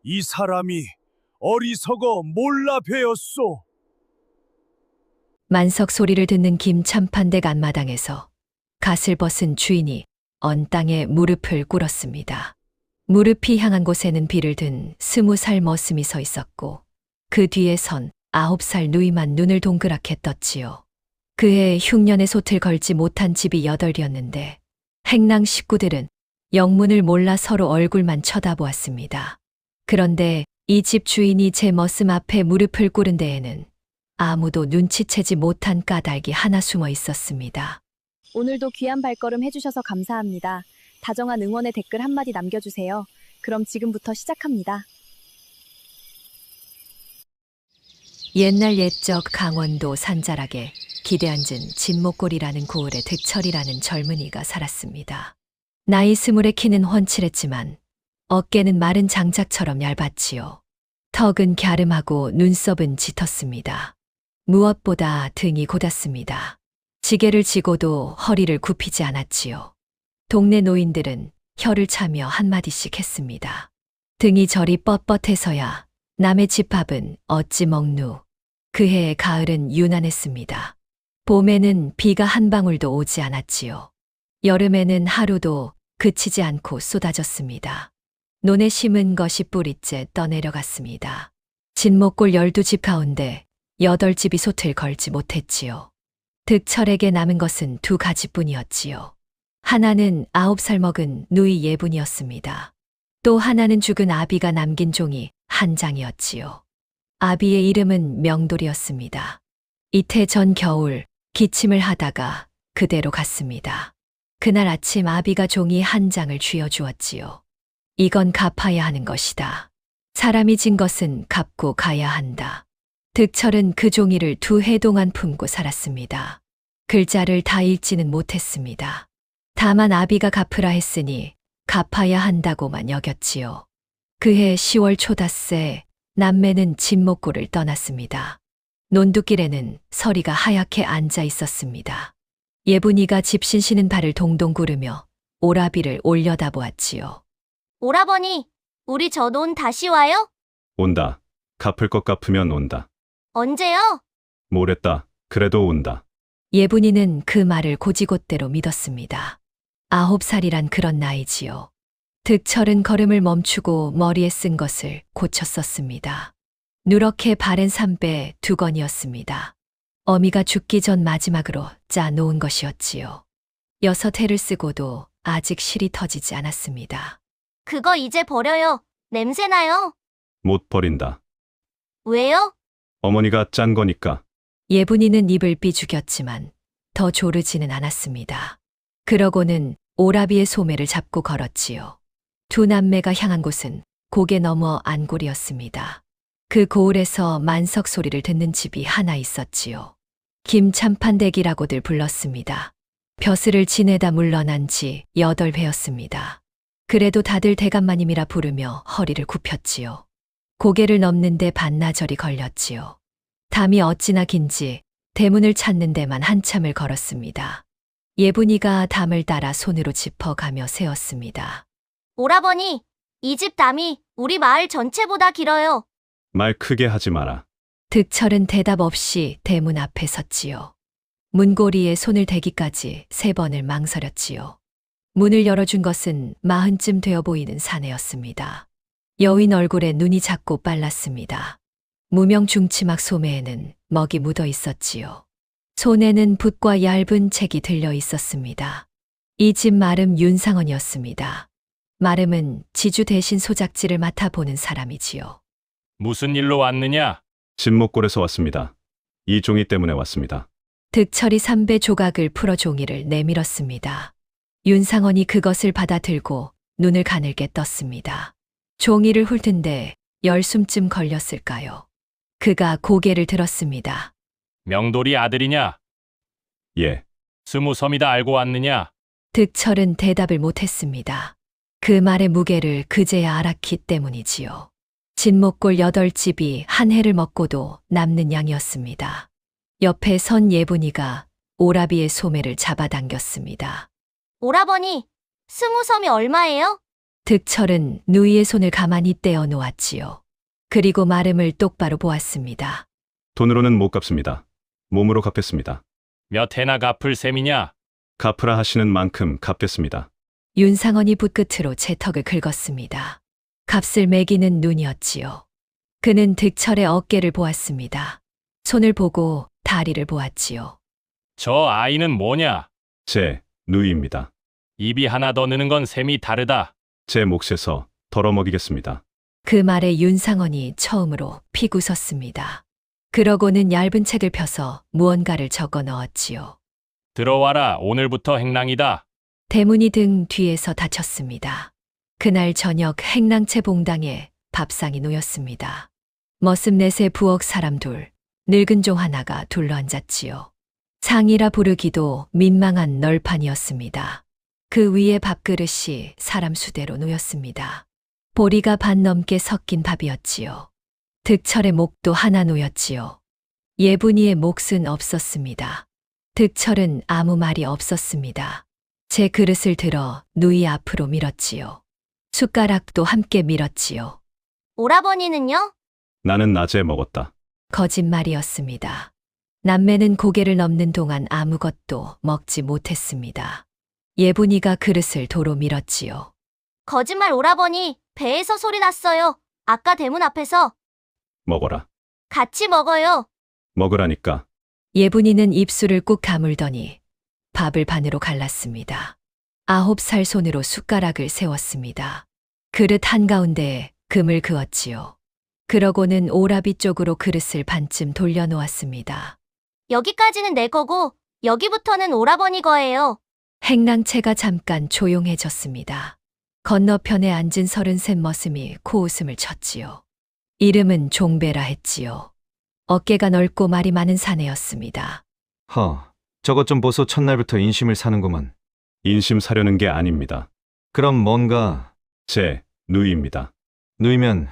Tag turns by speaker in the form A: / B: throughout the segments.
A: 이 사람이 어리석어 몰라 배었소.
B: 만석 소리를 듣는 김참판댁 앞마당에서 갓을 벗은 주인이 언 땅에 무릎을 꿇었습니다. 무릎이 향한 곳에는 비를 든 20살 머슴이 서 있었고 그 뒤에 선 9살 누이만 눈을 동그랗게 떴지요. 그해 흉년에 솥을 걸지 못한 집이 8이었는데 행랑 식구들은 영문을 몰라 서로 얼굴만 쳐다보았습니다. 그런데 이 집 주인이 제 머슴 앞에 무릎을 꿇은 데에는 아무도 눈치채지 못한 까닭이 하나 숨어 있었습니다.
C: 오늘도 귀한 발걸음 해주셔서 감사합니다. 다정한 응원의 댓글 한마디 남겨주세요. 그럼 지금부터 시작합니다.
B: 옛날 옛적 강원도 산자락에 기대앉은 진목골이라는 고을에 득철이라는 젊은이가 살았습니다. 나이 20에 키는 훤칠했지만 어깨는 마른 장작처럼 얇았지요. 턱은 갸름하고 눈썹은 짙었습니다. 무엇보다 등이 곧았습니다. 지게를 지고도 허리를 굽히지 않았지요. 동네 노인들은 혀를 차며 한마디씩 했습니다. 등이 저리 뻣뻣해서야 남의 집밥은 어찌 먹누. 그해의 가을은 유난했습니다. 봄에는 비가 한 방울도 오지 않았지요. 여름에는 하루도 그치지 않고 쏟아졌습니다. 논에 심은 것이 뿌리째 떠내려갔습니다. 진목골 12집 가운데 8집이 솥을 걸지 못했지요. 득철에게 남은 것은 2가지뿐이었지요. 하나는 9살 먹은 누이 예분이었습니다. 또 하나는 죽은 아비가 남긴 종이 한 장이었지요. 아비의 이름은 명돌이었습니다. 이태 전 겨울 기침을 하다가 그대로 갔습니다. 그날 아침 아비가 종이 한 장을 쥐어주었지요. 이건 갚아야 하는 것이다. 사람이 진 것은 갚고 가야 한다. 득철은 그 종이를 2해 동안 품고 살았습니다. 글자를 다 읽지는 못했습니다. 다만 아비가 갚으라 했으니 갚아야 한다고만 여겼지요. 그해 10월 초닷새 남매는 진목골을 떠났습니다. 논두길에는 서리가 하얗게 앉아 있었습니다. 예분이가 집신 쉬는 발을 동동 구르며 오라비를 올려다보았지요.
D: 오라버니, 우리 저 논 다시 와요?
E: 온다. 갚을 것 갚으면 온다.
D: 언제요?
E: 모랬다. 그래도 온다.
B: 예분이는 그 말을 고지곳대로 믿었습니다. 9살이란 그런 나이지요. 득철은 걸음을 멈추고 머리에 쓴 것을 고쳤었습니다. 누렇게 바랜 삼배 2건이었습니다. 어미가 죽기 전 마지막으로 짜 놓은 것이었지요. 6해를 쓰고도 아직 실이 터지지 않았습니다.
D: 그거 이제 버려요. 냄새나요.
E: 못 버린다.
D: 왜요?
E: 어머니가 짠 거니까.
B: 예분이는 입을 삐죽였지만 더 조르지는 않았습니다. 그러고는 오라비의 소매를 잡고 걸었지요. 2 남매가 향한 곳은 고개 너머 안골이었습니다. 그 고을에서 만석 소리를 듣는 집이 하나 있었지요. 김참판댁이라고들 불렀습니다. 벼슬을 지내다 물러난 지 8회였습니다. 그래도 다들 대감마님이라 부르며 허리를 굽혔지요. 고개를 넘는데 반나절이 걸렸지요. 담이 어찌나 긴지 대문을 찾는 데만 한참을 걸었습니다. 예분이가 담을 따라 손으로 짚어가며 세웠습니다.
D: 오라버니, 이 집 담이 우리 마을 전체보다 길어요.
E: 말 크게 하지 마라.
B: 득철은 대답 없이 대문 앞에 섰지요. 문고리에 손을 대기까지 3번을 망설였지요. 문을 열어준 것은 40쯤 되어 보이는 사내였습니다. 여인 얼굴에 눈이 작고 빨랐습니다. 무명 중치막 소매에는 먹이 묻어 있었지요. 손에는 붓과 얇은 책이 들려 있었습니다. 이 집 마름 윤상원이었습니다. 마름은 지주 대신 소작지를 맡아보는 사람이지요.
F: 무슨 일로 왔느냐?
E: 진목골에서 왔습니다. 이 종이 때문에 왔습니다.
B: 득철이 3배 조각을 풀어 종이를 내밀었습니다. 윤상원이 그것을 받아 들고 눈을 가늘게 떴습니다. 종이를 훑은데 10숨쯤 걸렸을까요? 그가 고개를 들었습니다.
F: 명돌이 아들이냐?
E: 예.
F: 20섬이다 알고 왔느냐?
B: 득철은 대답을 못했습니다. 그 말의 무게를 그제야 알았기 때문이지요. 진목골 8집이 한 해를 먹고도 남는 양이었습니다. 옆에 선 예분이가 오라비의 소매를 잡아당겼습니다.
D: 오라버니, 20섬이 얼마예요?
B: 득철은 누이의 손을 가만히 떼어 놓았지요. 그리고 마름을 똑바로 보았습니다.
E: 돈으로는 못 갚습니다. 몸으로 갚겠습니다.
F: 몇 해나 갚을 셈이냐?
E: 갚으라 하시는 만큼 갚겠습니다.
B: 윤상원이 붓끝으로 제 턱을 긁었습니다. 값을 매기는 눈이었지요. 그는 득철의 어깨를 보았습니다. 손을 보고 다리를 보았지요.
F: 저 아이는 뭐냐?
E: 제 누이입니다.
F: 입이 하나 더 느는 건 셈이 다르다.
E: 제 몫에서 덜어먹이겠습니다.
B: 그 말에 윤상원이 처음으로 픽 웃었습니다. 그러고는 얇은 책을 펴서 무언가를 적어 넣었지요.
F: 들어와라. 오늘부터 행랑이다.
B: 대문이 등 뒤에서 닫혔습니다. 그날 저녁 행랑채 봉당에 밥상이 놓였습니다. 머슴넷의 부엌 사람 둘, 늙은 종 하나가 둘러앉았지요. 상이라 부르기도 민망한 널판이었습니다. 그 위에 밥그릇이 사람 수대로 놓였습니다. 보리가 반 넘게 섞인 밥이었지요. 득철의 목도 하나 놓였지요. 예분이의 몫은 없었습니다. 득철은 아무 말이 없었습니다. 제 그릇을 들어 누이 앞으로 밀었지요. 숟가락도 함께 밀었지요.
D: 오라버니는요?
E: 나는 낮에 먹었다.
B: 거짓말이었습니다. 남매는 고개를 넘는 동안 아무것도 먹지 못했습니다. 예분이가 그릇을 도로 밀었지요.
D: 거짓말 오라버니, 배에서 소리 났어요. 아까 대문 앞에서.
E: 먹어라.
D: 같이 먹어요.
E: 먹으라니까.
B: 예분이는 입술을 꾹 가물더니 밥을 반으로 갈랐습니다. 9살 손으로 숟가락을 세웠습니다. 그릇 한가운데에 금을 그었지요. 그러고는 오라비 쪽으로 그릇을 반쯤 돌려놓았습니다.
D: 여기까지는 내 거고, 여기부터는 오라버니 거예요.
B: 행랑채가 잠깐 조용해졌습니다. 건너편에 앉은 33 머슴이 코웃음을 쳤지요. 이름은 종배라 했지요. 어깨가 넓고 말이 많은 사내였습니다.
G: 저것 좀 보소. 첫날부터 인심을 사는구만.
E: 인심 사려는 게 아닙니다.
G: 그럼 뭔가
E: 제 누이입니다.
G: 누이면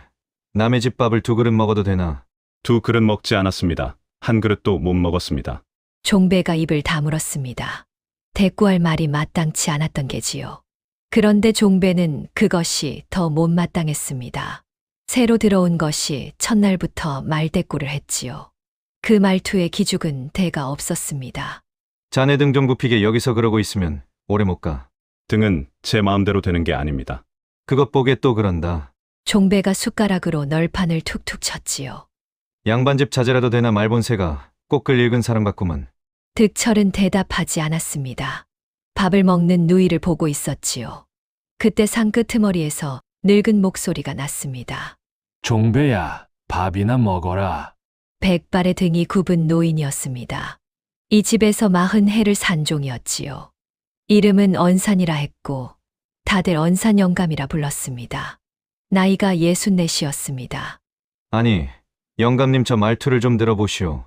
G: 남의 집 밥을 2그릇 먹어도 되나?
E: 2그릇 먹지 않았습니다. 1그릇도 못 먹었습니다.
B: 종배가 입을 다물었습니다. 대꾸할 말이 마땅치 않았던 게지요. 그런데 종배는 그것이 더 못마땅했습니다. 새로 들어온 것이 첫날부터 말대꾸를 했지요. 그 말투에 기죽은 대가 없었습니다.
G: 자네 등 좀 굽히게 여기서 그러고 있으면 오래 못 가.
E: 등은 제 마음대로 되는 게 아닙니다.
G: 그것 보게 또 그런다.
B: 종배가 숟가락으로 널판을 툭툭 쳤지요.
G: 양반집 자제라도 되나 말본새가 꽃글 읽은 사람 같구만.
B: 득철은 대답하지 않았습니다. 밥을 먹는 누이를 보고 있었지요. 그때 상끄트머리에서 늙은 목소리가 났습니다.
F: 종배야, 밥이나 먹어라.
B: 백발의 등이 굽은 노인이었습니다. 이 집에서 40해를 산 종이었지요. 이름은 언산이라 했고 다들 언산 영감이라 불렀습니다. 나이가 64이었습니다.
G: 아니, 영감님 저 말투를 좀 들어보시오.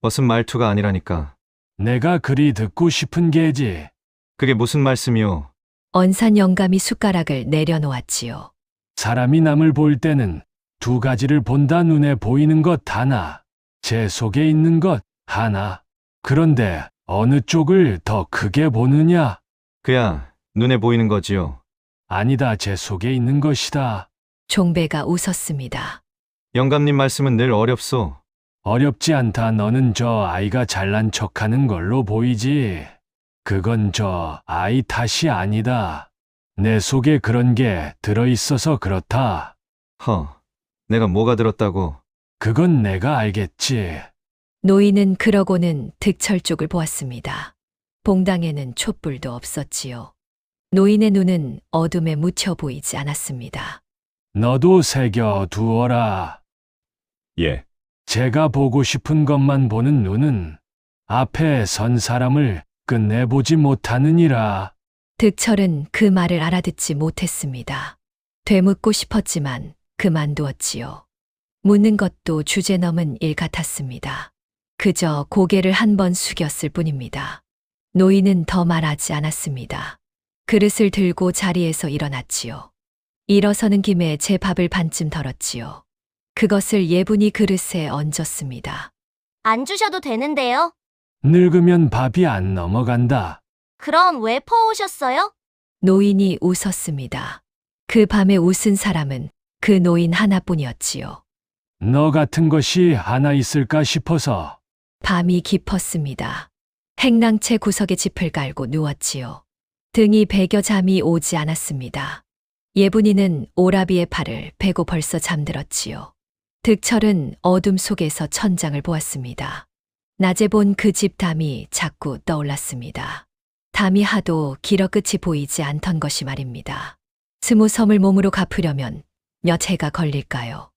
G: 무슨 말투가 아니라니까.
F: 내가 그리 듣고 싶은 게지.
G: 그게 무슨 말씀이오?
B: 언산 영감이 숟가락을 내려놓았지요.
F: 사람이 남을 볼 때는 2가지를 본다. 눈에 보이는 것 하나, 제 속에 있는 것 하나. 그런데 어느 쪽을 더 크게 보느냐?
G: 그야 눈에 보이는 거지요.
F: 아니다. 제 속에 있는 것이다.
B: 종배가 웃었습니다.
G: 영감님 말씀은 늘 어렵소.
F: 어렵지 않다. 너는 저 아이가 잘난 척하는 걸로 보이지. 그건 저 아이 탓이 아니다. 내 속에 그런 게 들어있어서 그렇다.
G: 내가 뭐가 들었다고?
F: 그건 내가 알겠지.
B: 노인은 그러고는 득철 쪽을 보았습니다. 봉당에는 촛불도 없었지요. 노인의 눈은 어둠에 묻혀 보이지 않았습니다.
F: 너도 새겨 두어라.
E: 예,
F: 제가 보고 싶은 것만 보는 눈은 앞에 선 사람을 끝내보지 못하느니라.
B: 득철은 그 말을 알아듣지 못했습니다. 되묻고 싶었지만 그만두었지요. 묻는 것도 주제 넘은 일 같았습니다. 그저 고개를 한 번 숙였을 뿐입니다. 노인은 더 말하지 않았습니다. 그릇을 들고 자리에서 일어났지요. 일어서는 김에 제 밥을 반쯤 덜었지요. 그것을 예분이 그릇에 얹었습니다.
D: 안 주셔도 되는데요.
F: 늙으면 밥이 안 넘어간다.
D: 그럼 왜 퍼오셨어요?
B: 노인이 웃었습니다. 그 밤에 웃은 사람은 그 노인 하나뿐이었지요.
F: 너 같은 것이 하나 있을까 싶어서.
B: 밤이 깊었습니다. 행랑채 구석에 짚을 깔고 누웠지요. 등이 베겨 잠이 오지 않았습니다. 예분이는 오라비의 팔을 베고 벌써 잠들었지요. 득철은 어둠 속에서 천장을 보았습니다. 낮에 본 그 집 담이 자꾸 떠올랐습니다. 담이 하도 길어 끝이 보이지 않던 것이 말입니다. 20섬을 몸으로 갚으려면 몇 해가 걸릴까요?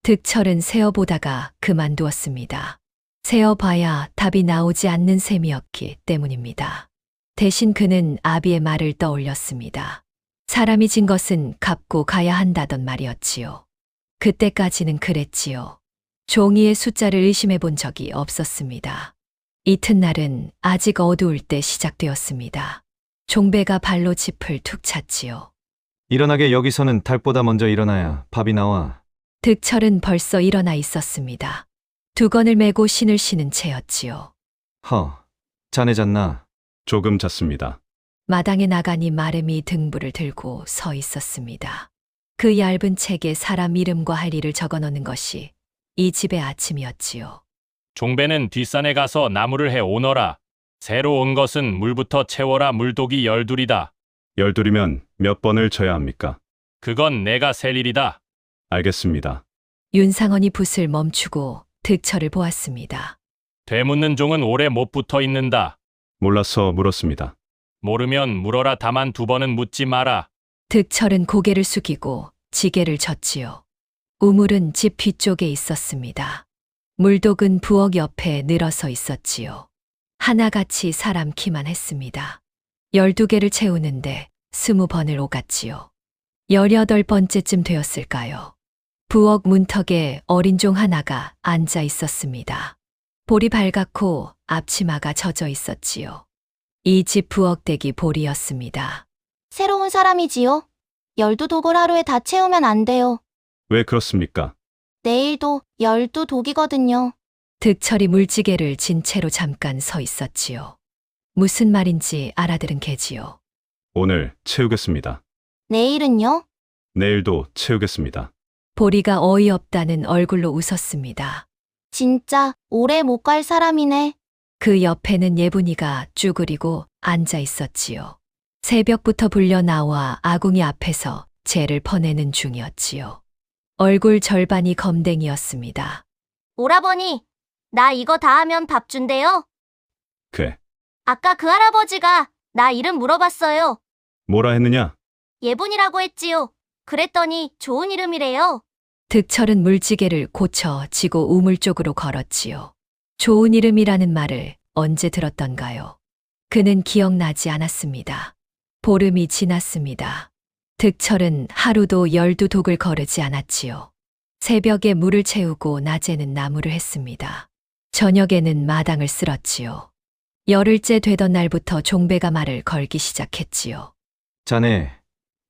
B: 득철은 세어보다가 그만두었습니다. 세어봐야 답이 나오지 않는 셈이었기 때문입니다. 대신 그는 아비의 말을 떠올렸습니다. 사람이 진 것은 갚고 가야 한다던 말이었지요. 그때까지는 그랬지요. 종이의 숫자를 의심해 본 적이 없었습니다. 이튿날은 아직 어두울 때 시작되었습니다. 종배가 발로 짚을 툭 찼지요.
G: 일어나게 여기서는 달보다 먼저 일어나야 밥이 나와.
B: 득철은 벌써 일어나 있었습니다. 두건을 메고 신을 신은 채였지요.
G: 자네 잤나?
E: 조금 잤습니다.
B: 마당에 나가니 마름이 등불을 들고 서 있었습니다. 그 얇은 책에 사람 이름과 할 일을 적어 놓는 것이 이 집의 아침이었지요.
H: 종배는 뒷산에 가서 나무를 해 오너라. 새로 온 것은 물부터 채워라. 물독이 12이다.
E: 12이면 몇 번을 쳐야 합니까?
H: 그건 내가 셀 일이다.
E: 알겠습니다.
B: 윤상원이 붓을 멈추고 득철을 보았습니다.
H: 되묻는 종은 오래 못 붙어 있는다.
E: 몰라서 물었습니다.
H: 모르면 물어라. 다만 2번은 묻지 마라.
B: 득철은 고개를 숙이고 지게를 졌지요. 우물은 집 뒤쪽에 있었습니다. 물독은 부엌 옆에 늘어서 있었지요. 하나같이 사람 키만 했습니다. 12개를 채우는데 20번을 오갔지요. 18번째쯤 되었을까요? 부엌 문턱에 어린 종 하나가 앉아 있었습니다. 볼이 발갛고 앞치마가 젖어 있었지요. 이 집 부엌댁이 볼이었습니다.
D: 새로운 사람이지요. 12독을 하루에 다 채우면 안 돼요.
E: 왜 그렇습니까?
D: 내일도 12독이거든요.
B: 득철이 물지개를 진 채로 잠깐 서 있었지요. 무슨 말인지 알아들은 개지요.
E: 오늘 채우겠습니다.
D: 내일은요?
E: 내일도 채우겠습니다.
B: 보리가 어이없다는 얼굴로 웃었습니다.
D: 진짜 오래 못 갈 사람이네.
B: 그 옆에는 예분이가 쭈그리고 앉아 있었지요. 새벽부터 불려 나와 아궁이 앞에서 재를 퍼내는 중이었지요. 얼굴 절반이 검댕이였습니다.
D: 오라버니, 나 이거 다 하면 밥 준대요.
E: 그래.
D: 아까 그 할아버지가 나 이름 물어봤어요.
E: 뭐라 했느냐?
D: 예분이라고 했지요. 그랬더니 좋은 이름이래요.
B: 득철은 물지개를 고쳐 지고 우물 쪽으로 걸었지요. 좋은 이름이라는 말을 언제 들었던가요? 그는 기억나지 않았습니다. 보름이 지났습니다. 득철은 하루도 12독을 거르지 않았지요. 새벽에 물을 채우고 낮에는 나무를 했습니다. 저녁에는 마당을 쓸었지요. 열흘째 되던 날부터 종배가 말을 걸기 시작했지요.
G: 자네,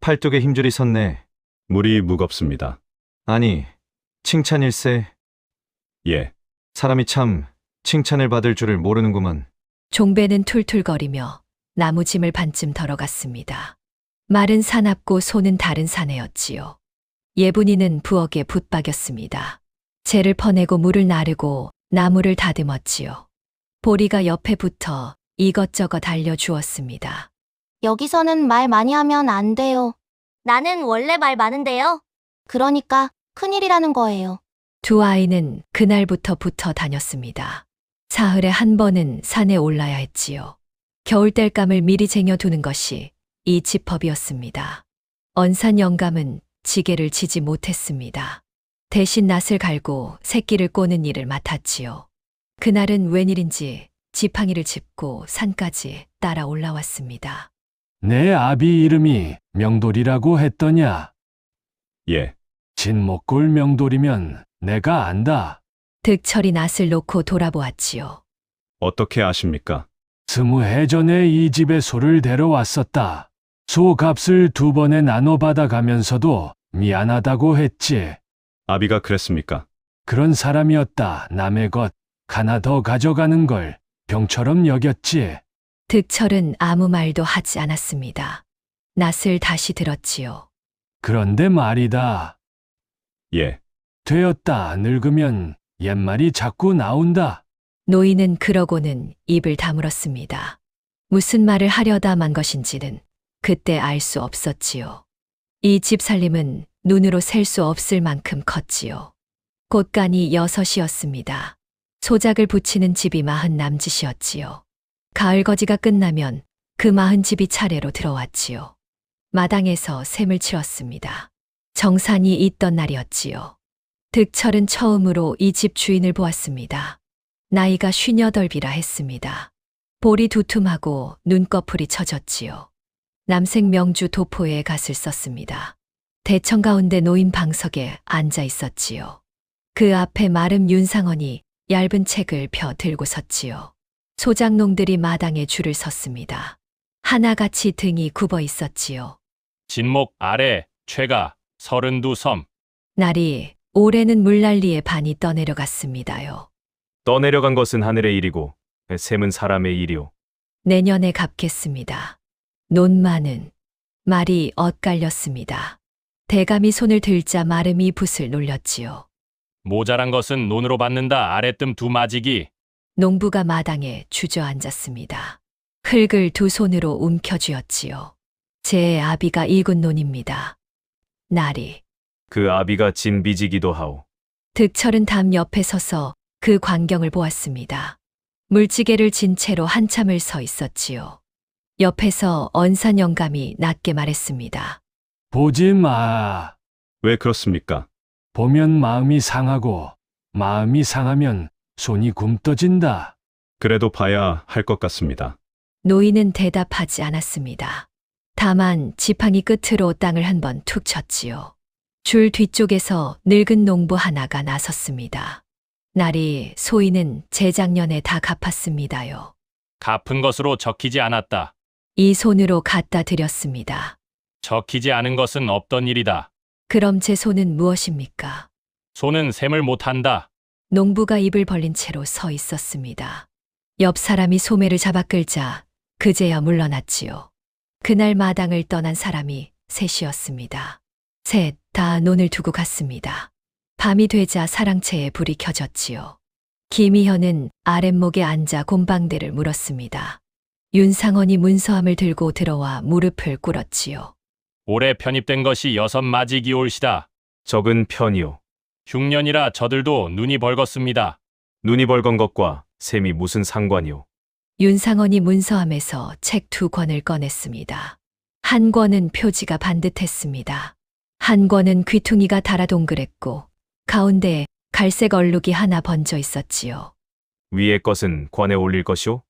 G: 팔뚝에 힘줄이 섰네.
E: 물이 무겁습니다.
G: 아니, 칭찬일세.
E: 예.
G: 사람이 참 칭찬을 받을 줄을 모르는구만.
B: 종배는 툴툴거리며 나무짐을 반쯤 덜어갔습니다. 말은 사납고 손은 다른 사내였지요. 예분이는 부엌에 붙박였습니다. 재를 퍼내고 물을 나르고 나무를 다듬었지요. 보리가 옆에 붙어 이것저것 알려주었습니다.
D: 여기서는 말 많이 하면 안 돼요. 나는 원래 말 많은데요. 그러니까 큰일이라는 거예요.
B: 두 아이는 그날부터 붙어 다녔습니다. 사흘에 한 번은 산에 올라야 했지요. 겨울 땔감을 미리 쟁여두는 것이 이 집법이었습니다. 언산 영감은 지게를 지지 못했습니다. 대신 낫을 갈고 새끼를 꼬는 일을 맡았지요. 그날은 웬일인지 지팡이를 짚고 산까지 따라 올라왔습니다.
F: 내 아비 이름이 명돌이라고 했더냐?
E: 예.
F: 진목골 명돌이면 내가 안다.
B: 득철이 낫을 놓고 돌아보았지요.
E: 어떻게 아십니까?
F: 20해 전에 이 집에 소를 데려왔었다. 소 값을 2번에 나눠 받아가면서도 미안하다고 했지.
E: 아비가 그랬습니까?
F: 그런 사람이었다. 남의 것 하나 더 가져가는 걸 병처럼 여겼지.
B: 득철은 아무 말도 하지 않았습니다. 낫을 다시 들었지요.
F: 그런데 말이다.
E: 예,
F: 되었다. 늙으면 옛말이 자꾸 나온다.
B: 노인은 그러고는 입을 다물었습니다. 무슨 말을 하려다 만 것인지는 그때 알 수 없었지요. 이 집 살림은 눈으로 셀 수 없을 만큼 컸지요. 곳간이 6이었습니다. 소작을 붙이는 집이 40 남짓이었지요. 가을 거지가 끝나면 그 40집이 차례로 들어왔지요. 마당에서 샘을 치렀습니다. 정산이 있던 날이었지요. 득철은 처음으로 이 집 주인을 보았습니다. 나이가 58이라 했습니다. 볼이 두툼하고 눈꺼풀이 처졌지요. 남색 명주 도포에 갓을 썼습니다. 대청 가운데 놓인 방석에 앉아 있었지요. 그 앞에 마름 윤상원이 얇은 책을 펴 들고 섰지요. 소작농들이 마당에 줄을 섰습니다. 하나같이 등이 굽어 있었지요.
H: 진목 아래 최가 32섬.
B: 날이 올해는 물난리에 반이 떠내려갔습니다요.
I: 떠내려간 것은 하늘의 일이고 샘은 사람의 일이오.
B: 내년에 갚겠습니다. 논마는 말이 엇갈렸습니다. 대감이 손을 들자 마름이 붓을 놀렸지요.
H: 모자란 것은 논으로 받는다. 아래뜸 2마지기.
B: 농부가 마당에 주저앉았습니다. 흙을 2 손으로 움켜쥐었지요. 제 아비가 읽은 논입니다. 날이.
I: 그 아비가 진비지기도 하오.
B: 득철은 담 옆에 서서 그 광경을 보았습니다. 물지개를 진 채로 한참을 서 있었지요. 옆에서 언산 영감이 낮게 말했습니다.
F: 보지 마.
E: 왜 그렇습니까?
F: 보면 마음이 상하고 마음이 상하면 손이 굼떠진다.
E: 그래도 봐야 할 것 같습니다.
B: 노인은 대답하지 않았습니다. 다만 지팡이 끝으로 땅을 한 번 툭 쳤지요. 줄 뒤쪽에서 늙은 농부 하나가 나섰습니다. 날이 소인은 재작년에 다 갚았습니다요.
H: 갚은 것으로 적히지 않았다.
B: 이 손으로 갖다 드렸습니다.
H: 적히지 않은 것은 없던 일이다.
B: 그럼 제 손은 무엇입니까?
H: 손은 셈을 못한다.
B: 농부가 입을 벌린 채로 서 있었습니다. 옆 사람이 소매를 잡아 끌자 그제야 물러났지요. 그날 마당을 떠난 사람이 셋이었습니다. 셋 다 논을 두고 갔습니다. 밤이 되자 사랑채에 불이 켜졌지요. 김희현은 아랫목에 앉아 곰방대를 물었습니다. 윤상원이 문서함을 들고 들어와 무릎을 꿇었지요.
H: 올해 편입된 것이 6마지기 올시다.
I: 적은 편이오.
H: 흉년이라 저들도 눈이 벌겋습니다.
I: 눈이 벌건 것과 샘이 무슨 상관이오.
B: 윤상원이 문서함에서 책 2권을 꺼냈습니다. 한 권은 표지가 반듯했습니다. 한 권은 귀퉁이가 달아 동그랬고 가운데에 갈색 얼룩이 하나 번져 있었지요.
I: 위의 것은 관에 올릴 것이오.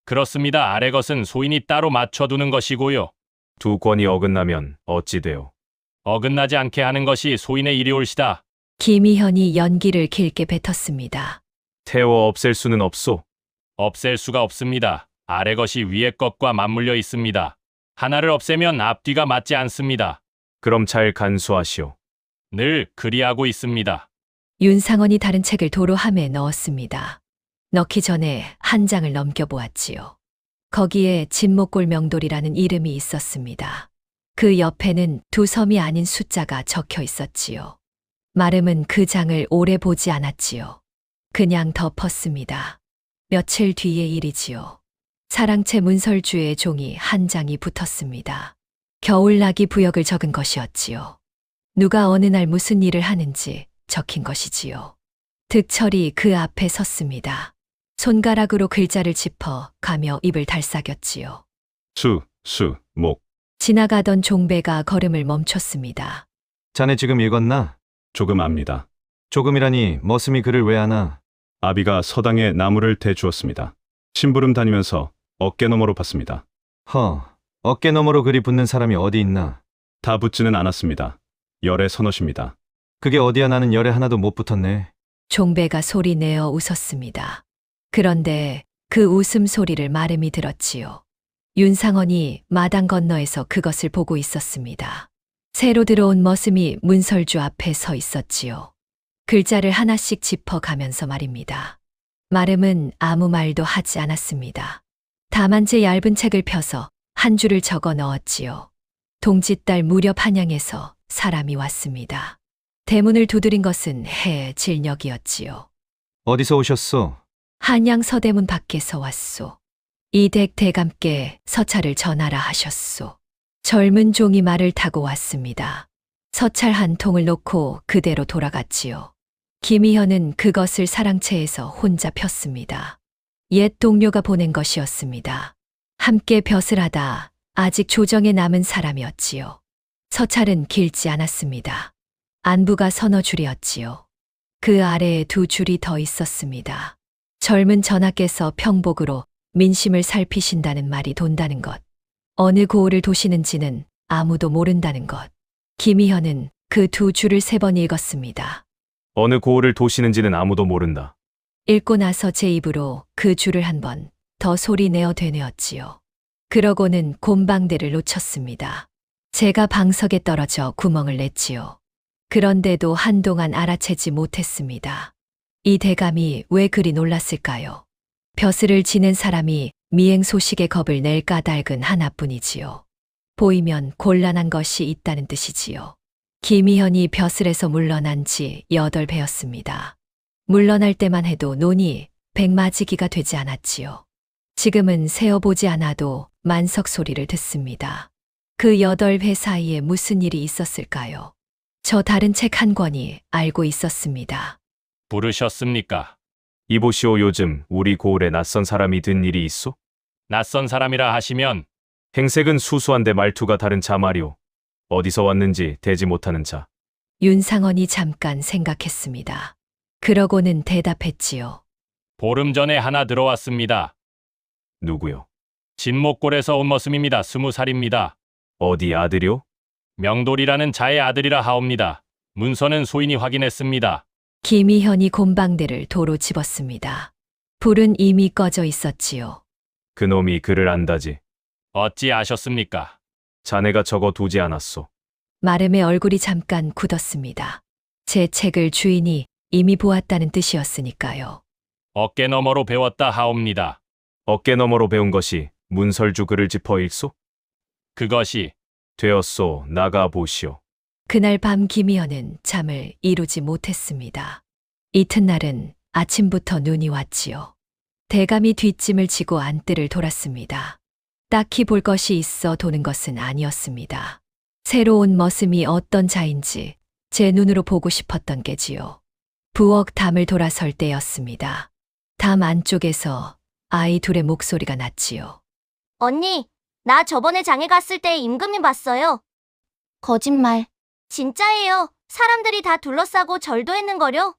H: 그렇습니다. 아래 것은 소인이 따로 맞춰두는 것이고요.
I: 2 권이 어긋나면 어찌 되오.
H: 어긋나지 않게 하는 것이 소인의 일이 올시다.
B: 김희현이 연기를 길게 뱉었습니다.
I: 태워 없앨 수는 없소.
H: 없앨 수가 없습니다. 아래 것이 위의 것과 맞물려 있습니다. 하나를 없애면 앞뒤가 맞지 않습니다.
I: 그럼 잘 간수하시오.
H: 늘 그리하고 있습니다.
B: 윤상원이 다른 책을 도로함에 넣었습니다. 넣기 전에 한 장을 넘겨보았지요. 거기에 진목골 명돌이라는 이름이 있었습니다. 그 옆에는 2 섬이 아닌 숫자가 적혀 있었지요. 마름은 그 장을 오래 보지 않았지요. 그냥 덮었습니다. 며칠 뒤의 일이지요. 사랑채 문설주의 종이 한 장이 붙었습니다. 겨울나기 부역을 적은 것이었지요. 누가 어느 날 무슨 일을 하는지 적힌 것이지요. 득철이 그 앞에 섰습니다. 손가락으로 글자를 짚어 가며 입을 달싹였지요.
E: 목.
B: 지나가던 종배가 걸음을 멈췄습니다.
G: 자네 지금 읽었나?
E: 조금 압니다.
G: 조금이라니 머슴이 글을 왜 하나?
E: 아비가 서당에 나무를 대주었습니다. 심부름 다니면서 어깨너머로 봤습니다.
G: 어깨 너머로 글이 붙는 사람이 어디 있나?
E: 다 붙지는 않았습니다. 열에 서너십니다.
G: 그게 어디야. 나는 열에 하나도 못 붙었네.
B: 종배가 소리내어 웃었습니다. 그런데 그 웃음소리를 마름이 들었지요. 윤상원이 마당 건너에서 그것을 보고 있었습니다. 새로 들어온 머슴이 문설주 앞에 서 있었지요. 글자를 하나씩 짚어가면서 말입니다. 마름은 아무 말도 하지 않았습니다. 다만 제 얇은 책을 펴서 한 줄을 적어 넣었지요. 동짓달 무렵 한양에서 사람이 왔습니다. 대문을 두드린 것은 해 질녘이었지요.
G: 어디서 오셨소?
B: 한양 서대문 밖에서 왔소. 이댁 대감께 서찰을 전하라 하셨소. 젊은 종이 말을 타고 왔습니다. 서찰 한 통을 놓고 그대로 돌아갔지요. 김희현은 그것을 사랑채에서 혼자 폈습니다. 옛 동료가 보낸 것이었습니다. 함께 벼슬 하다 아직 조정에 남은 사람이었지요. 서찰은 길지 않았습니다. 안부가 서너 줄이었지요. 그 아래에 두 줄이 더 있었습니다. 젊은 전하께서 평복으로 민심을 살피신다는 말이 돈다는 것. 어느 고을을 도시는지는 아무도 모른다는 것. 김희현은 그 두 줄을 3번 읽었습니다.
I: 어느 고을을 도시는지는 아무도 모른다.
B: 읽고 나서 제 입으로 그 줄을 한 번 더 소리내어 되뇌었지요. 그러고는 곰방대를 놓쳤습니다. 제가 방석에 떨어져 구멍을 냈지요. 그런데도 한동안 알아채지 못했습니다. 이 대감이 왜 그리 놀랐을까요? 벼슬을 지낸 사람이 미행 소식에 겁을 낼 까닭은 하나뿐이지요. 보이면 곤란한 것이 있다는 뜻이지요. 김희현이 벼슬에서 물러난 지 8배였습니다. 물러날 때만 해도 논이 백마지기가 되지 않았지요. 지금은 세어보지 않아도 만석 소리를 듣습니다. 그 8배 사이에 무슨 일이 있었을까요? 저 다른 책 한 권이 알고 있었습니다.
H: 부르셨습니까?
I: 이보시오, 요즘 우리 고을에 낯선 사람이 든 일이 있소?
H: 낯선 사람이라 하시면
I: 행색은 수수한데 말투가 다른 자 말이오. 어디서 왔는지 대지 못하는 자.
B: 윤상원이 잠깐 생각했습니다. 그러고는 대답했지요.
H: 보름 전에 하나 들어왔습니다.
I: 누구요?
H: 진목골에서 온 머슴입니다. 20살입니다.
I: 어디 아들이오?
H: 명돌이라는 자의 아들이라 하옵니다. 문서는 소인이 확인했습니다.
B: 김희현이 곰방대를 도로 집었습니다. 불은 이미 꺼져 있었지요.
I: 그놈이 글을 안다지.
H: 어찌 아셨습니까?
I: 자네가 적어 두지 않았소.
B: 마름의 얼굴이 잠깐 굳었습니다. 제 책을 주인이 이미 보았다는 뜻이었으니까요.
H: 어깨 너머로 배웠다 하옵니다.
I: 어깨 너머로 배운 것이 문설주 글을 짚어 읽소?
H: 그것이
I: 되었소. 나가 보시오.
B: 그날 밤 김희연은 잠을 이루지 못했습니다. 이튿날은 아침부터 눈이 왔지요. 대감이 뒷짐을 지고 안뜰을 돌았습니다. 딱히 볼 것이 있어 도는 것은 아니었습니다. 새로운 머슴이 어떤 자인지 제 눈으로 보고 싶었던 게지요. 부엌 담을 돌아설 때였습니다. 담 안쪽에서 아이 둘의 목소리가 났지요.
D: 언니, 나 저번에 장에 갔을 때 임금님 봤어요. 거짓말. 진짜예요. 사람들이 다 둘러싸고 절도 했는거려.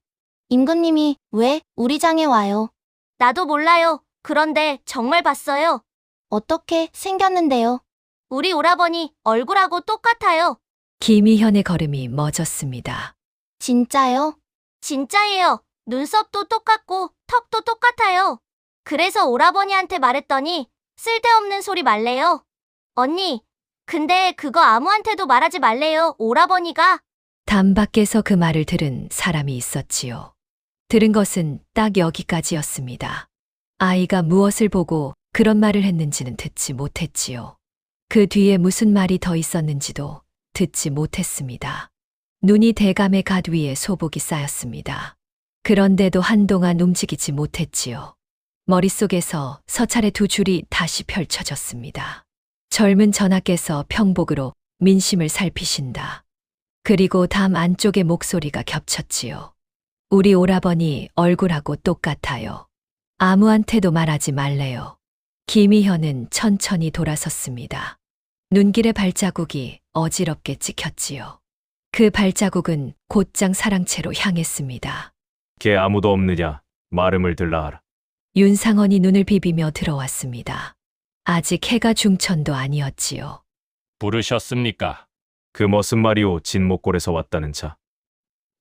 D: 임금님이 왜 우리 장에 와요? 나도 몰라요. 그런데 정말 봤어요. 어떻게 생겼는데요? 우리 오라버니 얼굴하고 똑같아요.
B: 김희현의 걸음이 멎었습니다.
D: 진짜요? 진짜예요. 눈썹도 똑같고 턱도 똑같아요. 그래서 오라버니한테 말했더니 쓸데없는 소리 말래요. 언니, 근데 그거 아무한테도 말하지 말래요. 오라버니가.
B: 담 밖에서 그 말을 들은 사람이 있었지요. 들은 것은 딱 여기까지였습니다. 아이가 무엇을 보고 그런 말을 했는지는 듣지 못했지요. 그 뒤에 무슨 말이 더 있었는지도 듣지 못했습니다. 눈이 대감의 갓 위에 소복이 쌓였습니다. 그런데도 한동안 움직이지 못했지요. 머릿속에서 서찰의 두 줄이 다시 펼쳐졌습니다. 젊은 전하께서 평복으로 민심을 살피신다. 그리고 담 안쪽의 목소리가 겹쳤지요. 우리 오라버니 얼굴하고 똑같아요. 아무한테도 말하지 말래요. 김희현은 천천히 돌아섰습니다. 눈길의 발자국이 어지럽게 찍혔지요. 그 발자국은 곧장 사랑채로 향했습니다.
I: 걔 아무도 없느냐? 마름을 들라 하라.
B: 윤상원이 눈을 비비며 들어왔습니다. 아직 해가 중천도 아니었지요.
H: 부르셨습니까?
I: 그 머슴 말이오, 진목골에서 왔다는 자.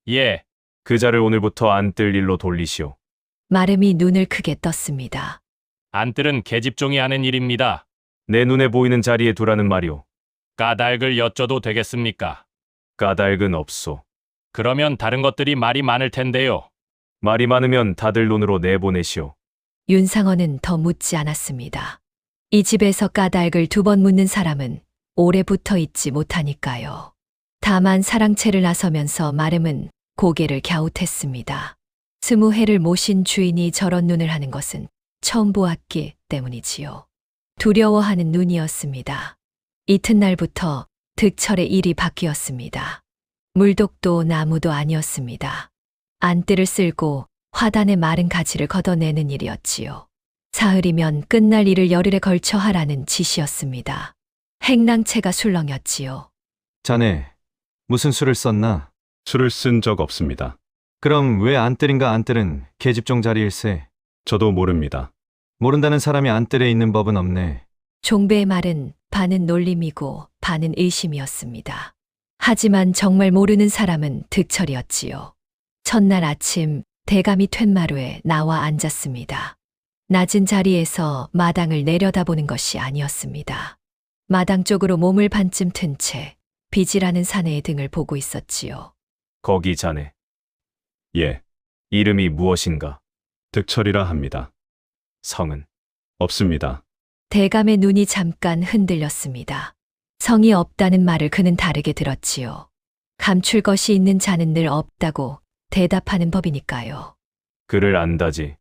H: 예,
I: 그 자를 오늘부터 안뜰 일로 돌리시오.
B: 마름이 눈을 크게 떴습니다.
H: 안뜰은 계집종이 하는 일입니다.
I: 내 눈에 보이는 자리에 두라는 말이오.
H: 까닭을 여쭤도 되겠습니까?
I: 까닭은 없소.
H: 그러면 다른 것들이 말이 많을 텐데요.
I: 말이 많으면 다들 논으로 내보내시오.
B: 윤상원은 더 묻지 않았습니다. 이 집에서 까닭을 2번 묻는 사람은 오래 붙어 있지 못하니까요. 다만 사랑채를 나서면서 마름은 고개를 갸웃했습니다. 20해를 모신 주인이 저런 눈을 하는 것은 처음 보았기 때문이지요. 두려워하는 눈이었습니다. 이튿날부터 득철의 일이 바뀌었습니다. 물독도 나무도 아니었습니다. 안뜰을 쓸고 화단의 마른 가지를 걷어내는 일이었지요. 사흘이면 끝날 일을 열흘에 걸쳐 하라는 지시였습니다. 행랑채가 술렁였지요.
G: 자네, 무슨 수를 썼나?
E: 술을 쓴 적 없습니다.
G: 그럼 왜 안뜰인가 안뜰은 계집종 자리일세?
E: 저도 모릅니다.
G: 모른다는 사람이 안뜰에 있는 법은 없네.
B: 종배의 말은 반은 놀림이고 반은 의심이었습니다. 하지만 정말 모르는 사람은 득철이었지요. 첫날 아침 대감이 툇마루에 나와 앉았습니다. 낮은 자리에서 마당을 내려다보는 것이 아니었습니다. 마당 쪽으로 몸을 반쯤 튼 채 비지라는 사내의 등을 보고 있었지요.
I: 거기 자네.
E: 예,
I: 이름이 무엇인가?
E: 득철이라 합니다.
I: 성은?
E: 없습니다.
B: 대감의 눈이 잠깐 흔들렸습니다. 성이 없다는 말을 그는 다르게 들었지요. 감출 것이 있는 자는 늘 없다고 대답하는 법이니까요.
I: 글을 안다지.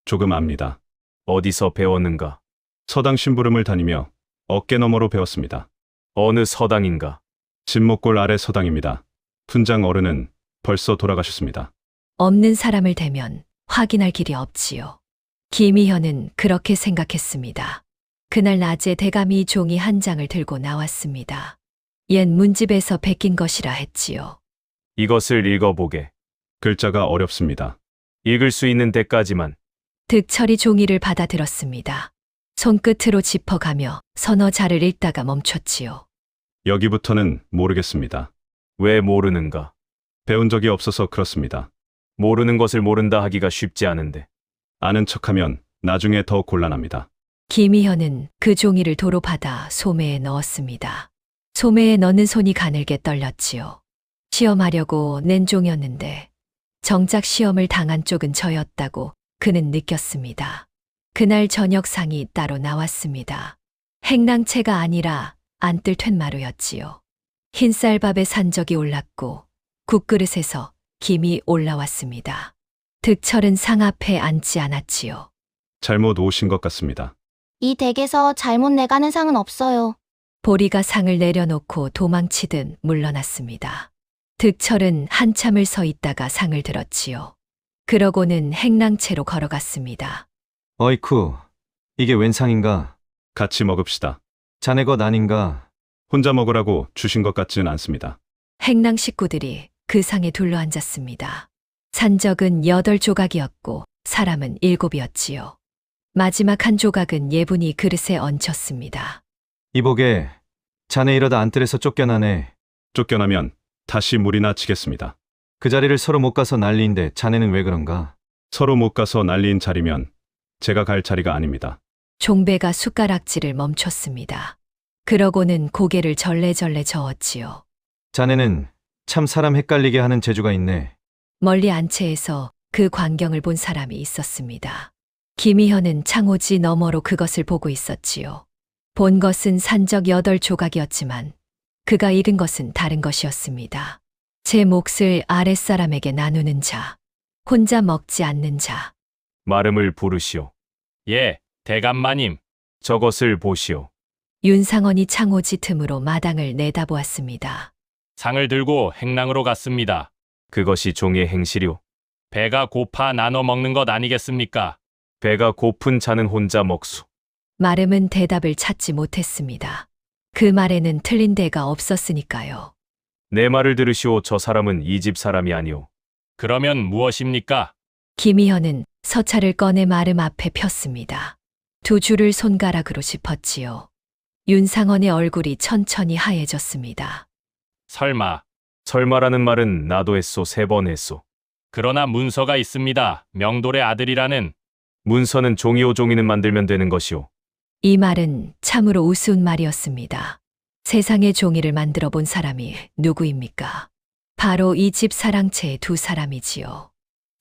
E: 조금 압니다.
I: 어디서 배웠는가?
E: 서당 심부름을 다니며 어깨너머로 배웠습니다.
I: 어느 서당인가?
E: 진목골 아래 서당입니다. 훈장 어른은 벌써 돌아가셨습니다.
B: 없는 사람을 대면 확인할 길이 없지요. 김희현은 그렇게 생각했습니다. 그날 낮에 대감이 종이 한 장을 들고 나왔습니다. 옛 문집에서 베낀 것이라 했지요.
I: 이것을 읽어보게.
E: 글자가 어렵습니다.
I: 읽을 수 있는 데까지만.
B: 득철이 종이를 받아들었습니다. 손끝으로 짚어가며 서너 자를 읽다가 멈췄지요.
E: 여기부터는 모르겠습니다.
I: 왜 모르는가?
E: 배운 적이 없어서 그렇습니다.
I: 모르는 것을 모른다 하기가 쉽지 않은데.
E: 아는 척하면 나중에 더 곤란합니다.
B: 김희현은 그 종이를 도로 받아 소매에 넣었습니다. 소매에 넣는 손이 가늘게 떨렸지요. 시험하려고 낸 종이었는데 정작 시험을 당한 쪽은 저였다고 그는 느꼈습니다. 그날 저녁상이 따로 나왔습니다. 행랑채가 아니라 안뜰 툇마루였지요. 흰쌀밥에 산적이 올랐고 국그릇에서 김이 올라왔습니다. 득철은 상 앞에 앉지 않았지요.
E: 잘못 오신 것 같습니다.
D: 이 댁에서 잘못 내가는 상은 없어요.
B: 보리가 상을 내려놓고 도망치듯 물러났습니다. 득철은 한참을 서 있다가 상을 들었지요. 그러고는 행랑채로 걸어갔습니다.
G: 어이쿠, 이게 웬 상인가?
E: 같이 먹읍시다.
G: 자네 것 아닌가?
E: 혼자 먹으라고 주신 것 같지는 않습니다.
B: 행랑 식구들이 그 상에 둘러앉았습니다. 산적은 8조각이었고 사람은 7이었지요. 마지막 한 조각은 예분이 그릇에 얹혔습니다.
G: 이보게, 자네 이러다 안뜰에서 쫓겨나네.
E: 쫓겨나면 다시 물이나 치겠습니다.
G: 그 자리를 서로 못 가서 난리인데 자네는 왜 그런가?
E: 서로 못 가서 난리인 자리면 제가 갈 자리가 아닙니다.
B: 종배가 숟가락질을 멈췄습니다. 그러고는 고개를 절레절레 저었지요.
G: 자네는 참 사람 헷갈리게 하는 재주가 있네.
B: 멀리 안채에서 그 광경을 본 사람이 있었습니다. 김희현은 창호지 너머로 그것을 보고 있었지요. 본 것은 산적 8조각이었지만 그가 잃은 것은 다른 것이었습니다. 제 몫을 아랫사람에게 나누는 자, 혼자 먹지 않는 자.
I: 마름을 부르시오.
H: 예, 대감마님.
I: 저것을 보시오.
B: 윤상원이 창호지 틈으로 마당을 내다보았습니다.
H: 상을 들고 행랑으로 갔습니다.
I: 그것이 종의 행실이오.
H: 배가 고파 나눠 먹는 것 아니겠습니까?
I: 배가 고픈 자는 혼자 먹수.
B: 마름은 대답을 찾지 못했습니다. 그 말에는 틀린 데가 없었으니까요.
I: 내 말을 들으시오. 저 사람은 이 집 사람이 아니오.
H: 그러면 무엇입니까?
B: 김희현은 서차를 꺼내 마름 앞에 폈습니다. 두 줄을 손가락으로 짚었지요. 윤상원의 얼굴이 천천히 하얘졌습니다.
H: 설마.
I: 설마라는 말은 나도 했소. 3번 했소.
H: 그러나 문서가 있습니다. 명돌의 아들이라는.
I: 문서는 종이오. 종이는 만들면 되는 것이오.
B: 이 말은 참으로 우스운 말이었습니다. 세상에 종이를 만들어 본 사람이 누구입니까? 바로 이 집 사랑채의 두 사람이지요.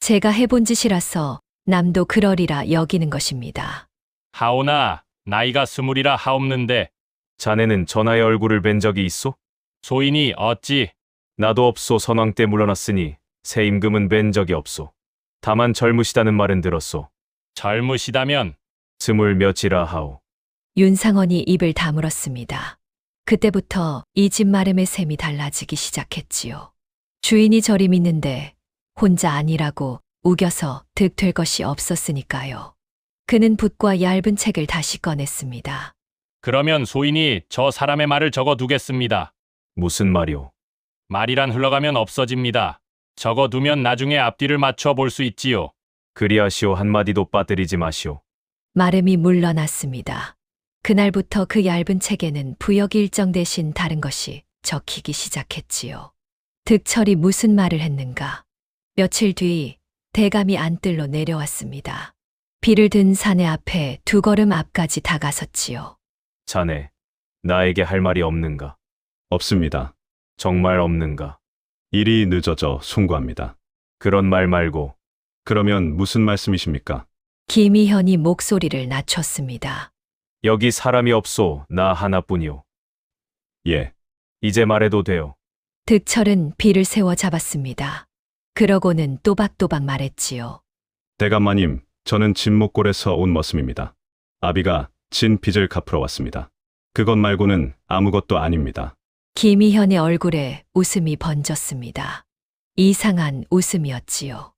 B: 제가 해본 짓이라서 남도 그러리라 여기는 것입니다.
H: 하오나 나이가 20이라 하옵는데
I: 자네는 전하의 얼굴을 뵌 적이 있소?
H: 소인이 어찌
I: 나도 없소. 선왕 때 물러났으니 새 임금은 뵌 적이 없소. 다만 젊으시다는 말은 들었소.
H: 젊으시다면
I: 스물 몇이라 하오.
B: 윤상원이 입을 다물었습니다. 그때부터 이 집 마름의 셈이 달라지기 시작했지요. 주인이 저리 믿는데 혼자 아니라고 우겨서 득될 것이 없었으니까요. 그는 붓과 얇은 책을 다시 꺼냈습니다.
H: 그러면 소인이 저 사람의 말을 적어두겠습니다.
I: 무슨 말이오?
H: 말이란 흘러가면 없어집니다. 적어두면 나중에 앞뒤를 맞춰 볼 수 있지요.
I: 그리하시오. 한마디도 빠뜨리지 마시오.
B: 마름이 물러났습니다. 그날부터 그 얇은 책에는 부역 일정 대신 다른 것이 적히기 시작했지요. 득철이 무슨 말을 했는가? 며칠 뒤 대감이 안뜰로 내려왔습니다. 비를 든 사내 앞에 두 걸음 앞까지 다가섰지요.
I: 자네, 나에게 할 말이 없는가?
E: 없습니다.
I: 정말 없는가?
E: 일이 늦어져 송구합니다.
I: 그런 말 말고
E: 그러면 무슨 말씀이십니까?
B: 김희현이 목소리를 낮췄습니다.
I: 여기 사람이 없소. 나 하나뿐이오.
E: 예,
I: 이제 말해도 돼요.
B: 득철은 비를 세워 잡았습니다. 그러고는 또박또박 말했지요.
E: 대감마님, 저는 진목골에서 온 머슴입니다. 아비가 진 빚을 갚으러 왔습니다. 그것 말고는 아무것도 아닙니다.
B: 김희현의 얼굴에 웃음이 번졌습니다. 이상한 웃음이었지요.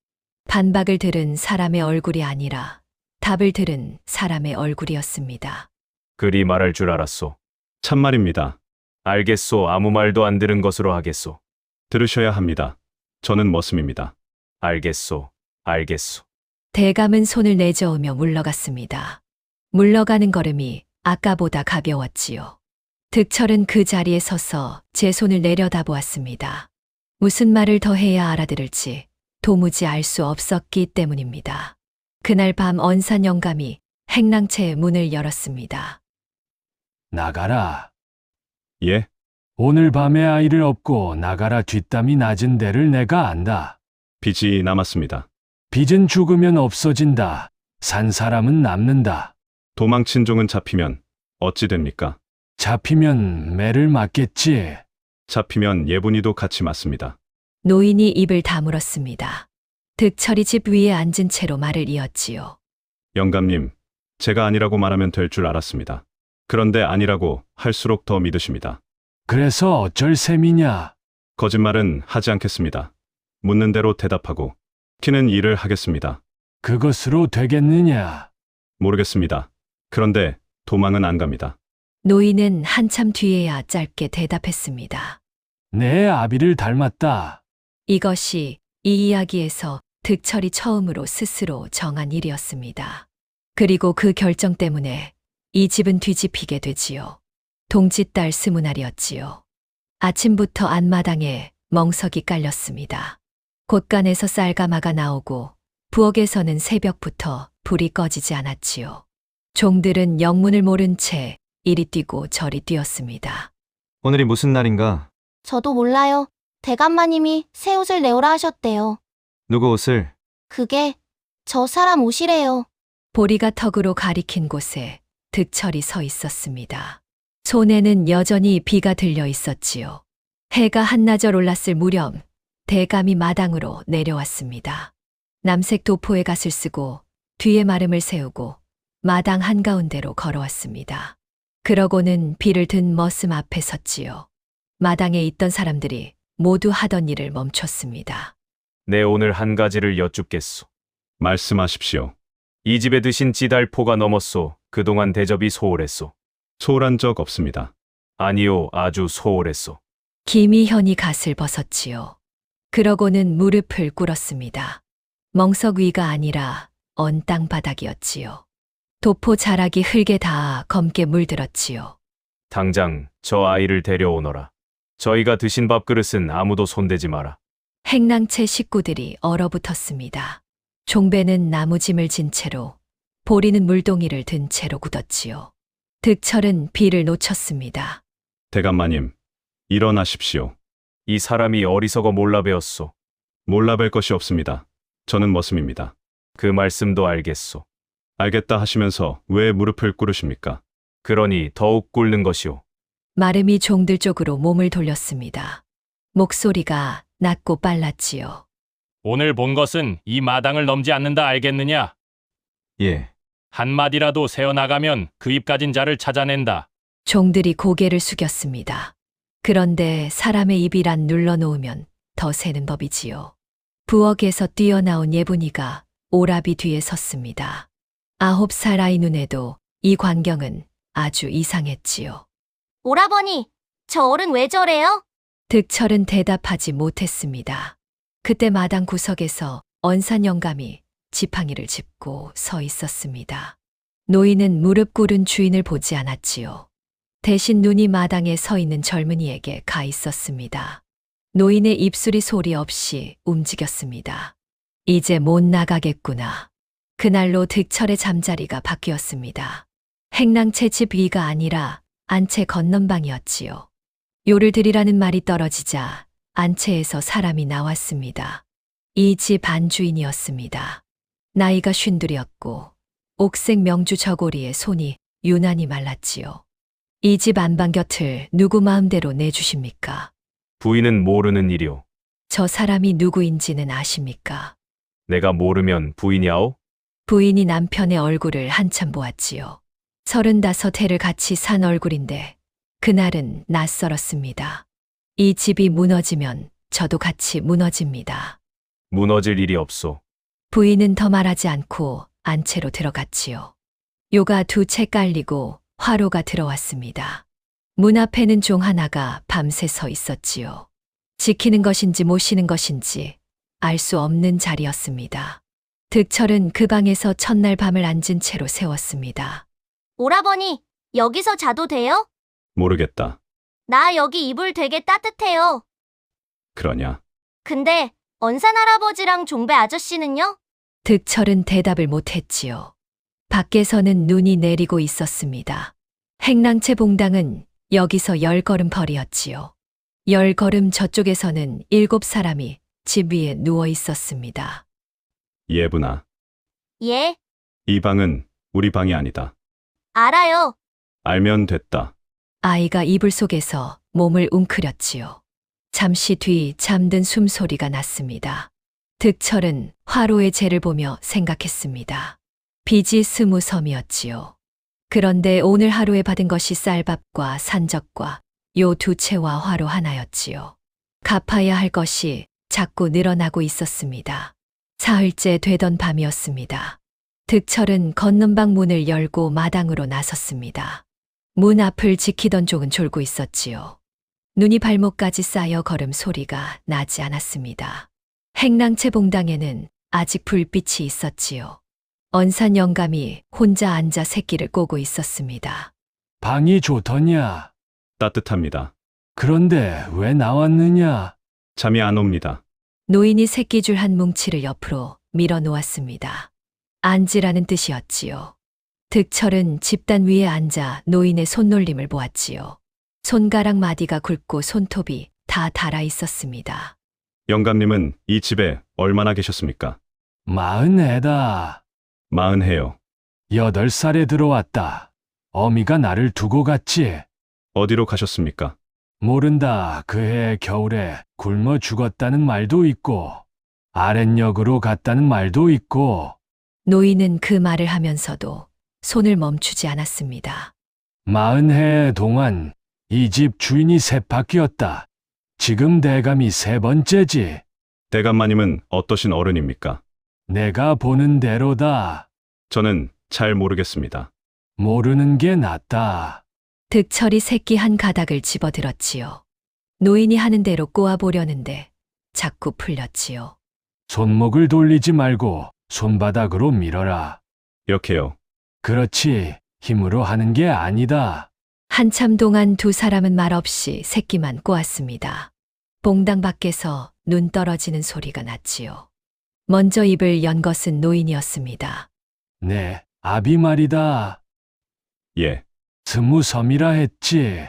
B: 반박을 들은 사람의 얼굴이 아니라 답을 들은 사람의 얼굴이었습니다.
I: 그리 말할 줄 알았소.
E: 참말입니다.
I: 알겠소. 아무 말도 안 들은 것으로 하겠소.
E: 들으셔야 합니다. 저는 머슴입니다.
I: 알겠소. 알겠소.
B: 대감은 손을 내저으며 물러갔습니다. 물러가는 걸음이 아까보다 가벼웠지요. 득철은 그 자리에 서서 제 손을 내려다보았습니다. 무슨 말을 더 해야 알아들을지 도무지 알 수 없었기 때문입니다. 그날 밤 언산 영감이 행랑채의 문을 열었습니다.
F: 나가라.
E: 예?
F: 오늘 밤에 아이를 업고 나가라. 뒷담이 낮은 데를 내가 안다.
E: 빚이 남았습니다.
F: 빚은 죽으면 없어진다. 산 사람은 남는다.
E: 도망친 종은 잡히면 어찌 됩니까?
F: 잡히면 매를 맞겠지.
E: 잡히면 예분이도 같이 맞습니다.
B: 노인이 입을 다물었습니다. 득철이 집 위에 앉은 채로 말을 이었지요.
E: 영감님, 제가 아니라고 말하면 될 줄 알았습니다. 그런데 아니라고 할수록 더 믿으십니다.
F: 그래서 어쩔 셈이냐?
E: 거짓말은 하지 않겠습니다. 묻는 대로 대답하고 키는 일을 하겠습니다.
F: 그것으로 되겠느냐?
E: 모르겠습니다. 그런데 도망은 안 갑니다.
B: 노인은 한참 뒤에야 짧게 대답했습니다.
F: 내 아비를 닮았다.
B: 이것이 이 이야기에서 득철이 처음으로 스스로 정한 일이었습니다. 그리고 그 결정 때문에 이 집은 뒤집히게 되지요. 동짓달 스무날이었지요. 아침부터 안마당에 멍석이 깔렸습니다. 곳간에서 쌀가마가 나오고 부엌에서는 새벽부터 불이 꺼지지 않았지요. 종들은 영문을 모른 채 이리 뛰고 저리 뛰었습니다.
G: 오늘이 무슨 날인가?
D: 저도 몰라요. 대감마님이 새 옷을 내오라 하셨대요.
G: 누구 옷을?
D: 그게 저 사람 옷이래요.
B: 보리가 턱으로 가리킨 곳에 득철이 서 있었습니다. 손에는 여전히 비가 들려 있었지요. 해가 한나절 올랐을 무렵 대감이 마당으로 내려왔습니다. 남색 도포에 갓을 쓰고 뒤에 마름을 세우고 마당 한가운데로 걸어왔습니다. 그러고는 비를 든 머슴 앞에 섰지요. 마당에 있던 사람들이 모두 하던 일을 멈췄습니다.
I: 내 오늘 한 가지를 여쭙겠소.
E: 말씀하십시오.
I: 이 집에 드신 지달포가 넘었소. 그동안 대접이 소홀했소.
E: 소홀한 적 없습니다.
I: 아니요, 아주 소홀했소.
B: 김희현이 갓을 벗었지요. 그러고는 무릎을 꿇었습니다. 멍석 위가 아니라 언 땅바닥이었지요. 도포 자락이 흙에 닿아 검게 물들었지요.
I: 당장 저 아이를 데려오너라. 저희가 드신 밥그릇은 아무도 손대지 마라.
B: 행랑채 식구들이 얼어붙었습니다. 종배는 나무짐을 진 채로, 보리는 물동이를 든 채로 굳었지요. 득철은 비를 놓쳤습니다.
E: 대감마님, 일어나십시오.
I: 이 사람이 어리석어 몰라배었소.
E: 몰라뵐 것이 없습니다. 저는 머슴입니다.
I: 그 말씀도 알겠소.
E: 알겠다 하시면서 왜 무릎을 꿇으십니까?
I: 그러니 더욱 꿇는 것이오.
B: 마름이 종들 쪽으로 몸을 돌렸습니다. 목소리가 낮고 빨랐지요.
H: 오늘 본 것은 이 마당을 넘지 않는다 알겠느냐?
G: 예.
H: 한마디라도 새어나가면 그 입 가진 자를 찾아낸다.
B: 종들이 고개를 숙였습니다. 그런데 사람의 입이란 눌러놓으면 더 새는 법이지요. 부엌에서 뛰어나온 예분이가 오라비 뒤에 섰습니다. 9살 아이 눈에도 이 광경은 아주 이상했지요.
D: 오라버니, 저 어른 왜 저래요?
B: 득철은 대답하지 못했습니다. 그때 마당 구석에서 언산 영감이 지팡이를 짚고 서 있었습니다. 노인은 무릎 꿇은 주인을 보지 않았지요. 대신 눈이 마당에 서 있는 젊은이에게 가 있었습니다. 노인의 입술이 소리 없이 움직였습니다. 이제 못 나가겠구나. 그날로 득철의 잠자리가 바뀌었습니다. 행랑채 집 위가 아니라 안채 건넌방이었지요. 요를 드리라는 말이 떨어지자 안채에서 사람이 나왔습니다. 이 집 안주인이었습니다. 나이가 50이었고 옥색 명주 저고리에 손이 유난히 말랐지요. 이 집 안방 곁을 누구 마음대로 내주십니까?
I: 부인은 모르는 일이오.
B: 저 사람이 누구인지는 아십니까?
I: 내가 모르면 부인이아오?
B: 부인이 남편의 얼굴을 한참 보았지요. 35해를 같이 산 얼굴인데 그날은 낯설었습니다. 이 집이 무너지면 저도 같이 무너집니다.
I: 무너질 일이 없소.
B: 부인은 더 말하지 않고 안채로 들어갔지요. 요가 2채 깔리고 화로가 들어왔습니다. 문 앞에는 종 하나가 밤새 서 있었지요. 지키는 것인지 모시는 것인지 알 수 없는 자리였습니다. 득철은 그 방에서 첫날 밤을 앉은 채로 세웠습니다.
D: 오라버니, 여기서 자도 돼요?
E: 모르겠다.
D: 나 여기 이불 되게 따뜻해요.
E: 그러냐?
D: 근데 언산 할아버지랑 종배 아저씨는요?
B: 득철은 대답을 못했지요. 밖에서는 눈이 내리고 있었습니다. 행랑채 봉당은 여기서 10걸음 거리였지요. 10걸음 저쪽에서는 7사람이 집 위에 누워 있었습니다.
E: 예분아,
D: 예,
E: 이 방은 우리 방이 아니다.
D: 알아요.
E: 알면 됐다.
B: 아이가 이불 속에서 몸을 웅크렸지요. 잠시 뒤 잠든 숨소리가 났습니다. 득철은 화로의 재를 보며 생각했습니다. 빚이 20섬이었지요. 그런데 오늘 하루에 받은 것이 쌀밥과 산적과 요 2채와 화로 하나였지요. 갚아야 할 것이 자꾸 늘어나고 있었습니다. 사흘째 되던 밤이었습니다. 득철은 건넌방 문을 열고 마당으로 나섰습니다. 문 앞을 지키던 종은 졸고 있었지요. 눈이 발목까지 쌓여 걸음 소리가 나지 않았습니다. 행랑채 봉당에는 아직 불빛이 있었지요. 언산 영감이 혼자 앉아 새끼를 꼬고 있었습니다.
F: 방이 좋더냐?
E: 따뜻합니다.
F: 그런데 왜 나왔느냐?
E: 잠이 안 옵니다.
B: 노인이 새끼줄 한 뭉치를 옆으로 밀어 놓았습니다. 앉으라는 뜻이었지요. 득철은 집단 위에 앉아 노인의 손놀림을 보았지요. 손가락 마디가 굵고 손톱이 다 닳아 있었습니다.
E: 영감님은 이 집에 얼마나 계셨습니까?
F: 40해다.
E: 40해요.
F: 8살에 들어왔다. 어미가 나를 두고 갔지.
E: 어디로 가셨습니까?
F: 모른다. 그해 겨울에 굶어 죽었다는 말도 있고, 아랫역으로 갔다는 말도 있고,
B: 노인은 그 말을 하면서도 손을 멈추지 않았습니다.
F: 40해 동안 이 집 주인이 셋바뀌었다. 지금 대감이 3번째지.
E: 대감마님은 어떠신 어른입니까?
F: 내가 보는 대로다.
E: 저는 잘 모르겠습니다.
F: 모르는 게 낫다.
B: 득철이 새끼 한 가닥을 집어들었지요. 노인이 하는 대로 꼬아보려는데 자꾸 풀렸지요.
F: 손목을 돌리지 말고 손바닥으로 밀어라.
E: 이렇게요.
F: 그렇지. 힘으로 하는 게 아니다.
B: 한참 동안 2사람은 말없이 새끼만 꼬았습니다. 봉당 밖에서 눈 떨어지는 소리가 났지요. 먼저 입을 연 것은 노인이었습니다.
F: 네, 아비 말이다.
E: 예,
F: 20섬이라 했지.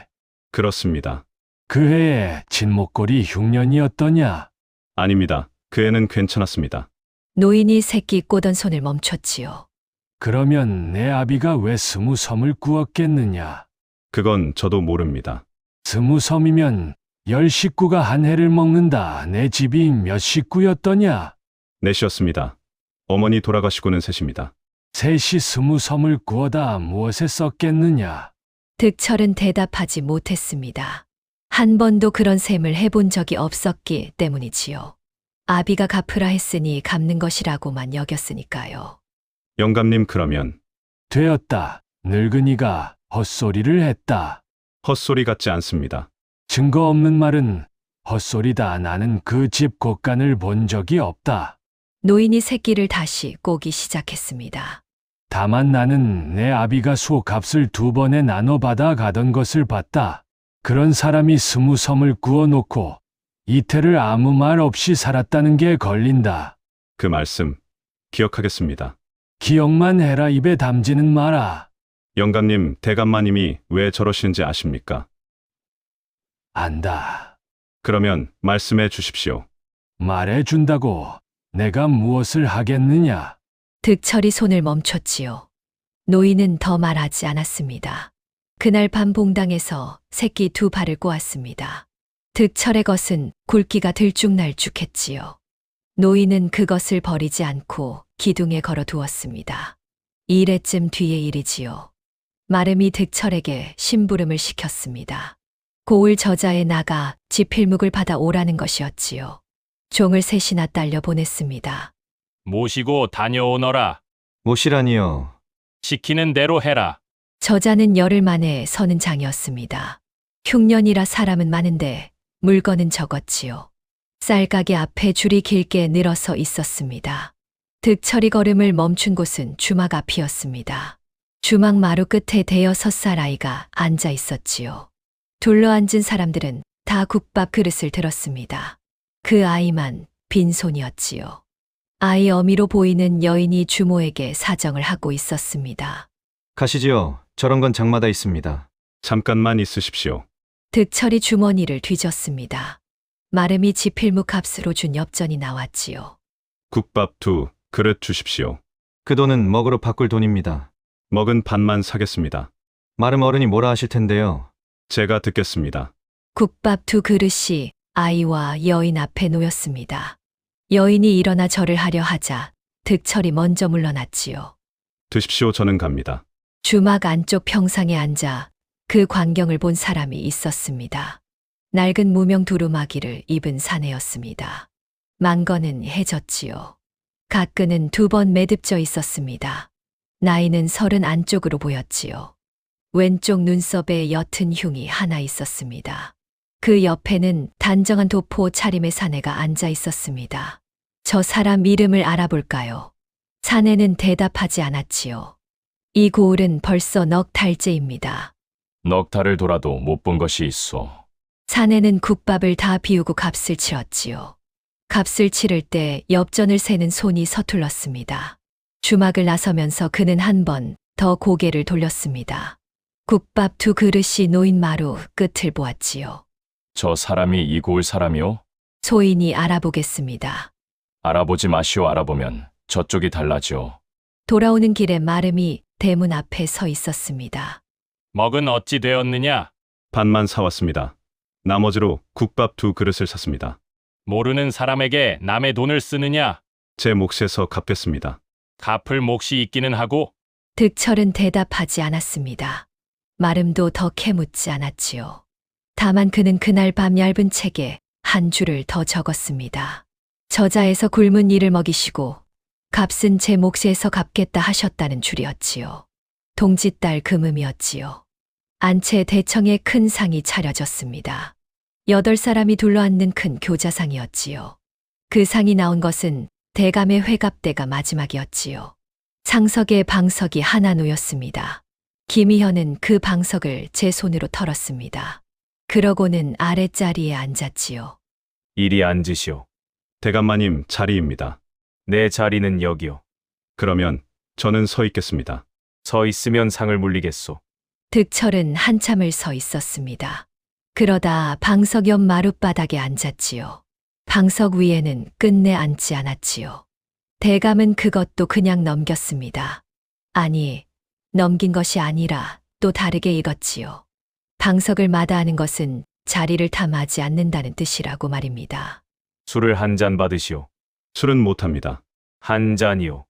E: 그렇습니다.
F: 그 해에 진목골이 흉년이었더냐?
E: 아닙니다. 그 애는 괜찮았습니다.
B: 노인이 새끼 꼬던 손을 멈췄지요.
F: 그러면 내 아비가 왜 20섬을 꾸었겠느냐?
E: 그건 저도 모릅니다.
F: 20섬이면 열 식구가 한 해를 먹는다. 내 집이 몇 식구였더냐?
E: 넷이었습니다. 어머니 돌아가시고는 셋입니다.
F: 셋이 20섬을 구워다 무엇에 썼겠느냐?
B: 득철은 대답하지 못했습니다. 한 번도 그런 셈을 해본 적이 없었기 때문이지요. 아비가 갚으라 했으니 갚는 것이라고만 여겼으니까요.
E: 영감님 그러면
F: 되었다. 늙은이가 헛소리를 했다.
E: 헛소리 같지 않습니다.
F: 증거 없는 말은 헛소리다. 나는 그 집 곳간을 본 적이 없다.
B: 노인이 새끼를 다시 꼬기 시작했습니다.
F: 다만 나는 내 아비가 수옥값을 2번에 나눠 받아 가던 것을 봤다. 그런 사람이 20섬을 구워놓고 이태를 아무 말 없이 살았다는 게 걸린다.
E: 그 말씀 기억하겠습니다.
F: 기억만 해라. 입에 담지는 마라.
E: 영감님, 대감마님이 왜 저러시는지 아십니까?
F: 안다.
E: 그러면 말씀해 주십시오.
F: 말해준다고 내가 무엇을 하겠느냐?
B: 득철이 손을 멈췄지요. 노인은 더 말하지 않았습니다. 그날 밤 봉당에서 새끼 2발을 꼬았습니다. 득철의 것은 굵기가 들쭉날쭉했지요. 노인은 그것을 버리지 않고 기둥에 걸어 두었습니다. 2일쯤 뒤의 일이지요. 마름이 득철에게 심부름을 시켰습니다. 고을 저자에 나가 지필묵을 받아 오라는 것이었지요. 종을 셋이나 딸려 보냈습니다.
H: 모시고 다녀오너라.
G: 모시라니요.
H: 시키는 대로 해라.
B: 저자는 열흘 만에 서는 장이었습니다. 흉년이라 사람은 많은데 물건은 적었지요. 쌀가게 앞에 줄이 길게 늘어서 있었습니다. 득철이 걸음을 멈춘 곳은 주막 앞이었습니다. 주막 마루 끝에 대여섯 살 아이가 앉아 있었지요. 둘러앉은 사람들은 다 국밥 그릇을 들었습니다. 그 아이만 빈손이었지요. 아이 어미로 보이는 여인이 주모에게 사정을 하고 있었습니다.
G: 가시지요. 저런 건 장마다 있습니다.
E: 잠깐만 있으십시오.
B: 득철이 주머니를 뒤졌습니다. 마름이 지필묵 값으로 준 엽전이 나왔지요.
E: 국밥 2 그릇 주십시오.
G: 그 돈은 먹으로 바꿀 돈입니다.
E: 먹은 반만 사겠습니다.
G: 마름 어른이 뭐라 하실 텐데요.
E: 제가 듣겠습니다.
B: 국밥 2 그릇이 아이와 여인 앞에 놓였습니다. 여인이 일어나 절을 하려 하자 득철이 먼저 물러났지요.
E: 드십시오. 저는 갑니다.
B: 주막 안쪽 평상에 앉아 그 광경을 본 사람이 있었습니다. 낡은 무명 두루마기를 입은 사내였습니다. 망건은 해졌지요. 가끈은 2번 매듭져 있었습니다. 나이는 30 안쪽으로 보였지요. 왼쪽 눈썹에 옅은 흉이 하나 있었습니다. 그 옆에는 단정한 도포 차림의 사내가 앉아 있었습니다. 저 사람 이름을 알아볼까요? 사내는 대답하지 않았지요. 이 고을은 벌써 넉 달째입니다.
H: 넉 달을 돌아도 못 본 것이 있어.
B: 사내는 국밥을 다 비우고 값을 치렀지요. 값을 치를 때 엽전을 세는 손이 서툴렀습니다. 주막을 나서면서 그는 한 번 더 고개를 돌렸습니다. 국밥 2 그릇이 놓인 마루 끝을 보았지요.
H: 저 사람이 이 고을 사람이오?
B: 소인이 알아보겠습니다.
H: 알아보지 마시오. 알아보면 저쪽이 달라지오.
B: 돌아오는 길에 마름이 대문 앞에 서 있었습니다.
H: 먹은 어찌 되었느냐?
E: 반만 사왔습니다. 나머지로 국밥 2 그릇을 샀습니다.
H: 모르는 사람에게 남의 돈을 쓰느냐?
E: 제 몫에서 갚겠습니다.
H: 갚을 몫이 있기는 하고
B: 득철은 대답하지 않았습니다. 마름도 더 캐묻지 않았지요. 다만 그는 그날 밤 얇은 책에 한 줄을 더 적었습니다. 저자에서 굶은 이를 먹이시고 값은 제 몫에서 갚겠다 하셨다는 줄이었지요. 동짓달 금음이었지요. 안채 대청에 큰 상이 차려졌습니다. 8사람이 둘러앉는 큰 교자상이었지요. 그 상이 나온 것은 대감의 회갑대가 마지막이었지요. 상석에 방석이 하나 놓였습니다. 김희현은 그 방석을 제 손으로 털었습니다. 그러고는 아랫자리에 앉았지요.
I: 이리 앉으시오.
E: 대감마님 자리입니다.
I: 내 자리는 여기요.
E: 그러면 저는 서 있겠습니다.
I: 서 있으면 상을 물리겠소.
B: 득철은 한참을 서 있었습니다. 그러다 방석 옆 마룻바닥에 앉았지요. 방석 위에는 끝내 앉지 않았지요. 대감은 그것도 그냥 넘겼습니다. 아니, 넘긴 것이 아니라 또 다르게 읽었지요. 방석을 마다하는 것은 자리를 탐하지 않는다는 뜻이라고 말입니다.
I: 술을 한 잔 받으시오.
E: 술은 못합니다.
I: 한 잔이요.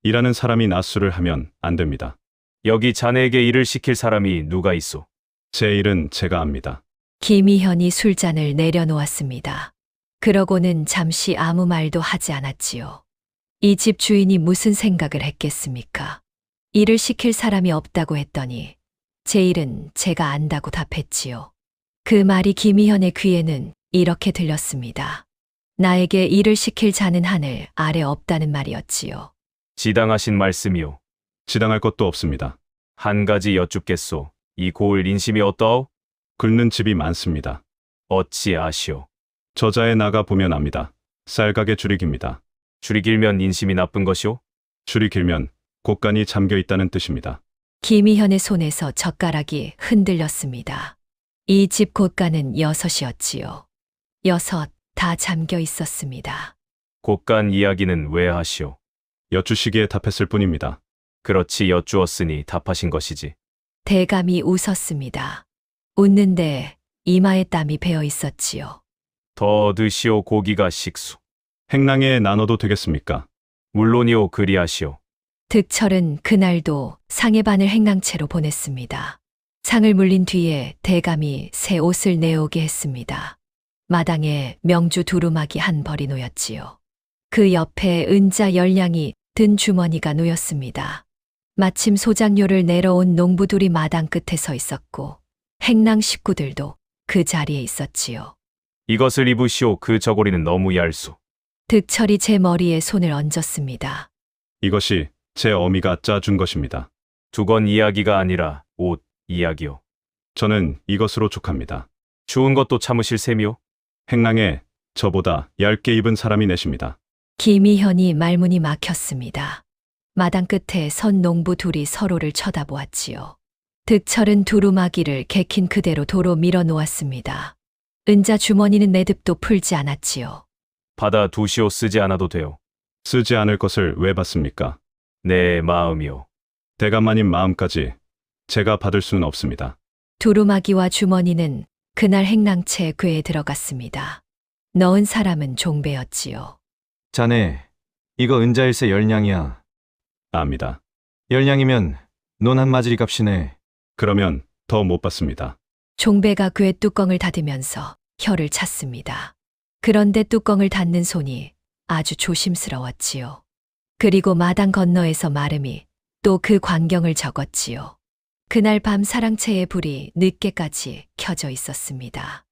E: 일하는 사람이 낮술을 하면 안 됩니다.
I: 여기 자네에게 일을 시킬 사람이 누가 있소?
E: 제 일은 제가 합니다.
B: 김희현이 술잔을 내려놓았습니다. 그러고는 잠시 아무 말도 하지 않았지요. 이 집 주인이 무슨 생각을 했겠습니까? 일을 시킬 사람이 없다고 했더니 제 일은 제가 안다고 답했지요. 그 말이 김희현의 귀에는 이렇게 들렸습니다. 나에게 일을 시킬 자는 하늘 아래 없다는 말이었지요.
I: 지당하신 말씀이요.
E: 지당할 것도 없습니다.
I: 한 가지 여쭙겠소. 이 고을 인심이 어떠하오?
E: 긁는 집이 많습니다.
I: 어찌 아시오?
E: 저자에 나가 보면 압니다. 쌀가게 줄이 깁니다.
I: 줄이 길면 인심이 나쁜 것이오?
E: 줄이 길면 곳간이 잠겨 있다는 뜻입니다.
B: 김희현의 손에서 젓가락이 흔들렸습니다. 이 집 곳간은 6이었지요. 6 다 잠겨 있었습니다.
I: 곳간 이야기는 왜 하시오?
E: 여쭈시기에 답했을 뿐입니다.
I: 그렇지 여쭈었으니 답하신 것이지.
B: 대감이 웃었습니다. 웃는데 이마에 땀이 배어 있었지요.
I: 더 드시오 고기가 식수.
E: 행랑에 나눠도 되겠습니까?
I: 물론이오 그리하시오.
B: 득철은 그날도 상해반을 행랑채로 보냈습니다. 상을 물린 뒤에 대감이 새 옷을 내오게 했습니다. 마당에 명주 두루마기 한 벌이 놓였지요. 그 옆에 은자 10량이 든 주머니가 놓였습니다. 마침 소장료를 내러온 농부들이 마당 끝에 서 있었고 행랑 식구들도 그 자리에 있었지요.
I: 이것을 입으시오. 그 저고리는 너무 얄수.
B: 득철이 제 머리에 손을 얹었습니다.
E: 이것이 제 어미가 짜준 것입니다.
I: 두건 이야기가 아니라 옷 이야기요.
E: 저는 이것으로 족합니다.
I: 추운 것도 참으실 셈이요?
E: 행랑에 저보다 얇게 입은 사람이 내십니다.
B: 김희현이 말문이 막혔습니다. 마당 끝에 선 농부 둘이 서로를 쳐다보았지요. 득철은 두루마기를 개킨 그대로 도로 밀어 놓았습니다. 은자 주머니는 내듭도 풀지 않았지요.
I: 받아 두시오. 쓰지 않아도 돼요.
E: 쓰지 않을 것을 왜 받습니까?
I: 내 마음이요.
E: 대감마님 마음까지 제가 받을 수는 없습니다.
B: 두루마기와 주머니는 그날 행랑채 궤에 들어갔습니다. 넣은 사람은 종배였지요.
G: 자네, 이거 은자일세 10냥이야.
E: 압니다.
G: 10냥이면 논 한 마지리 값이네.
E: 그러면 더 못 받습니다.
B: 종배가 궤 뚜껑을 닫으면서 혀를 찼습니다. 그런데 뚜껑을 닫는 손이 아주 조심스러웠지요. 그리고 마당 건너에서 마름이 또 그 광경을 적었지요. 그날 밤 사랑채의 불이 늦게까지 켜져 있었습니다.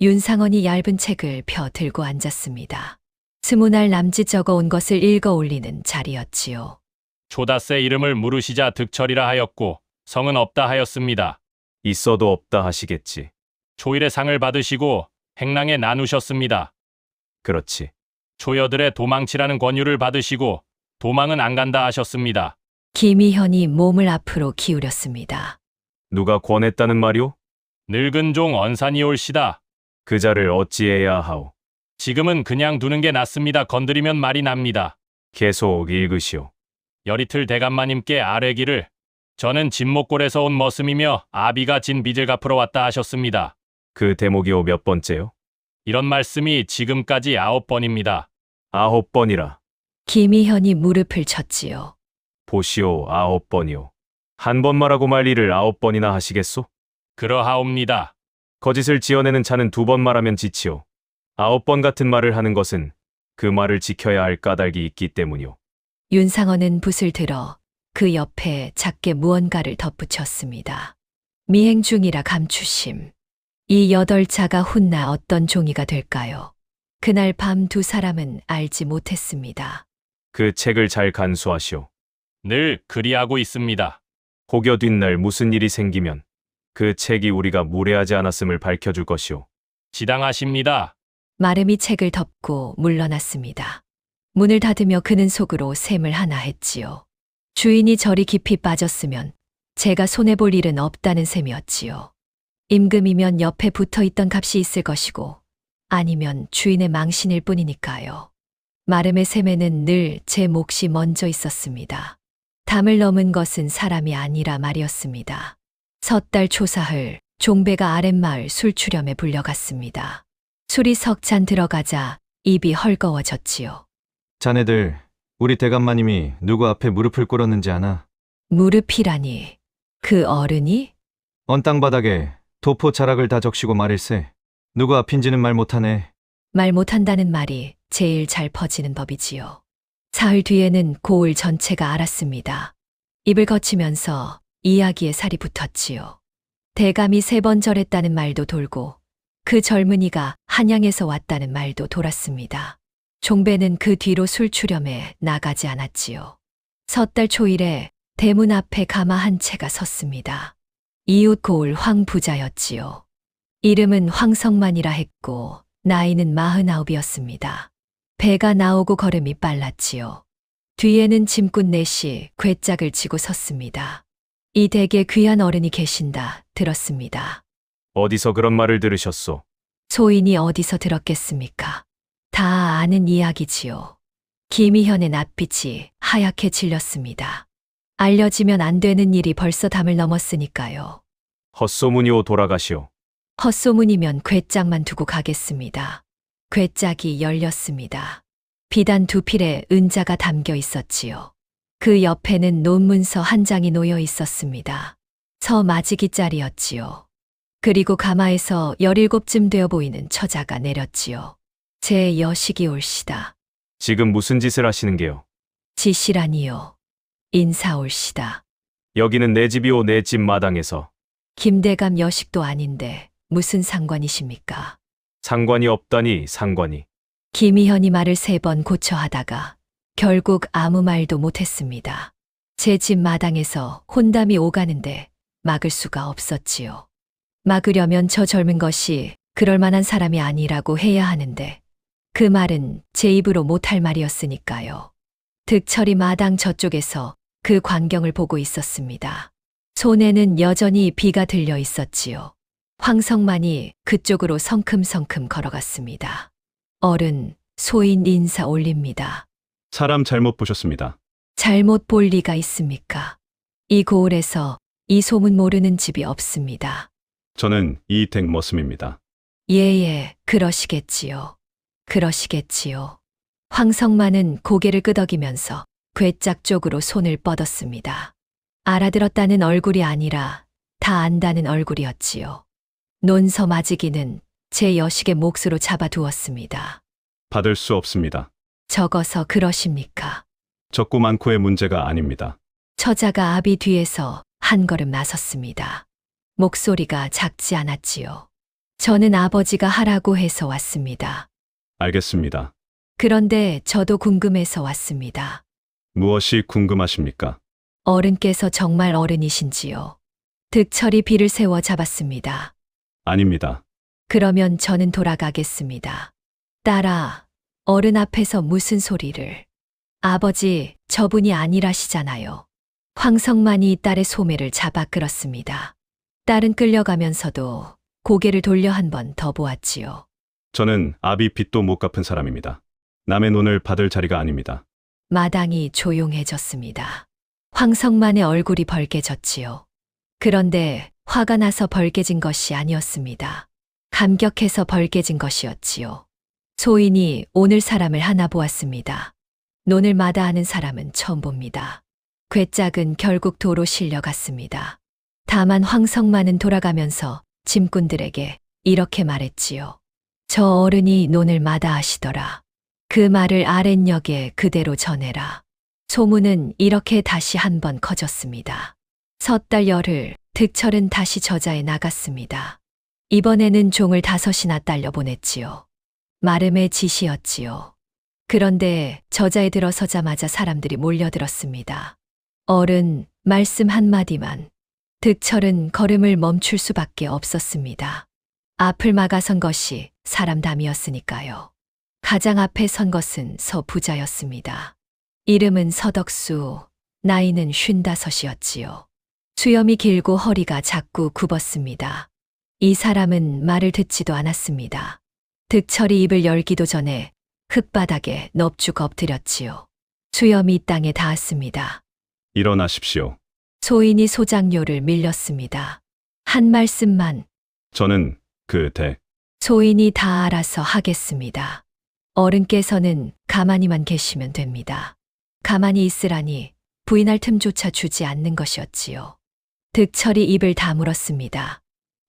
B: 윤상원이 얇은 책을 펴 들고 앉았습니다. 20날 남짓 적어 온 것을 읽어 올리는 자리였지요.
H: 조다세 이름을 물으시자 득철이라 하였고 성은 없다 하였습니다.
I: 있어도 없다 하시겠지.
H: 초일의 상을 받으시고 행랑에 나누셨습니다.
I: 그렇지.
H: 초여들의 도망치라는 권유를 받으시고 도망은 안 간다 하셨습니다.
B: 김희현이 몸을 앞으로 기울였습니다.
I: 누가 권했다는 말이오?
H: 늙은 종 언산이 올시다.
I: 그 자를 어찌해야 하오?
H: 지금은 그냥 두는 게 낫습니다. 건드리면 말이 납니다.
I: 계속 읽으시오.
H: 여리틀 대감마님께 아뢰기를 저는 진목골에서 온 머슴이며 아비가 진 빚을 갚으러 왔다 하셨습니다.
I: 그 대목이오 몇 번째요?
H: 이런 말씀이 지금까지 9번입니다.
I: 9번이라.
B: 김희현이 무릎을 쳤지요.
I: 보시오 9번이오. 한 번 말하고 말 일을 9번이나 하시겠소?
H: 그러하옵니다.
I: 거짓을 지어내는 자는 2번 말하면 지치오. 9번 같은 말을 하는 것은 그 말을 지켜야 할 까닭이 있기 때문이오.
B: 윤상원은 붓을 들어 그 옆에 작게 무언가를 덧붙였습니다. 미행 중이라 감추심. 이 8자가 훗나 어떤 종이가 될까요? 그날 밤 두 사람은 알지 못했습니다.
I: 그 책을 잘 간수하시오.
H: 늘 그리하고 있습니다.
I: 혹여 뒷날 무슨 일이 생기면 그 책이 우리가 무례하지 않았음을 밝혀줄 것이오.
H: 지당하십니다.
B: 마름이 책을 덮고 물러났습니다. 문을 닫으며 그는 속으로 셈을 하나 했지요. 주인이 저리 깊이 빠졌으면 제가 손해볼 일은 없다는 셈이었지요. 임금이면 옆에 붙어있던 값이 있을 것이고 아니면 주인의 망신일 뿐이니까요. 마름의 셈에는 늘 제 몫이 먼저 있었습니다. 담을 넘은 것은 사람이 아니라 말이었습니다. 섣달 초사흘 종배가 아랫마을 술추렴에 불려갔습니다. 술이 석잔 들어가자 입이 헐거워졌지요.
G: 자네들, 우리 대감마님이 누구 앞에 무릎을 꿇었는지 아나?
B: 무릎이라니, 그 어른이?
G: 언 땅바닥에 도포 자락을 다 적시고 말일세. 누구 앞인지는 말 못하네.
B: 말 못한다는 말이 제일 잘 퍼지는 법이지요. 사흘 뒤에는 고을 전체가 알았습니다. 입을 거치면서 이야기에 살이 붙었지요. 대감이 3번 절했다는 말도 돌고 그 젊은이가 한양에서 왔다는 말도 돌았습니다. 종배는 그 뒤로 술추렴에 나가지 않았지요. 섣달 초일에 대문 앞에 가마 한 채가 섰습니다. 이웃 고을 황 부자였지요. 이름은 황성만이라 했고 나이는 49이었습니다. 배가 나오고 걸음이 빨랐지요. 뒤에는 짐꾼 넷이 궤짝을 치고 섰습니다. 이 댁에 귀한 어른이 계신다 들었습니다.
I: 어디서 그런 말을 들으셨소?
B: 소인이 어디서 들었겠습니까? 다 아는 이야기지요. 김희현의 낯빛이 하얗게 질렸습니다. 알려지면 안 되는 일이 벌써 담을 넘었으니까요.
I: 헛소문이오 돌아가시오.
B: 헛소문이면 궤짝만 두고 가겠습니다. 궤짝이 열렸습니다. 비단 2필에 은자가 담겨 있었지요. 그 옆에는 논문서 한 장이 놓여 있었습니다. 서맞이기짜리였지요. 그리고 가마에서 17쯤 되어 보이는 처자가 내렸지요. 제 여식이 올시다.
I: 지금 무슨 짓을 하시는 게요?
B: 지시라니요. 인사 올시다.
I: 여기는 내 집이오. 내 집 마당에서.
B: 김대감 여식도 아닌데 무슨 상관이십니까?
I: 상관이 없다니 상관이.
B: 김희현이 말을 3번 고쳐하다가 결국 아무 말도 못했습니다. 제 집 마당에서 혼담이 오가는데 막을 수가 없었지요. 막으려면 저 젊은 것이 그럴 만한 사람이 아니라고 해야 하는데 그 말은 제 입으로 못할 말이었으니까요. 득철이 마당 저쪽에서 그 광경을 보고 있었습니다. 손에는 여전히 비가 들려 있었지요. 황성만이 그쪽으로 성큼성큼 걸어갔습니다. 어른, 소인 인사 올립니다.
E: 사람 잘못 보셨습니다.
B: 잘못 볼 리가 있습니까? 이 고을에서 이 소문 모르는 집이 없습니다.
E: 저는 이 댁 머슴입니다.
B: 예, 그러시겠지요. 그러시겠지요. 황성만은 고개를 끄덕이면서 궤짝 쪽으로 손을 뻗었습니다. 알아들었다는 얼굴이 아니라 다 안다는 얼굴이었지요. 논서 맞이기는 제 여식의 몫으로 잡아두었습니다.
E: 받을 수 없습니다.
B: 적어서 그러십니까?
E: 적고 많고의 문제가 아닙니다.
B: 처자가 아비 뒤에서 한 걸음 나섰습니다. 목소리가 작지 않았지요. 저는 아버지가 하라고 해서 왔습니다.
E: 알겠습니다.
B: 그런데 저도 궁금해서 왔습니다.
E: 무엇이 궁금하십니까?
B: 어른께서 정말 어른이신지요? 득철이 비를 세워 잡았습니다.
E: 아닙니다.
B: 그러면 저는 돌아가겠습니다. 딸아, 어른 앞에서 무슨 소리를. 아버지, 저분이 아니라시잖아요. 황성만이 딸의 소매를 잡아 끌었습니다. 딸은 끌려가면서도 고개를 돌려 한 번 더 보았지요.
E: 저는 아비 빚도 못 갚은 사람입니다. 남의 논을 받을 자리가 아닙니다.
B: 마당이 조용해졌습니다. 황성만의 얼굴이 벌개졌지요. 그런데 화가 나서 벌개진 것이 아니었습니다. 감격해서 벌개진 것이었지요. 소인이 오늘 사람을 하나 보았습니다. 논을 마다하는 사람은 처음 봅니다. 궤짝은 결국 도로 실려갔습니다. 다만 황성만은 돌아가면서 짐꾼들에게 이렇게 말했지요. 저 어른이 논을 마다하시더라. 그 말을 아랫역에 그대로 전해라. 소문은 이렇게 다시 한 번 커졌습니다. 섣달 열흘, 득철은 다시 저자에 나갔습니다. 이번에는 종을 5이나 딸려 보냈지요. 마름의 짓이었지요. 그런데 저자에 들어서자마자 사람들이 몰려들었습니다. 어른, 말씀 한마디만. 득철은 걸음을 멈출 수밖에 없었습니다. 앞을 막아선 것이 사람담이었으니까요. 가장 앞에 선 것은 서부자였습니다. 이름은 서덕수, 나이는 55이었지요. 수염이 길고 허리가 자꾸 굽었습니다. 이 사람은 말을 듣지도 않았습니다. 득철이 입을 열기도 전에 흙바닥에 넙죽 엎드렸지요. 수염이 땅에 닿았습니다.
E: 일어나십시오.
B: 소인이 소장료를 밀렸습니다. 한 말씀만
E: 저는 그 댁,
B: 소인이 다 알아서 하겠습니다. 어른께서는 가만히만 계시면 됩니다. 가만히 있으라니 부인할 틈조차 주지 않는 것이었지요. 득철이 입을 다물었습니다.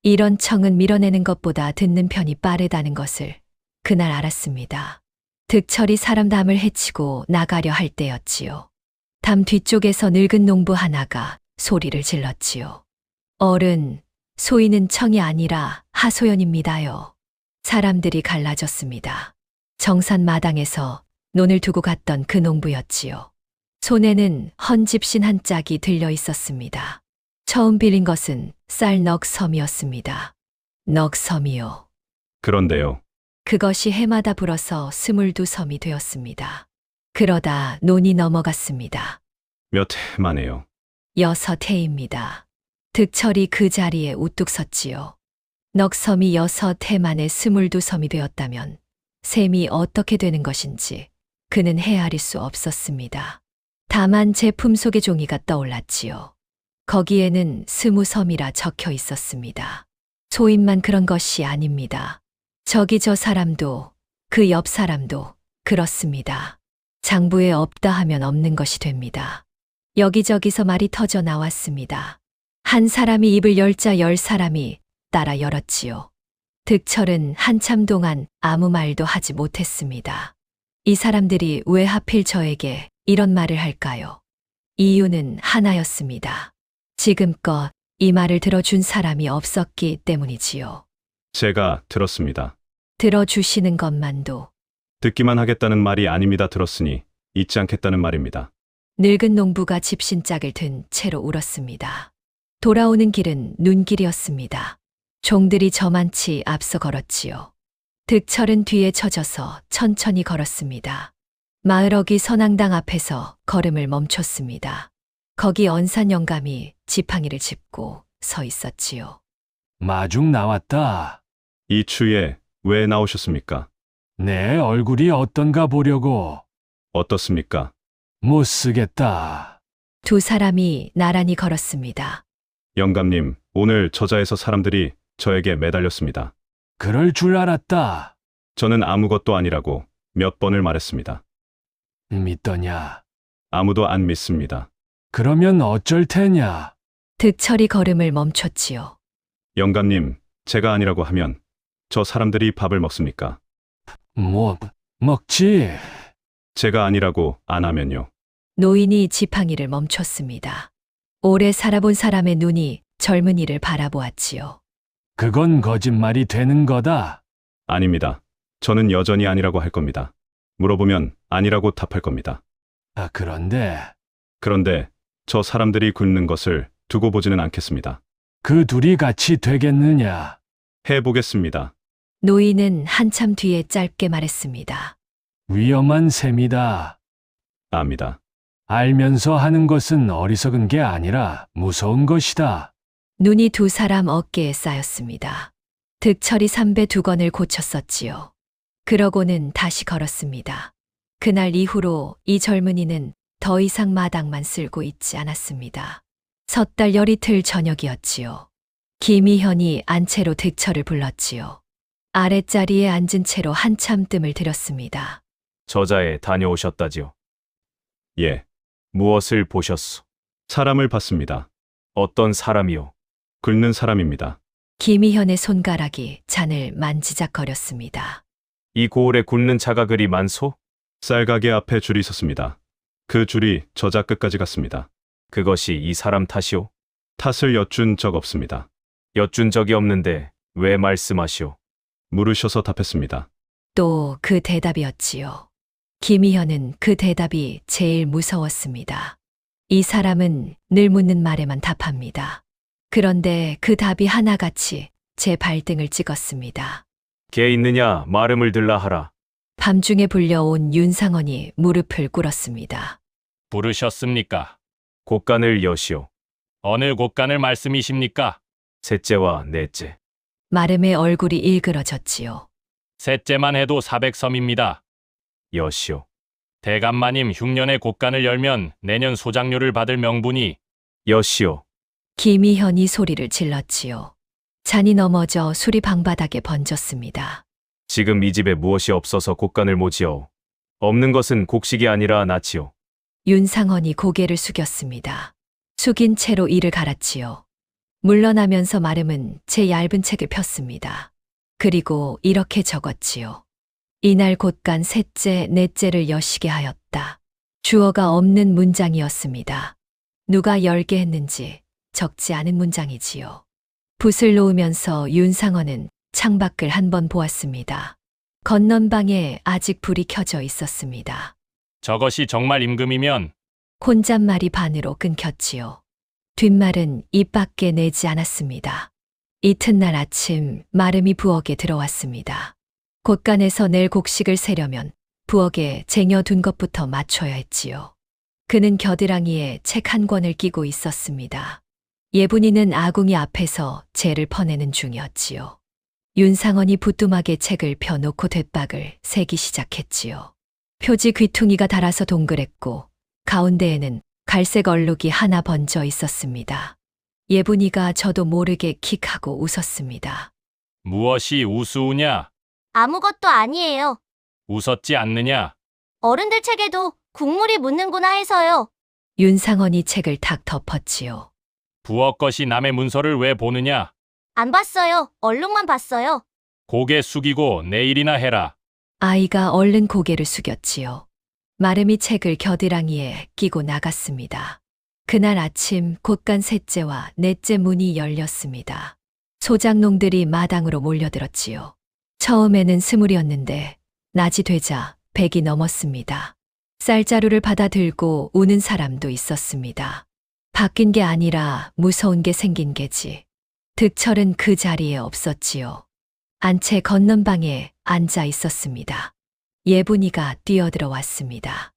B: 이런 청은 밀어내는 것보다 듣는 편이 빠르다는 것을 그날 알았습니다. 득철이 사람 담을 해치고 나가려 할 때였지요. 담 뒤쪽에서 늙은 농부 하나가 소리를 질렀지요. 어른, 소인은 청이 아니라 하소연입니다요. 사람들이 갈라졌습니다. 정산 마당에서 논을 두고 갔던 그 농부였지요. 손에는 헌집신 한 짝이 들려 있었습니다. 처음 빌린 것은 쌀 넉섬이었습니다. 넉섬이요.
E: 그런데요.
B: 그것이 해마다 불어서 22섬이 되었습니다. 그러다 논이 넘어갔습니다.
E: 몇 해 만에요.
B: 6해입니다. 득철이 그 자리에 우뚝 섰지요. 넉섬이 6해 만에 22섬이 되었다면 셈이 어떻게 되는 것인지 그는 헤아릴 수 없었습니다. 다만 제 품속의 종이가 떠올랐지요. 거기에는 20섬이라 적혀 있었습니다. 소인만 그런 것이 아닙니다. 저기 저 사람도 그 옆 사람도 그렇습니다. 장부에 없다 하면 없는 것이 됩니다. 여기저기서 말이 터져 나왔습니다. 한 사람이 입을 열자 10사람이 따라 열었지요. 득철은 한참 동안 아무 말도 하지 못했습니다. 이 사람들이 왜 하필 저에게 이런 말을 할까요? 이유는 하나였습니다. 지금껏 이 말을 들어준 사람이 없었기 때문이지요.
E: 제가 들었습니다.
B: 들어주시는 것만도.
E: 듣기만 하겠다는 말이 아닙니다. 들었으니 잊지 않겠다는 말입니다.
B: 늙은 농부가 집신짝을 든 채로 울었습니다. 돌아오는 길은 눈길이었습니다. 종들이 저만치 앞서 걸었지요. 득철은 뒤에 처져서 천천히 걸었습니다. 마을어귀 선앙당 앞에서 걸음을 멈췄습니다. 거기 언산 영감이 지팡이를 짚고 서 있었지요.
F: 마중 나왔다.
E: 이 추위에 왜 나오셨습니까?
F: 내 얼굴이 어떤가 보려고.
E: 어떻습니까?
F: 못 쓰겠다.
B: 두 사람이 나란히 걸었습니다.
E: 영감님, 오늘 저자에서 사람들이 저에게 매달렸습니다.
F: 그럴 줄 알았다.
E: 저는 아무것도 아니라고 몇 번을 말했습니다.
F: 믿더냐?
E: 아무도 안 믿습니다.
F: 그러면 어쩔 테냐?
B: 득철이 걸음을 멈췄지요.
E: 영감님, 제가 아니라고 하면 저 사람들이 밥을 먹습니까?
F: 뭐, 먹지.
E: 제가 아니라고 안 하면요.
B: 노인이 지팡이를 멈췄습니다. 오래 살아본 사람의 눈이 젊은이를 바라보았지요.
F: 그건 거짓말이 되는 거다.
E: 아닙니다. 저는 여전히 아니라고 할 겁니다. 물어보면 아니라고 답할 겁니다.
F: 아, 그런데
E: 그런데 저 사람들이 굶는 것을 두고 보지는 않겠습니다.
F: 그 둘이 같이 되겠느냐?
E: 해보겠습니다.
B: 노인은 한참 뒤에 짧게 말했습니다.
F: 위험한 셈이다.
E: 압니다.
F: 알면서 하는 것은 어리석은 게 아니라 무서운 것이다.
B: 눈이 두 사람 어깨에 쌓였습니다. 득철이 3배2건을 고쳤었지요. 그러고는 다시 걸었습니다. 그날 이후로 이 젊은이는 더 이상 마당만 쓸고 있지 않았습니다. 섣달 열이틀 저녁이었지요. 김희현이 안채로 득철을 불렀지요. 아랫자리에 앉은 채로 한참 뜸을 들였습니다.
I: 저자에 다녀오셨다지요.
E: 예,
I: 무엇을 보셨소?
E: 사람을 봤습니다.
I: 어떤 사람이요?
E: 굶는 사람입니다.
B: 김희현의 손가락이 잔을 만지작거렸습니다.
I: 이 고을에 굶는 자가 그리 많소?
E: 쌀가게 앞에 줄이 섰습니다. 그 줄이 저자 끝까지 갔습니다.
I: 그것이 이 사람 탓이오?
E: 탓을 여쭌 적 없습니다.
I: 여쭌 적이 없는데 왜 말씀하시오?
E: 물으셔서 답했습니다.
B: 또 그 대답이었지요. 김희현은 그 대답이 제일 무서웠습니다. 이 사람은 늘 묻는 말에만 답합니다. 그런데 그 답이 하나같이 제 발등을 찍었습니다.
I: 개 있느냐 말음을 들라 하라.
B: 밤중에 불려온 윤상원이 무릎을 꿇었습니다.
H: 부르셨습니까?
I: 곳간을 여시오.
H: 어느 곳간을 말씀이십니까?
I: 셋째와 넷째.
B: 마름의 얼굴이 일그러졌지요.
H: 셋째만 해도 400섬입니다.
I: 여시오.
H: 대감마님 흉년의 곳간을 열면 내년 소장료를 받을 명분이
I: 여시오.
B: 김희현이 소리를 질렀지요. 잔이 넘어져 술이 방바닥에 번졌습니다.
I: 지금 이 집에 무엇이 없어서 곡간을 모지어. 없는 것은 곡식이 아니라 낯이요.
B: 윤상헌이 고개를 숙였습니다. 숙인 채로 이를 갈았지요. 물러나면서 마름은 제 얇은 책을 폈습니다. 그리고 이렇게 적었지요. 이날 곧간 셋째, 넷째를 여시게 하였다. 주어가 없는 문장이었습니다. 누가 열게 했는지 적지 않은 문장이지요. 붓을 놓으면서 윤상헌은 창밖을 한번 보았습니다. 건넌방에 아직 불이 켜져 있었습니다.
H: 저것이 정말 임금이면
B: 혼잣말이 반으로 끊겼지요. 뒷말은 입 밖에 내지 않았습니다. 이튿날 아침 마름이 부엌에 들어왔습니다. 곳간에서 낼 곡식을 세려면 부엌에 쟁여둔 것부터 맞춰야 했지요. 그는 겨드랑이에 책 한 권을 끼고 있었습니다. 예분이는 아궁이 앞에서 재를 퍼내는 중이었지요. 윤상헌이 부뚜막에 책을 펴놓고 돛박을 세기 시작했지요. 표지 귀퉁이가 달아서 동그랬고 가운데에는 갈색 얼룩이 하나 번져 있었습니다. 예분이가 저도 모르게 킥하고 웃었습니다.
H: 무엇이 우스우냐?
D: 아무것도 아니에요.
H: 웃었지 않느냐?
D: 어른들 책에도 국물이 묻는구나 해서요.
B: 윤상헌이 책을 탁 덮었지요.
H: 부엌 것이 남의 문서를 왜 보느냐?
D: 안 봤어요. 얼룩만 봤어요.
H: 고개 숙이고 내일이나 해라.
B: 아이가 얼른 고개를 숙였지요. 마름이 책을 겨드랑이에 끼고 나갔습니다. 그날 아침 곳간 셋째와 넷째 문이 열렸습니다. 소작농들이 마당으로 몰려들었지요. 처음에는 20이었는데 낮이 되자 100이 넘었습니다. 쌀자루를 받아 들고 우는 사람도 있었습니다. 바뀐 게 아니라 무서운 게 생긴 게지. 득철은 그 자리에 없었지요. 안채 건넌방에 앉아 있었습니다. 예분이가 뛰어들어왔습니다.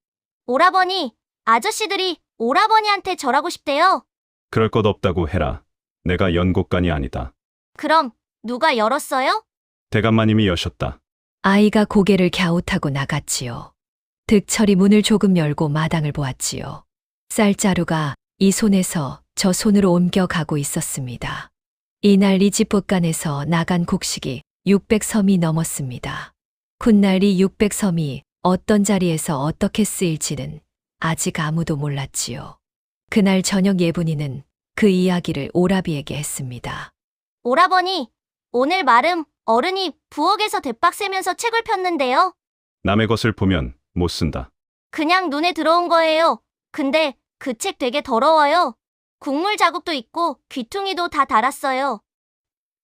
D: 오라버니, 아저씨들이 오라버니한테 절하고 싶대요.
E: 그럴 것 없다고 해라. 내가 연 곡간이 아니다.
D: 그럼 누가 열었어요?
E: 대감마님이 여셨다.
B: 아이가 고개를 갸웃하고 나갔지요. 득철이 문을 조금 열고 마당을 보았지요. 쌀자루가 이 손에서 저 손으로 옮겨가고 있었습니다. 이날 이 집 곳간에서 나간 곡식이 600섬이 넘었습니다. 훗날 이 600섬이 어떤 자리에서 어떻게 쓰일지는 아직 아무도 몰랐지요. 그날 저녁 예분이는 그 이야기를 오라비에게 했습니다.
D: 오라버니, 오늘 마름 어른이 부엌에서 대박 세면서 책을 폈는데요.
E: 남의 것을 보면 못 쓴다.
D: 그냥 눈에 들어온 거예요. 근데 그 책 되게 더러워요. 국물 자국도 있고 귀퉁이도 다 달았어요.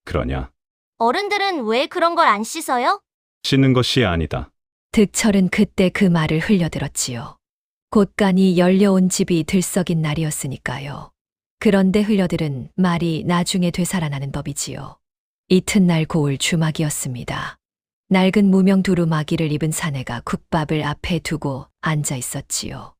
E: 그러냐?
D: 어른들은 왜 그런 걸 안 씻어요?
E: 씻는 것이 아니다.
B: 득철은 그때 그 말을 흘려들었지요. 곳간이 열려온 집이 들썩인 날이었으니까요. 그런데 흘려들은 말이 나중에 되살아나는 법이지요. 이튿날 고을 주막이었습니다. 낡은 무명 두루마기를 입은 사내가 국밥을 앞에 두고 앉아 있었지요.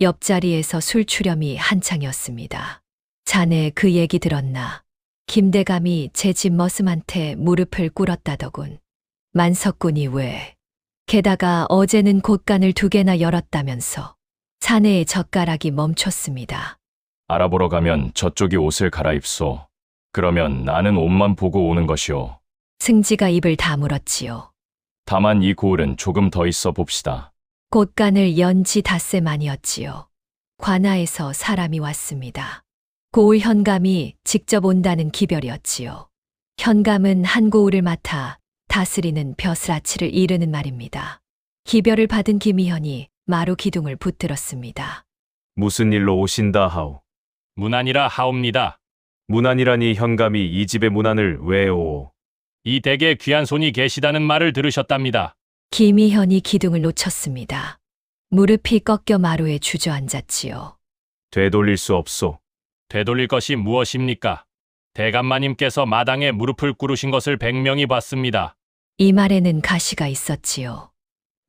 B: 옆자리에서 술 추렴이 한창이었습니다. 자네 그 얘기 들었나? 김대감이 제 집 머슴한테 무릎을 꿇었다더군. 만석군이 왜? 게다가 어제는 곳간을 2개나 열었다면서. 사내의 젓가락이 멈췄습니다.
H: 알아보러 가면 저쪽이 옷을 갈아입소. 그러면 나는 옷만 보고 오는 것이오.
B: 승지가 입을 다물었지요.
H: 다만 이 고을은 조금 더 있어 봅시다.
B: 곳간을 연지 닷새만이었지요. 관아에서 사람이 왔습니다. 고을 현감이 직접 온다는 기별이었지요. 현감은 한 고을을 맡아 다스리는 벼슬아치를 이르는 말입니다. 기별을 받은 김희현이 마루 기둥을 붙들었습니다.
I: 무슨 일로 오신다 하오.
H: 문안이라 하옵니다.
I: 문안이라니 현감이 이 집의 문안을 왜 오오.
H: 이 댁에 귀한 손이 계시다는 말을 들으셨답니다.
B: 김희현이 기둥을 놓쳤습니다. 무릎이 꺾여 마루에 주저앉았지요.
I: 되돌릴 수 없소.
H: 되돌릴 것이 무엇입니까? 대감마님께서 마당에 무릎을 꿇으신 것을 100명이 봤습니다.
B: 이 말에는 가시가 있었지요.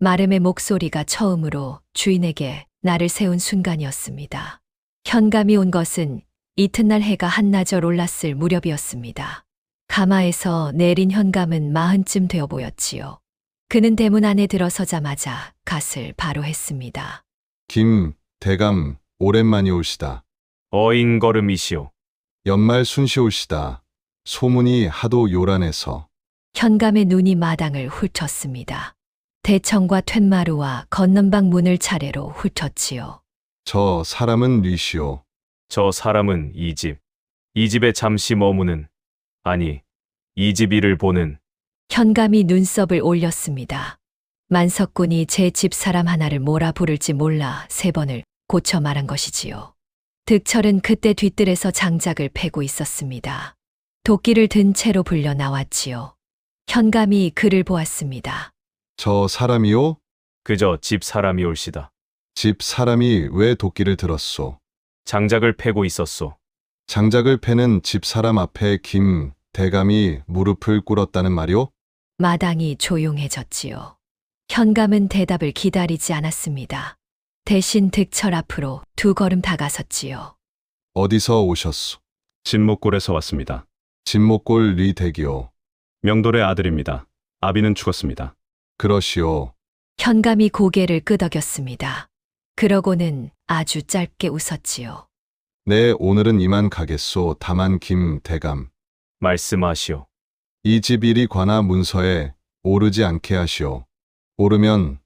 B: 마름의 목소리가 처음으로 주인에게 나를 세운 순간이었습니다. 현감이 온 것은 이튿날 해가 한나절 올랐을 무렵이었습니다. 가마에서 내린 현감은 40쯤 되어 보였지요. 그는 대문 안에 들어서자마자 갓을 바로 했습니다.
J: 김 대감 오랜만이 오시다.
I: 어인 걸음이시오.
J: 연말 순시올시다. 소문이 하도 요란해서.
B: 현감의 눈이 마당을 훑었습니다. 대청과 툇마루와 건넌방 문을 차례로 훑었지요.
J: 저 사람은 뉘시오.
I: 저 사람은 이 집. 이 집에 잠시 머무는, 아니, 이 집 일을 보는.
B: 현감이 눈썹을 올렸습니다. 만석군이 제 집 사람 하나를 뭐라 부를지 몰라 3번을 고쳐 말한 것이지요. 득철은 그때 뒤뜰에서 장작을 패고 있었습니다. 도끼를 든 채로 불려 나왔지요. 현감이 그를 보았습니다.
J: 저 사람이요?
I: 그저 집 사람이 올시다.
J: 집 사람이 왜 도끼를 들었소?
I: 장작을 패고 있었소.
J: 장작을 패는 집 사람 앞에 김 대감이 무릎을 꿇었다는 말이오?
B: 마당이 조용해졌지요. 현감은 대답을 기다리지 않았습니다. 대신 득철 앞으로 2걸음 다가섰지요.
J: 어디서 오셨소?
E: 진목골에서 왔습니다.
J: 진목골 리대기오.
E: 명돌의 아들입니다. 아비는 죽었습니다.
J: 그러시오.
B: 현감이 고개를 끄덕였습니다. 그러고는 아주 짧게 웃었지요.
J: 네, 오늘은 이만 가겠소. 다만 김 대감.
I: 말씀하시오.
J: 이 집 일이 관하 문서에 오르지 않게 하시오. 오르면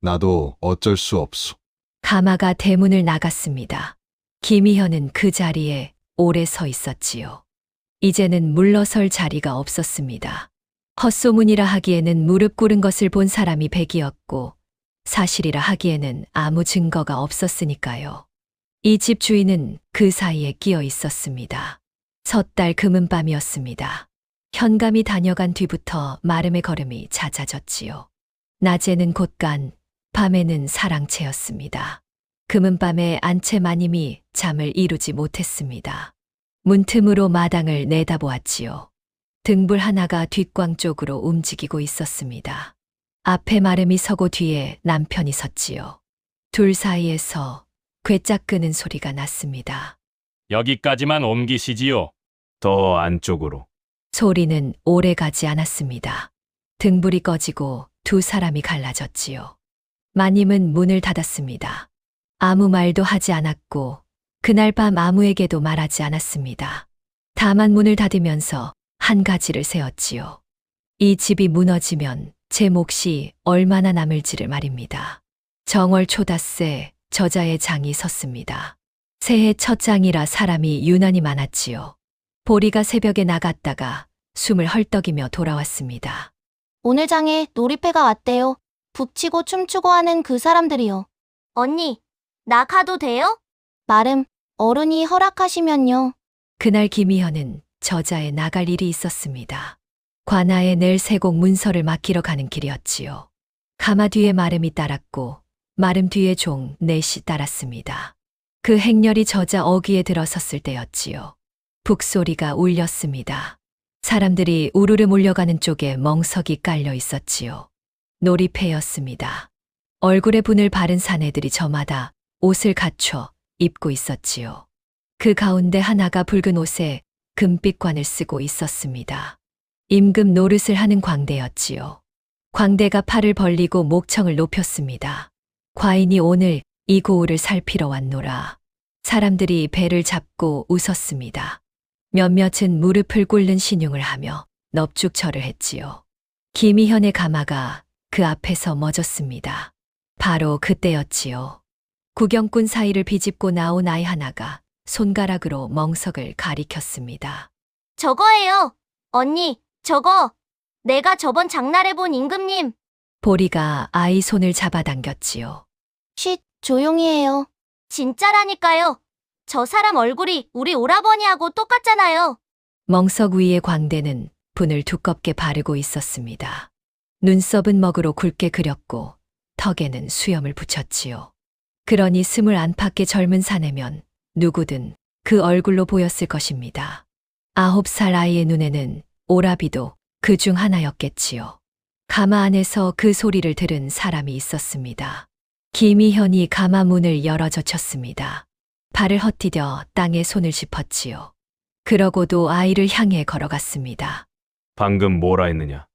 J: 나도 어쩔 수 없소.
B: 가마가 대문을 나갔습니다. 김희현은 그 자리에 오래 서 있었지요. 이제는 물러설 자리가 없었습니다. 헛소문이라 하기에는 무릎 꿇은 것을 본 사람이 백이었고 사실이라 하기에는 아무 증거가 없었으니까요. 이 집 주인은 그 사이에 끼어 있었습니다. 섣달 금은밤이었습니다. 현감이 다녀간 뒤부터 마름의 걸음이 잦아졌지요. 낮에는 곳간, 밤에는 사랑채였습니다. 금은밤에 안채 마님이 잠을 이루지 못했습니다. 문틈으로 마당을 내다보았지요. 등불 하나가 뒷광 쪽으로 움직이고 있었습니다. 앞에 마름이 서고 뒤에 남편이 섰지요. 둘 사이에서 괴짝 끄는 소리가 났습니다.
H: 여기까지만 옮기시지요.
I: 더 안쪽으로.
B: 소리는 오래 가지 않았습니다. 등불이 꺼지고 2 사람이 갈라졌지요. 마님은 문을 닫았습니다. 아무 말도 하지 않았고 그날 밤 아무에게도 말하지 않았습니다. 다만 문을 닫으면서 한 가지를 세웠지요. 이 집이 무너지면 제 몫이 얼마나 남을지를 말입니다. 정월 초닷새 저자의 장이 섰습니다. 새해 첫 장이라 사람이 유난히 많았지요. 보리가 새벽에 나갔다가 숨을 헐떡이며 돌아왔습니다.
D: 오늘 장에 놀이패가 왔대요. 북치고 춤추고 하는 그 사람들이요. 언니, 나 가도 돼요? 마름, 어른이 허락하시면요.
B: 그날 김희현은 저자에 나갈 일이 있었습니다. 관아에 낼 세곡 문서를 맡기러 가는 길이었지요. 가마 뒤에 마름이 따랐고 마름 뒤에 종 넷이 따랐습니다. 그 행렬이 저자 어귀에 들어섰을 때였지요. 북소리가 울렸습니다. 사람들이 우르르 몰려가는 쪽에 멍석이 깔려 있었지요. 놀이패였습니다. 얼굴에 분을 바른 사내들이 저마다 옷을 갖춰 입고 있었지요. 그 가운데 하나가 붉은 옷에 금빛관을 쓰고 있었습니다. 임금 노릇을 하는 광대였지요. 광대가 팔을 벌리고 목청을 높였습니다. 과인이 오늘 이 고을을 살피러 왔노라. 사람들이 배를 잡고 웃었습니다. 몇몇은 무릎을 꿇는 신용을 하며 넙죽절을 했지요. 김희현의 가마가 그 앞에서 멎었습니다. 바로 그때였지요. 구경꾼 사이를 비집고 나온 아이 하나가 손가락으로 멍석을 가리켰습니다.
D: 저거예요. 언니, 저거. 내가 저번 장날에 본 임금님.
B: 보리가 아이 손을 잡아당겼지요.
D: 쉿, 조용히 해요. 진짜라니까요. 저 사람 얼굴이 우리 오라버니하고 똑같잖아요.
B: 멍석 위의 광대는 분을 두껍게 바르고 있었습니다. 눈썹은 먹으로 굵게 그렸고 턱에는 수염을 붙였지요. 그러니 20 안팎의 젊은 사내면 누구든 그 얼굴로 보였을 것입니다. 9살 아이의 눈에는 오라비도 그 중 하나였겠지요. 가마 안에서 그 소리를 들은 사람이 있었습니다. 김희현이 가마 문을 열어젖혔습니다. 발을 헛디뎌 땅에 손을 짚었지요. 그러고도 아이를 향해 걸어갔습니다.
I: 방금 뭐라 했느냐?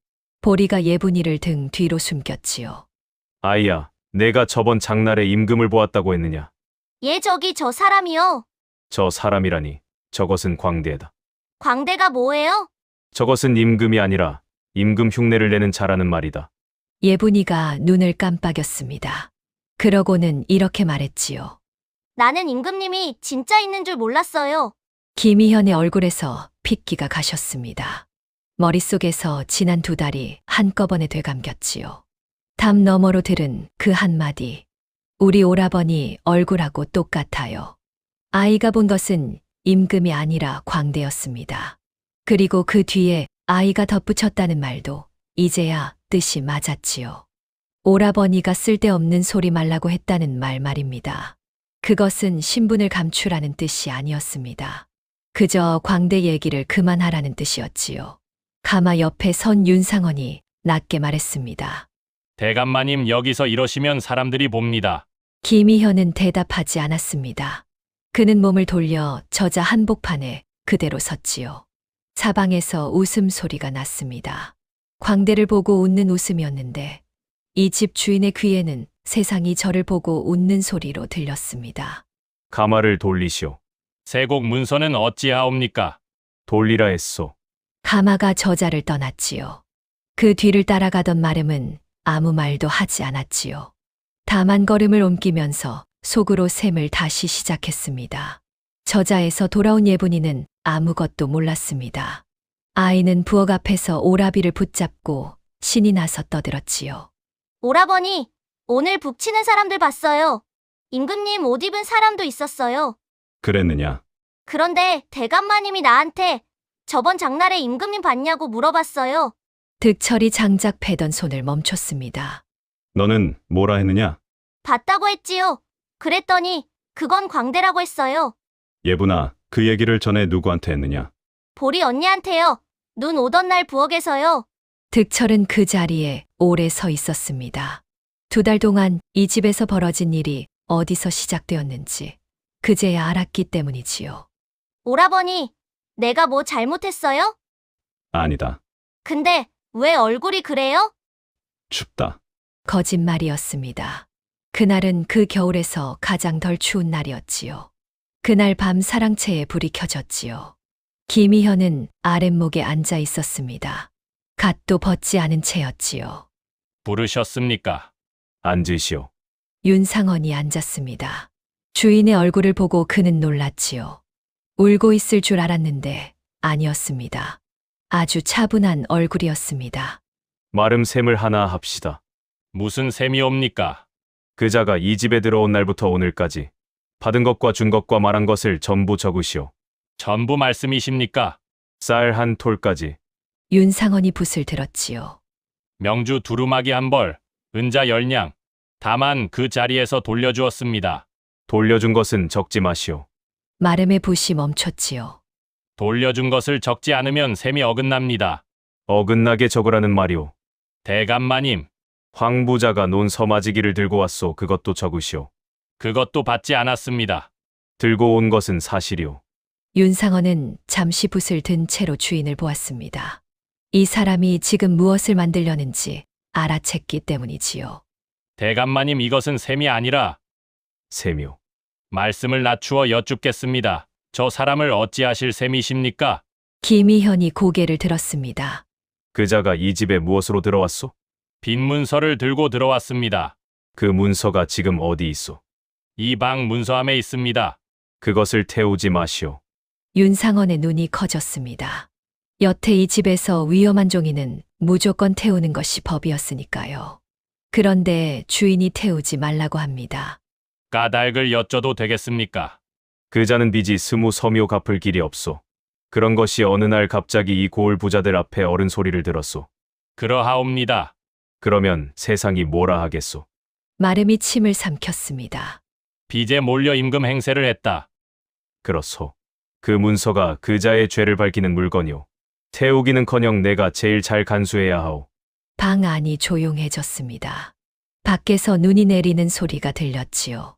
B: 보리가 예분이를 등 뒤로 숨겼지요.
I: 아이야, 내가 저번 장날에 임금을 보았다고 했느냐?
D: 얘 저기 저 사람이요.
I: 저 사람이라니. 저것은 광대다.
D: 광대가 뭐예요?
I: 저것은 임금이 아니라 임금 흉내를 내는 자라는 말이다.
B: 예분이가 눈을 깜빡였습니다. 그러고는 이렇게 말했지요.
D: 나는 임금님이 진짜 있는 줄 몰랐어요.
B: 김희현의 얼굴에서 핏기가 가셨습니다. 머릿속에서 지난 2달이 한꺼번에 되감겼지요. 담 너머로 들은 그 한마디. 우리 오라버니 얼굴하고 똑같아요. 아이가 본 것은 임금이 아니라 광대였습니다. 그리고 그 뒤에 아이가 덧붙였다는 말도 이제야 뜻이 맞았지요. 오라버니가 쓸데없는 소리 말라고 했다는 말입니다. 그것은 신분을 감추라는 뜻이 아니었습니다. 그저 광대 얘기를 그만하라는 뜻이었지요. 가마 옆에 선 윤상원이 낮게 말했습니다.
H: 대감마님 여기서 이러시면 사람들이 봅니다.
B: 김희현은 대답하지 않았습니다. 그는 몸을 돌려 저자 한복판에 그대로 섰지요. 사방에서 웃음소리가 났습니다. 광대를 보고 웃는 웃음이었는데 이 집 주인의 귀에는 세상이 저를 보고 웃는 소리로 들렸습니다.
I: 가마를 돌리시오.
H: 세곡 문서는 어찌하옵니까?
I: 돌리라 했소.
B: 가마가 저자를 떠났지요. 그 뒤를 따라가던 마름은 아무 말도 하지 않았지요. 다만 걸음을 옮기면서 속으로 셈을 다시 시작했습니다. 저자에서 돌아온 예분이는 아무것도 몰랐습니다. 아이는 부엌 앞에서 오라비를 붙잡고 신이 나서 떠들었지요.
D: 오라버니, 오늘 북치는 사람들 봤어요. 임금님 옷 입은 사람도 있었어요.
E: 그랬느냐?
D: 그런데 대감마님이 나한테 저번 장날에 임금님 봤냐고 물어봤어요.
B: 득철이 장작 패던 손을 멈췄습니다.
E: 너는 뭐라 했느냐?
D: 봤다고 했지요. 그랬더니 그건 광대라고 했어요.
E: 예분아, 그 얘기를 전에 누구한테 했느냐?
D: 보리 언니한테요. 눈 오던 날 부엌에서요.
B: 득철은 그 자리에 오래 서 있었습니다. 2달 동안 이 집에서 벌어진 일이 어디서 시작되었는지 그제야 알았기 때문이지요.
D: 오라버니, 내가 뭐 잘못했어요?
E: 아니다.
D: 근데 왜 얼굴이 그래요?
E: 춥다.
B: 거짓말이었습니다. 그날은 그 겨울에서 가장 덜 추운 날이었지요. 그날 밤 사랑채에 불이 켜졌지요. 김희현은 아랫목에 앉아 있었습니다. 갓도 벗지 않은 채였지요.
H: 부르셨습니까?
I: 앉으시오.
B: 윤상원이 앉았습니다. 주인의 얼굴을 보고 그는 놀랐지요. 울고 있을 줄 알았는데 아니었습니다. 아주 차분한 얼굴이었습니다.
I: 마름 셈을 하나 합시다.
H: 무슨 셈이옵니까?
I: 그자가 이 집에 들어온 날부터 오늘까지 받은 것과 준 것과 말한 것을 전부 적으시오.
H: 전부 말씀이십니까?
I: 쌀 한 톨까지.
B: 윤상원이 붓을 들었지요.
H: 명주 두루마기 한 벌, 은자 10냥. 다만 그 자리에서 돌려주었습니다.
I: 돌려준 것은 적지 마시오.
B: 마름의 붓이 멈췄지요.
H: 돌려준 것을 적지 않으면 셈이 어긋납니다.
I: 어긋나게 적으라는 말이오.
H: 대감마님,
I: 황부자가 논 서마지기를 들고 왔소. 그것도 적으시오.
H: 그것도 받지 않았습니다.
I: 들고 온 것은 사실이오.
B: 윤상원은 잠시 붓을 든 채로 주인을 보았습니다. 이 사람이 지금 무엇을 만들려는지 알아챘기 때문이지요.
H: 대감마님, 이것은 셈이 아니라
I: 셈이오.
H: 말씀을 낮추어 여쭙겠습니다. 저 사람을 어찌하실 셈이십니까?
B: 김희현이 고개를 들었습니다.
I: 그자가 이 집에 무엇으로 들어왔소?
H: 빈 문서를 들고 들어왔습니다.
I: 그 문서가 지금 어디 있소?
H: 이 방 문서함에 있습니다.
I: 그것을 태우지 마시오.
B: 윤상원의 눈이 커졌습니다. 여태 이 집에서 위험한 종이는 무조건 태우는 것이 법이었으니까요. 그런데 주인이 태우지 말라고 합니다.
H: 까닭을 여쭤도 되겠습니까?
I: 그자는 빚이 20서미오 갚을 길이 없소. 그런 것이 어느 날 갑자기 이 고을 부자들 앞에 어른 소리를 들었소.
H: 그러하옵니다.
I: 그러면 세상이 뭐라 하겠소?
B: 마름이 침을 삼켰습니다.
H: 빚에 몰려 임금 행세를 했다.
I: 그렇소. 그 문서가 그자의 죄를 밝히는 물건이오. 태우기는커녕 내가 제일 잘 간수해야 하오.
B: 방 안이 조용해졌습니다. 밖에서 눈이 내리는 소리가 들렸지요.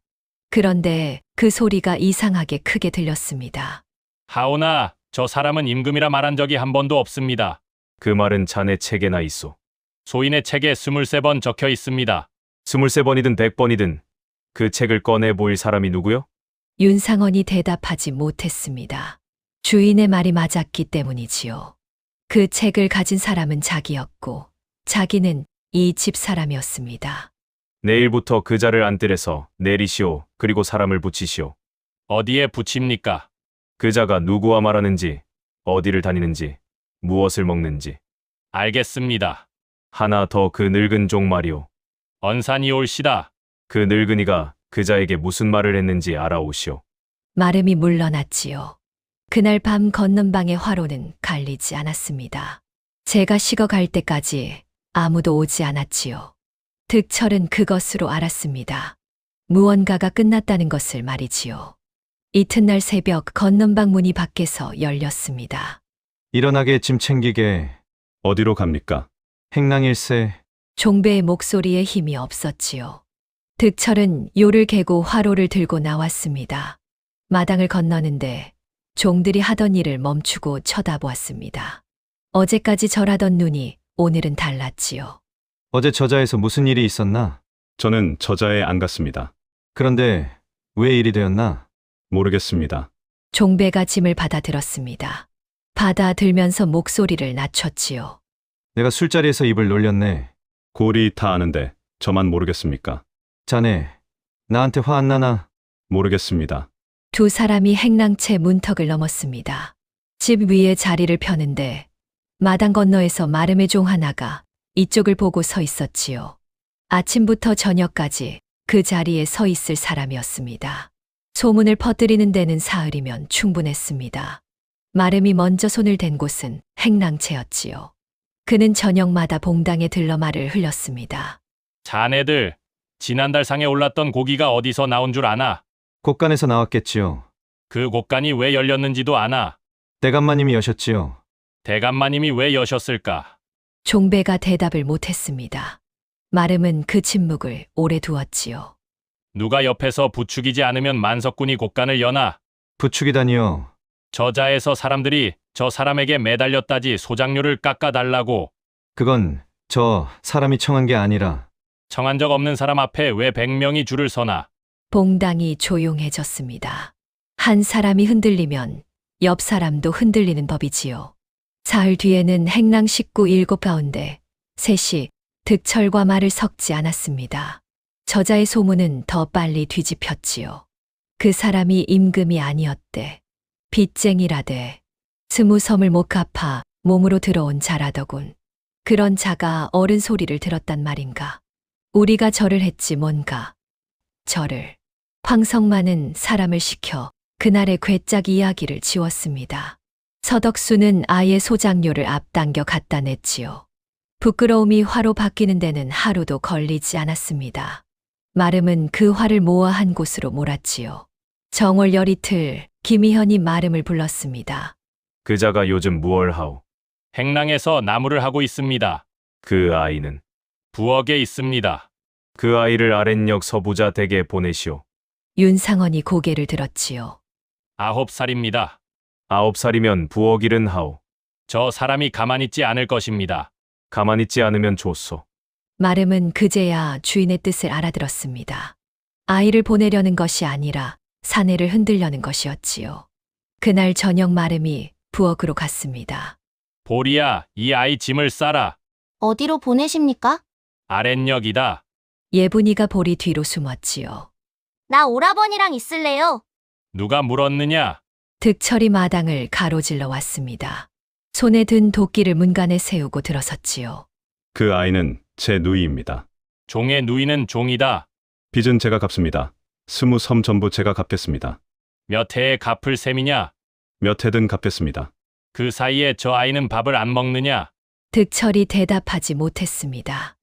B: 그런데 그 소리가 이상하게 크게 들렸습니다.
H: 하오나, 저 사람은 임금이라 말한 적이 한 번도 없습니다.
I: 그 말은 자네 책에나 있소.
H: 소인의 책에 23번 적혀 있습니다.
I: 23번이든 100번이든 그 책을 꺼내 보일 사람이 누구요?
B: 윤상원이 대답하지 못했습니다. 주인의 말이 맞았기 때문이지요. 그 책을 가진 사람은 자기였고 자기는 이 집 사람이었습니다.
I: 내일부터 그 자를 안뜰에서 내리시오. 그리고 사람을 붙이시오.
H: 어디에 붙입니까?
I: 그 자가 누구와 말하는지, 어디를 다니는지, 무엇을 먹는지.
H: 알겠습니다.
I: 하나 더 그 늙은 종 말이오.
H: 언산이 올시다.
I: 그 늙은이가 그 자에게 무슨 말을 했는지 알아오시오.
B: 마름이 물러났지요. 그날 밤 건넌방의 화로는 갈리지 않았습니다. 제가 식어갈 때까지 아무도 오지 않았지요. 득철은 그것으로 알았습니다. 무언가가 끝났다는 것을 말이지요. 이튿날 새벽 건넌방 문이 밖에서 열렸습니다.
G: 일어나게 짐 챙기게.
E: 어디로 갑니까?
G: 행랑일세.
B: 종배의 목소리에 힘이 없었지요. 득철은 요를 개고 화로를 들고 나왔습니다. 마당을 건너는데 종들이 하던 일을 멈추고 쳐다보았습니다. 어제까지 절하던 눈이 오늘은 달랐지요.
G: 어제 저자에서 무슨 일이 있었나?
E: 저는 저자에 안 갔습니다.
G: 그런데 왜 일이 되었나?
E: 모르겠습니다.
B: 종배가 짐을 받아들었습니다. 받아들면서 목소리를 낮췄지요.
G: 내가 술자리에서 입을 놀렸네.
E: 고리 다 아는데 저만 모르겠습니까?
G: 자네, 나한테 화 안 나나?
E: 모르겠습니다.
B: 두 사람이 행랑채 문턱을 넘었습니다. 집 위에 자리를 펴는데 마당 건너에서 마름의 종 하나가 이쪽을 보고 서 있었지요. 아침부터 저녁까지 그 자리에 서 있을 사람이었습니다. 소문을 퍼뜨리는 데는 사흘이면 충분했습니다. 마름이 먼저 손을 댄 곳은 행랑채였지요. 그는 저녁마다 봉당에 들러 말을 흘렸습니다.
H: 자네들, 지난달 상에 올랐던 고기가 어디서 나온 줄 아나?
G: 곳간에서 나왔겠지요.
H: 그 곳간이 왜 열렸는지도 아나?
G: 대감마님이 여셨지요.
H: 대감마님이 왜 여셨을까?
B: 종배가 대답을 못했습니다. 마름은 그 침묵을 오래 두었지요.
H: 누가 옆에서 부추기지 않으면 만석군이 곳간을 여나?
G: 부축이다니요.
H: 저자에서 사람들이 저 사람에게 매달렸다지 소장료를 깎아달라고.
G: 그건 저 사람이 청한 게 아니라
H: 청한 적 없는 사람 앞에 왜 100명이 줄을 서나?
B: 봉당이 조용해졌습니다. 한 사람이 흔들리면 옆 사람도 흔들리는 법이지요. 사흘 뒤에는 행랑 식구 7 가운데 셋이 득철과 말을 섞지 않았습니다. 저자의 소문은 더 빨리 뒤집혔지요. 그 사람이 임금이 아니었대. 빚쟁이라대. 20섬을 못 갚아 몸으로 들어온 자라더군. 그런 자가 어른 소리를 들었단 말인가. 우리가 절을 했지 뭔가. 절을. 황성만은 사람을 시켜 그날의 괴짝 이야기를 지웠습니다. 서덕수는 아예 소장료를 앞당겨 갖다 냈지요. 부끄러움이 화로 바뀌는 데는 하루도 걸리지 않았습니다. 마름은 그 화를 모아 한 곳으로 몰았지요. 정월 열이틀 김희현이 마름을 불렀습니다.
I: 그 자가 요즘 무얼 하오?
H: 행랑에서 나무를 하고 있습니다.
I: 그 아이는?
H: 부엌에 있습니다.
I: 그 아이를 아랫역 서부자 댁에 보내시오.
B: 윤상원이 고개를 들었지요.
H: 9살입니다.
I: 9살이면 부엌 일은 하오.
H: 저 사람이 가만히 있지 않을 것입니다.
I: 가만히 있지 않으면 좋소.
B: 마름은 그제야 주인의 뜻을 알아들었습니다. 아이를 보내려는 것이 아니라 사내를 흔들려는 것이었지요. 그날 저녁 마름이 부엌으로 갔습니다.
H: 보리야, 이 아이 짐을 싸라.
D: 어디로 보내십니까?
H: 아랫역이다.
B: 예분이가 보리 뒤로 숨었지요.
D: 나 오라버니랑 있을래요.
H: 누가 물었느냐?
B: 득철이 마당을 가로질러 왔습니다. 손에 든 도끼를 문간에 세우고 들어섰지요.
E: 그 아이는 제 누이입니다.
H: 종의 누이는 종이다.
E: 빚은 제가 갚습니다. 20섬 전부 제가 갚겠습니다.
H: 몇 해에 갚을 셈이냐?
E: 몇 해든 갚겠습니다.
H: 그 사이에 저 아이는 밥을 안 먹느냐?
B: 득철이 대답하지 못했습니다.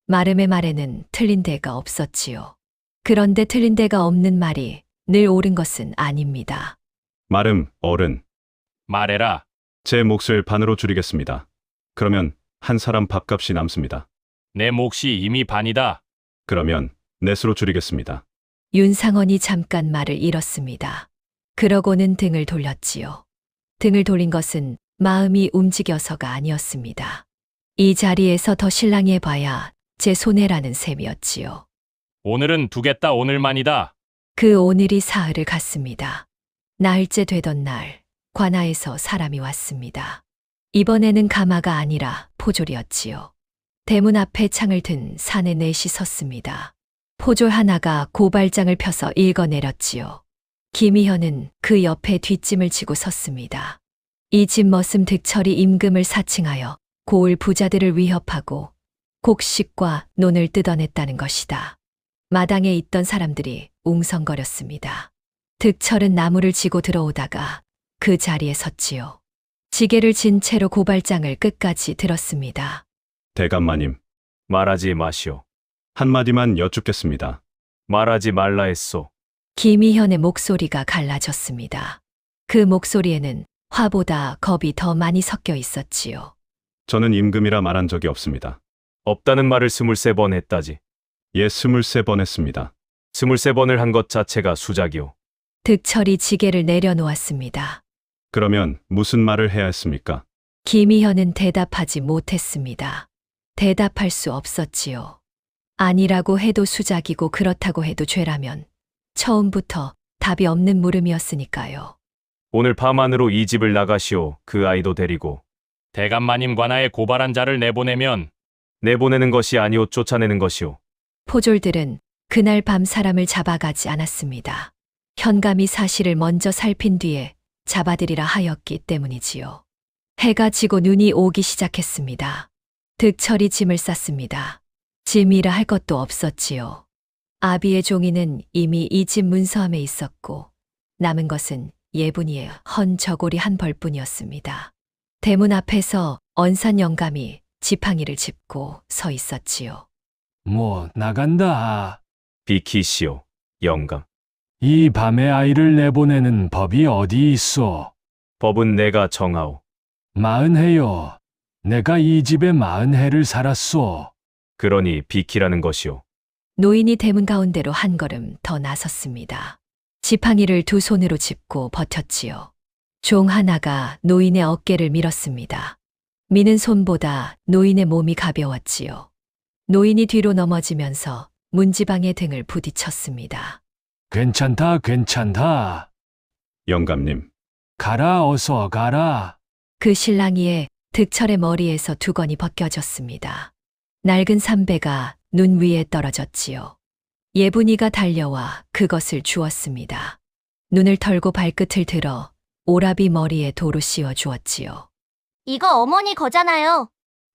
B: 마름의 말에는 틀린 데가 없었지요. 그런데 틀린 데가 없는 말이 늘 옳은 것은 아닙니다.
E: 마름, 어른.
H: 말해라.
E: 제 몫을 반으로 줄이겠습니다. 그러면 한 사람 밥값이 남습니다.
H: 내 몫이 이미 반이다.
E: 그러면 넷으로 줄이겠습니다.
B: 윤상원이 잠깐 말을 잃었습니다. 그러고는 등을 돌렸지요. 등을 돌린 것은 마음이 움직여서가 아니었습니다. 이 자리에서 더 신랑이 해봐야 제 손해라는 셈이었지요.
H: 오늘은 두겠다 오늘만이다.
B: 그 오늘이 사흘을 갔습니다. 나흘째 되던 날, 관아에서 사람이 왔습니다. 이번에는 가마가 아니라 포졸이었지요. 대문 앞에 창을 든 사내 넷이 섰습니다. 포졸 하나가 고발장을 펴서 읽어내렸지요. 김희현은 그 옆에 뒷짐을 지고 섰습니다. 이 집 머슴 득철이 임금을 사칭하여 고을 부자들을 위협하고 곡식과 논을 뜯어냈다는 것이다. 마당에 있던 사람들이 웅성거렸습니다. 득철은 나무를 지고 들어오다가 그 자리에 섰지요. 지게를 진 채로 고발장을 끝까지 들었습니다.
E: 대감마님,
I: 말하지 마시오.
E: 한마디만 여쭙겠습니다.
I: 말하지 말라 했소.
B: 김희현의 목소리가 갈라졌습니다. 그 목소리에는 화보다 겁이 더 많이 섞여 있었지요.
E: 저는 임금이라 말한 적이 없습니다.
I: 없다는 말을 23번 했다지.
E: 예, 23번 했습니다.
I: 23번을 한 것 자체가 수작이오.
B: 득철이 지게를 내려놓았습니다.
E: 그러면 무슨 말을 해야 했습니까?
B: 김희현은 대답하지 못했습니다. 대답할 수 없었지요. 아니라고 해도 수작이고 그렇다고 해도 죄라면 처음부터 답이 없는 물음이었으니까요.
I: 오늘 밤 안으로 이 집을 나가시오. 그 아이도 데리고.
H: 대감마님 관아에 고발한 자를 내보내면
I: 내보내는 것이 아니오. 쫓아내는 것이오.
B: 포졸들은 그날 밤 사람을 잡아가지 않았습니다. 현감이 사실을 먼저 살핀 뒤에 잡아들이라 하였기 때문이지요. 해가 지고 눈이 오기 시작했습니다. 득철이 짐을 쌌습니다. 짐이라 할 것도 없었지요. 아비의 종이는 이미 이 집 문서함에 있었고 남은 것은 예분이의 헌 저고리 한 벌뿐이었습니다. 대문 앞에서 언산 영감이 지팡이를 짚고 서 있었지요.
F: 뭐 나간다.
I: 비키시오. 영감.
F: 이 밤에 아이를 내보내는 법이 어디 있소?
I: 법은 내가 정하오.
F: 40해요. 내가 이 집에 40해를 살았소.
I: 그러니 비키라는 것이오.
B: 노인이 대문 가운데로 한 걸음 더 나섰습니다. 지팡이를 두 손으로 짚고 버텼지요. 종 하나가 노인의 어깨를 밀었습니다. 미는 손보다 노인의 몸이 가벼웠지요. 노인이 뒤로 넘어지면서 문지방의 등을 부딪혔습니다.
F: 괜찮다, 괜찮다.
E: 영감님,
F: 가라, 어서 가라.
B: 그 실랑이에 득철의 머리에서 두건이 벗겨졌습니다. 낡은 삼배가 눈 위에 떨어졌지요. 예분이가 달려와 그것을 주었습니다. 눈을 털고 발끝을 들어 오라비 머리에 도로 씌워 주었지요.
D: 이거 어머니 거잖아요.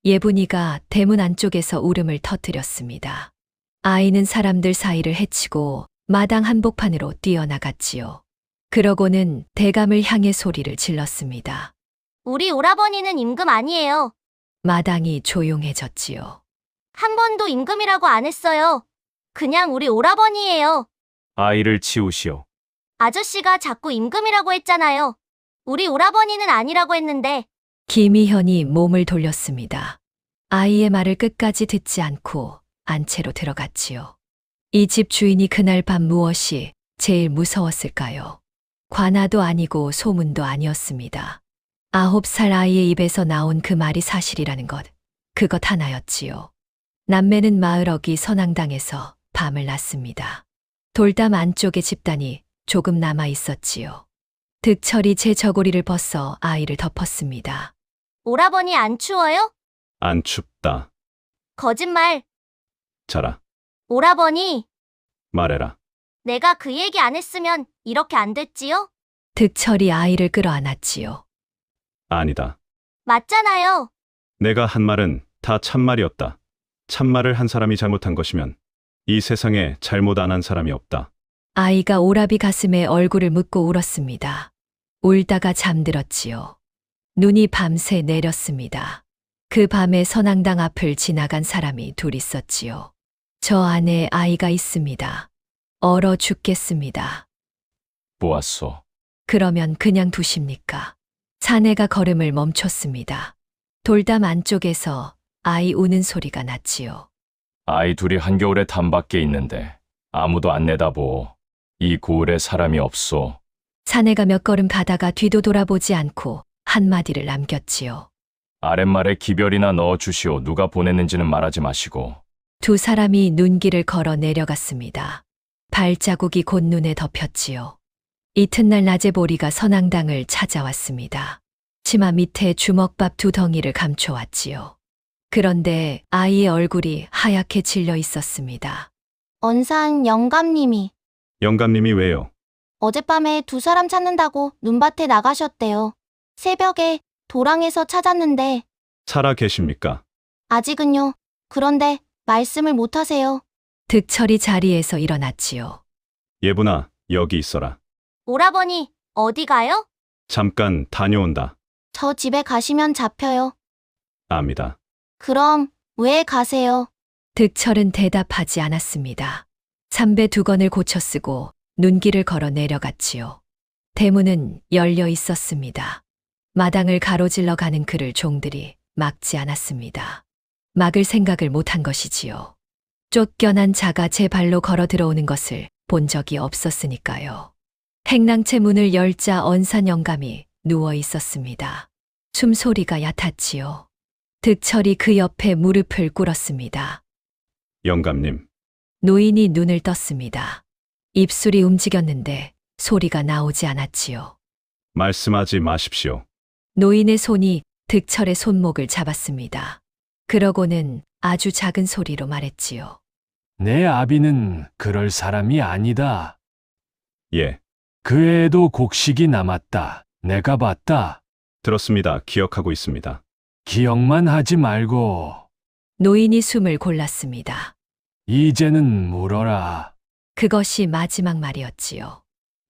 B: 예분이가 대문 안쪽에서 울음을 터뜨렸습니다. 아이는 사람들 사이를 헤치고 마당 한복판으로 뛰어나갔지요. 그러고는 대감을 향해 소리를 질렀습니다.
D: 우리 오라버니는 임금 아니에요.
B: 마당이 조용해졌지요.
D: 한 번도 임금이라고 안 했어요. 그냥 우리 오라버니예요.
I: 아이를 치우시오.
D: 아저씨가 자꾸 임금이라고 했잖아요. 우리 오라버니는 아니라고 했는데.
B: 김희현이 몸을 돌렸습니다. 아이의 말을 끝까지 듣지 않고 안채로 들어갔지요. 이 집 주인이 그날 밤 무엇이 제일 무서웠을까요? 관아도 아니고 소문도 아니었습니다. 9살 아이의 입에서 나온 그 말이 사실이라는 것, 그것 하나였지요. 남매는 마을어기 선앙당에서 밤을 났습니다. 돌담 안쪽에 집단이 조금 남아 있었지요. 득철이 제 저고리를 벗어 아이를 덮었습니다.
D: 오라버니 안 추워요?
E: 안 춥다.
D: 거짓말.
E: 자라,
D: 오라버니,
E: 말해라.
D: 내가 그 얘기 안 했으면 이렇게 안 됐지요?
B: 득철이 아이를 끌어안았지요.
E: 아니다.
D: 맞잖아요.
E: 내가 한 말은 다 참말이었다. 참말을 한 사람이 잘못한 것이면 이 세상에 잘못 안 한 사람이 없다.
B: 아이가 오라비 가슴에 얼굴을 묻고 울었습니다. 울다가 잠들었지요. 눈이 밤새 내렸습니다. 그 밤에 선앙당 앞을 지나간 사람이 둘 있었지요. 저 안에 아이가 있습니다. 얼어 죽겠습니다.
H: 보았소.
B: 그러면 그냥 두십니까? 사내가 걸음을 멈췄습니다. 돌담 안쪽에서 아이 우는 소리가 났지요.
H: 아이 둘이 한겨울에 담 밖에 있는데 아무도 안 내다보. 이 고을에 사람이 없소.
B: 사내가 몇 걸음 가다가 뒤도 돌아보지 않고 한마디를 남겼지요.
H: 아랫말에 기별이나 넣어주시오. 누가 보냈는지는 말하지 마시고.
B: 두 사람이 눈길을 걸어 내려갔습니다. 발자국이 곧 눈에 덮였지요. 이튿날 낮에 보리가 선앙당을 찾아왔습니다. 치마 밑에 주먹밥 2덩이를 감춰왔지요. 그런데 아이의 얼굴이 하얗게 질려 있었습니다.
D: 언산 영감님이
E: 영감님이 왜요?
D: 어젯밤에 2사람 찾는다고 눈밭에 나가셨대요. 새벽에 도랑에서 찾았는데
E: 살아 계십니까?
D: 아직은요. 그런데 말씀을 못 하세요.
B: 득철이 자리에서 일어났지요.
E: 예분아, 여기 있어라.
D: 오라버니, 어디 가요?
E: 잠깐 다녀온다.
D: 저 집에 가시면 잡혀요.
E: 압니다.
D: 그럼 왜 가세요?
B: 득철은 대답하지 않았습니다. 삼배 2건을 고쳐 쓰고 눈길을 걸어 내려갔지요. 대문은 열려 있었습니다. 마당을 가로질러 가는 그를 종들이 막지 않았습니다. 막을 생각을 못한 것이지요. 쫓겨난 자가 제 발로 걸어 들어오는 것을 본 적이 없었으니까요. 행랑채 문을 열자 언산 영감이 누워 있었습니다. 숨소리가 얕았지요. 득철이 그 옆에 무릎을 꿇었습니다.
E: 영감님,
B: 노인이 눈을 떴습니다. 입술이 움직였는데 소리가 나오지 않았지요.
E: 말씀하지 마십시오.
B: 노인의 손이 득철의 손목을 잡았습니다. 그러고는 아주 작은 소리로 말했지요.
F: 내 아비는 그럴 사람이 아니다.
E: 예,
F: 그 애도 곡식이 남았다. 내가 봤다.
E: 들었습니다. 기억하고 있습니다.
F: 기억만 하지 말고
B: 노인이 숨을 골랐습니다.
F: 이제는 물어라.
B: 그것이 마지막 말이었지요.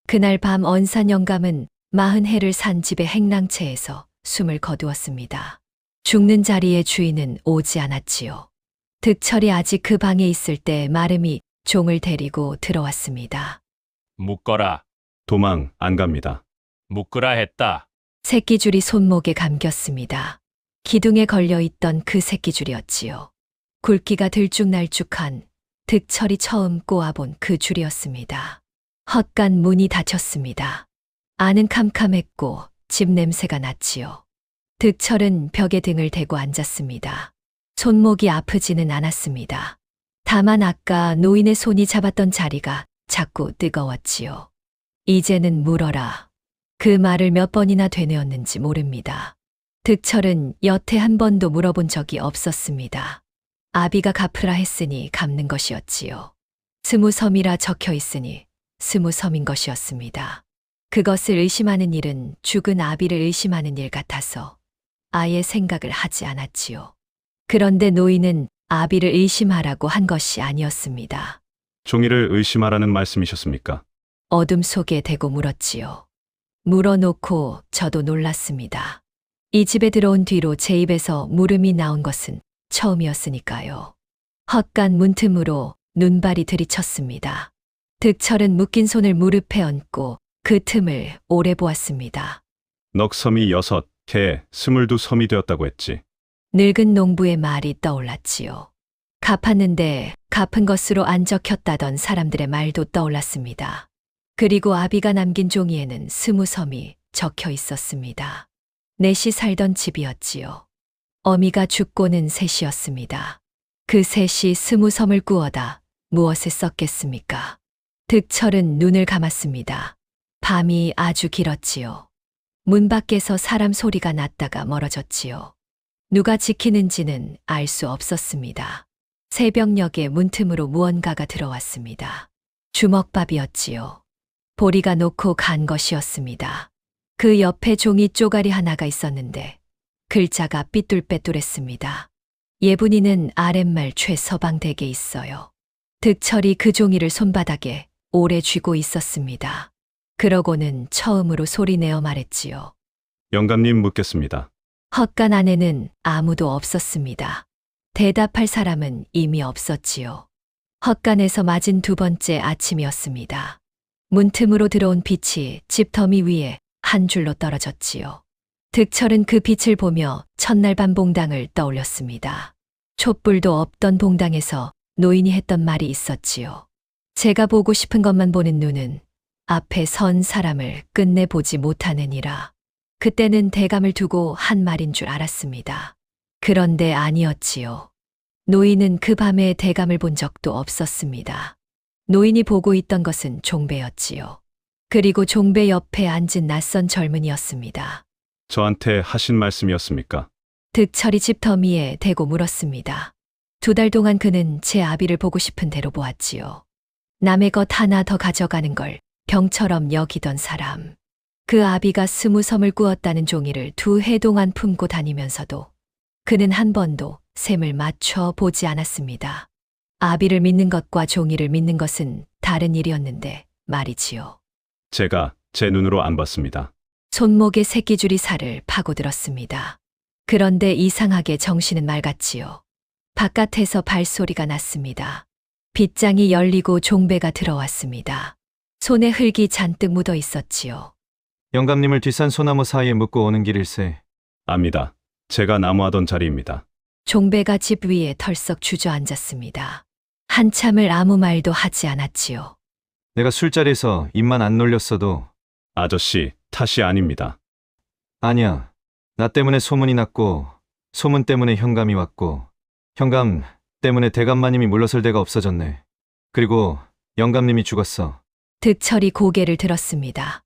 B: 그날 밤 언산 영감은 40해를 산 집의 행랑채에서 숨을 거두었습니다. 죽는 자리에 주인은 오지 않았지요. 득철이 아직 그 방에 있을 때 마름이 종을 데리고 들어왔습니다.
H: 묶어라.
E: 도망 안 갑니다.
H: 묶으라 했다.
B: 새끼줄이 손목에 감겼습니다. 기둥에 걸려있던 그 새끼줄이었지요. 굵기가 들쭉날쭉한 득철이 처음 꼬아본 그 줄이었습니다. 헛간 문이 닫혔습니다. 안은 캄캄했고 집 냄새가 났지요. 득철은 벽에 등을 대고 앉았습니다. 손목이 아프지는 않았습니다. 다만 아까 노인의 손이 잡았던 자리가 자꾸 뜨거웠지요. 이제는 물어라. 그 말을 몇 번이나 되뇌었는지 모릅니다. 득철은 여태 한 번도 물어본 적이 없었습니다. 아비가 갚으라 했으니 갚는 것이었지요. 20섬이라 적혀 있으니 20섬인 것이었습니다. 그것을 의심하는 일은 죽은 아비를 의심하는 일 같아서 아예 생각을 하지 않았지요. 그런데 노인은 아비를 의심하라고 한 것이 아니었습니다.
E: 종이를 의심하라는 말씀이셨습니까?
B: 어둠 속에 대고 물었지요. 물어놓고 저도 놀랐습니다. 이 집에 들어온 뒤로 제 입에서 물음이 나온 것은 처음이었으니까요. 헛간 문틈으로 눈발이 들이쳤습니다. 득철은 묶인 손을 무릎에 얹고 그 틈을 오래 보았습니다.
E: 넉섬이 6, 개 22섬이 되었다고 했지.
B: 늙은 농부의 말이 떠올랐지요. 갚았는데 갚은 것으로 안 적혔다던 사람들의 말도 떠올랐습니다. 그리고 아비가 남긴 종이에는 20섬이 적혀 있었습니다. 넷이 살던 집이었지요. 어미가 죽고는 셋이었습니다. 그 셋이 20섬을 꾸어다 무엇에 썼겠습니까? 득철은 눈을 감았습니다. 밤이 아주 길었지요. 문 밖에서 사람 소리가 났다가 멀어졌지요. 누가 지키는지는 알 수 없었습니다. 새벽녘에 문틈으로 무언가가 들어왔습니다. 주먹밥이었지요. 보리가 놓고 간 것이었습니다. 그 옆에 종이 쪼가리 하나가 있었는데 글자가 삐뚤빼뚤했습니다. 예분이는 아랫말 최서방 댁에 있어요. 득철이 그 종이를 손바닥에 오래 쥐고 있었습니다. 그러고는 처음으로 소리내어 말했지요.
E: 영감님 묻겠습니다.
B: 헛간 안에는 아무도 없었습니다. 대답할 사람은 이미 없었지요. 헛간에서 맞은 2번째 아침이었습니다. 문틈으로 들어온 빛이 집 더미 위에 한 줄로 떨어졌지요. 득철은 그 빛을 보며 첫날 밤 봉당을 떠올렸습니다. 촛불도 없던 봉당에서 노인이 했던 말이 있었지요. 제가 보고 싶은 것만 보는 눈은 앞에 선 사람을 끝내 보지 못하느니라. 그때는 대감을 두고 한 말인 줄 알았습니다. 그런데 아니었지요. 노인은 그 밤에 대감을 본 적도 없었습니다. 노인이 보고 있던 것은 종배였지요. 그리고 종배 옆에 앉은 낯선 젊은이였습니다.
E: 저한테 하신 말씀이었습니까?
B: 득철이 집더미에 대고 물었습니다. 2달 동안 그는 제 아비를 보고 싶은 대로 보았지요. 남의 것 하나 더 가져가는 걸 병처럼 여기던 사람. 그 아비가 20섬을 꾸었다는 종이를 2해 동안 품고 다니면서도 그는 한 번도 셈을 맞춰 보지 않았습니다. 아비를 믿는 것과 종이를 믿는 것은 다른 일이었는데 말이지요.
E: 제가 제 눈으로 안 봤습니다.
B: 손목에 새끼줄이 살을 파고들었습니다. 그런데 이상하게 정신은 맑았지요. 바깥에서 발소리가 났습니다. 빗장이 열리고 종배가 들어왔습니다. 손에 흙이 잔뜩 묻어 있었지요.
G: 영감님을 뒷산 소나무 사이에 묻고 오는 길일세.
E: 압니다. 제가 나무하던 자리입니다.
B: 종배가 집 위에 털썩 주저앉았습니다. 한참을 아무 말도 하지 않았지요.
G: 내가 술자리에서 입만 안 놀렸어도
E: 아저씨 탓이 아닙니다.
G: 아니야. 나 때문에 소문이 났고 소문 때문에 현감이 왔고 현감 때문에 대감마님이 물러설 데가 없어졌네. 그리고 영감님이 죽었어.
B: 득철이 고개를 들었습니다.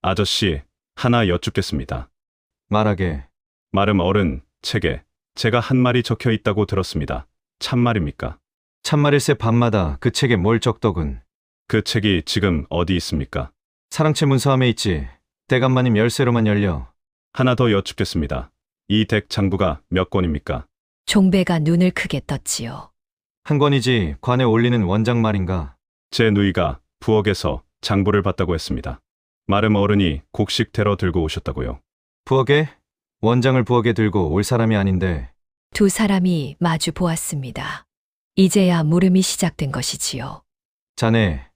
E: 아저씨 하나 여쭙겠습니다.
G: 말하게.
E: 마름 어른 책에 제가 한 말이 적혀 있다고 들었습니다. 참말입니까?
G: 참말일세. 밤마다 그 책에 뭘 적더군.
E: 그 책이 지금 어디 있습니까?
G: 사랑채 문서함에 있지. 대감마님 열쇠로만 열려.
E: 하나 더 여쭙겠습니다. 이 덱 장부가 몇 권입니까?
B: 종배가 눈을 크게 떴지요.
G: 한 권이지. 관에 올리는 원장 말인가.
E: 제 누이가 부엌에서 장부를 봤다고 했습니다. 마름 어른이 곡식 대러 들고 오셨다고요.
G: 부엌에? 원장을 부엌에 들고 올 사람이 아닌데.
B: 2 사람이 마주 보았습니다. 이제야 물음이 시작된 것이지요.
G: 자네,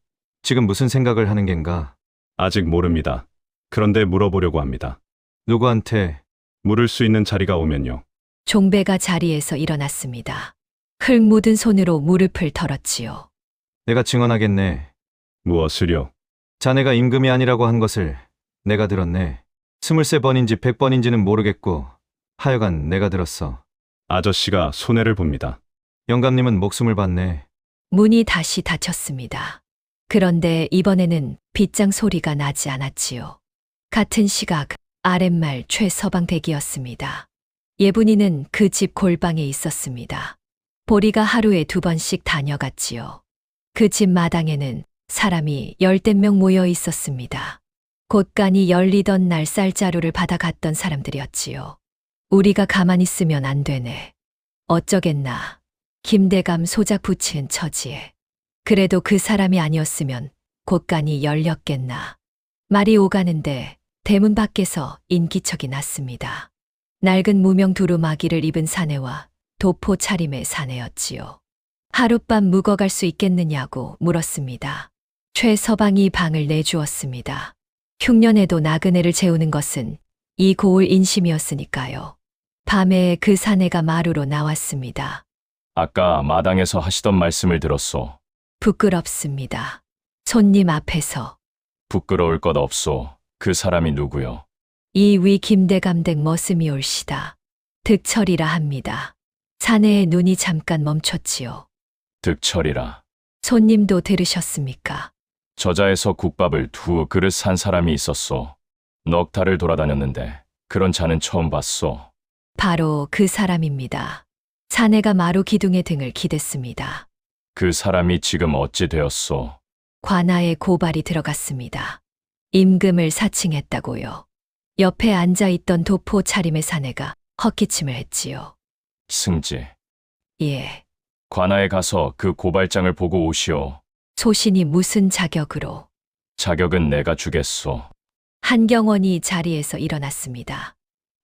G: 지금 무슨 생각을 하는 겐가?
E: 아직 모릅니다. 그런데 물어보려고 합니다.
G: 누구한테?
E: 물을 수 있는 자리가 오면요.
B: 종배가 자리에서 일어났습니다. 흙 묻은 손으로 무릎을 털었지요.
G: 내가 증언하겠네.
E: 무엇을요?
G: 자네가 임금이 아니라고 한 것을 내가 들었네. 23번인지 100번인지는 모르겠고 하여간 내가 들었어.
E: 아저씨가 손해를 봅니다.
G: 영감님은 목숨을 봤네.
B: 문이 다시 닫혔습니다. 그런데 이번에는 빗장 소리가 나지 않았지요. 같은 시각 아랫말 최서방 댁이었습니다. 예분이는 그 집 골방에 있었습니다. 보리가 하루에 2번씩 다녀갔지요. 그 집 마당에는 사람이 10명 모여 있었습니다. 곳간이 열리던 날 쌀자루를 받아갔던 사람들이었지요. 우리가 가만히 있으면 안 되네. 어쩌겠나. 김대감 소작 붙인 처지에. 그래도 그 사람이 아니었으면 곳간이 열렸겠나. 말이 오가는데 대문 밖에서 인기척이 났습니다. 낡은 무명 두루마기를 입은 사내와 도포 차림의 사내였지요. 하룻밤 묵어갈 수 있겠느냐고 물었습니다. 최서방이 방을 내주었습니다. 흉년에도 나그네를 재우는 것은 이 고을 인심이었으니까요. 밤에 그 사내가 마루로 나왔습니다.
H: 아까 마당에서 하시던 말씀을 들었소.
B: 부끄럽습니다. 손님 앞에서.
H: 부끄러울 것 없소. 그 사람이 누구요?
B: 이 위 김대감댁 머슴이 올시다. 득철이라 합니다. 사내의 눈이 잠깐 멈췄지요.
H: 득철이라.
B: 손님도 들으셨습니까?
H: 저자에서 국밥을 2 그릇 산 사람이 있었소. 넉 달을 돌아다녔는데 그런 자는 처음 봤소.
B: 바로 그 사람입니다. 사내가 마루 기둥에 등을 기댔습니다.
H: 그 사람이 지금 어찌 되었소?
B: 관아에 고발이 들어갔습니다. 임금을 사칭했다고요. 옆에 앉아있던 도포 차림의 사내가 헛기침을 했지요.
H: 승지.
B: 예,
H: 관아에 가서 그 고발장을 보고 오시오.
B: 소신이 무슨 자격으로.
H: 자격은 내가 주겠소.
B: 한경원이 자리에서 일어났습니다.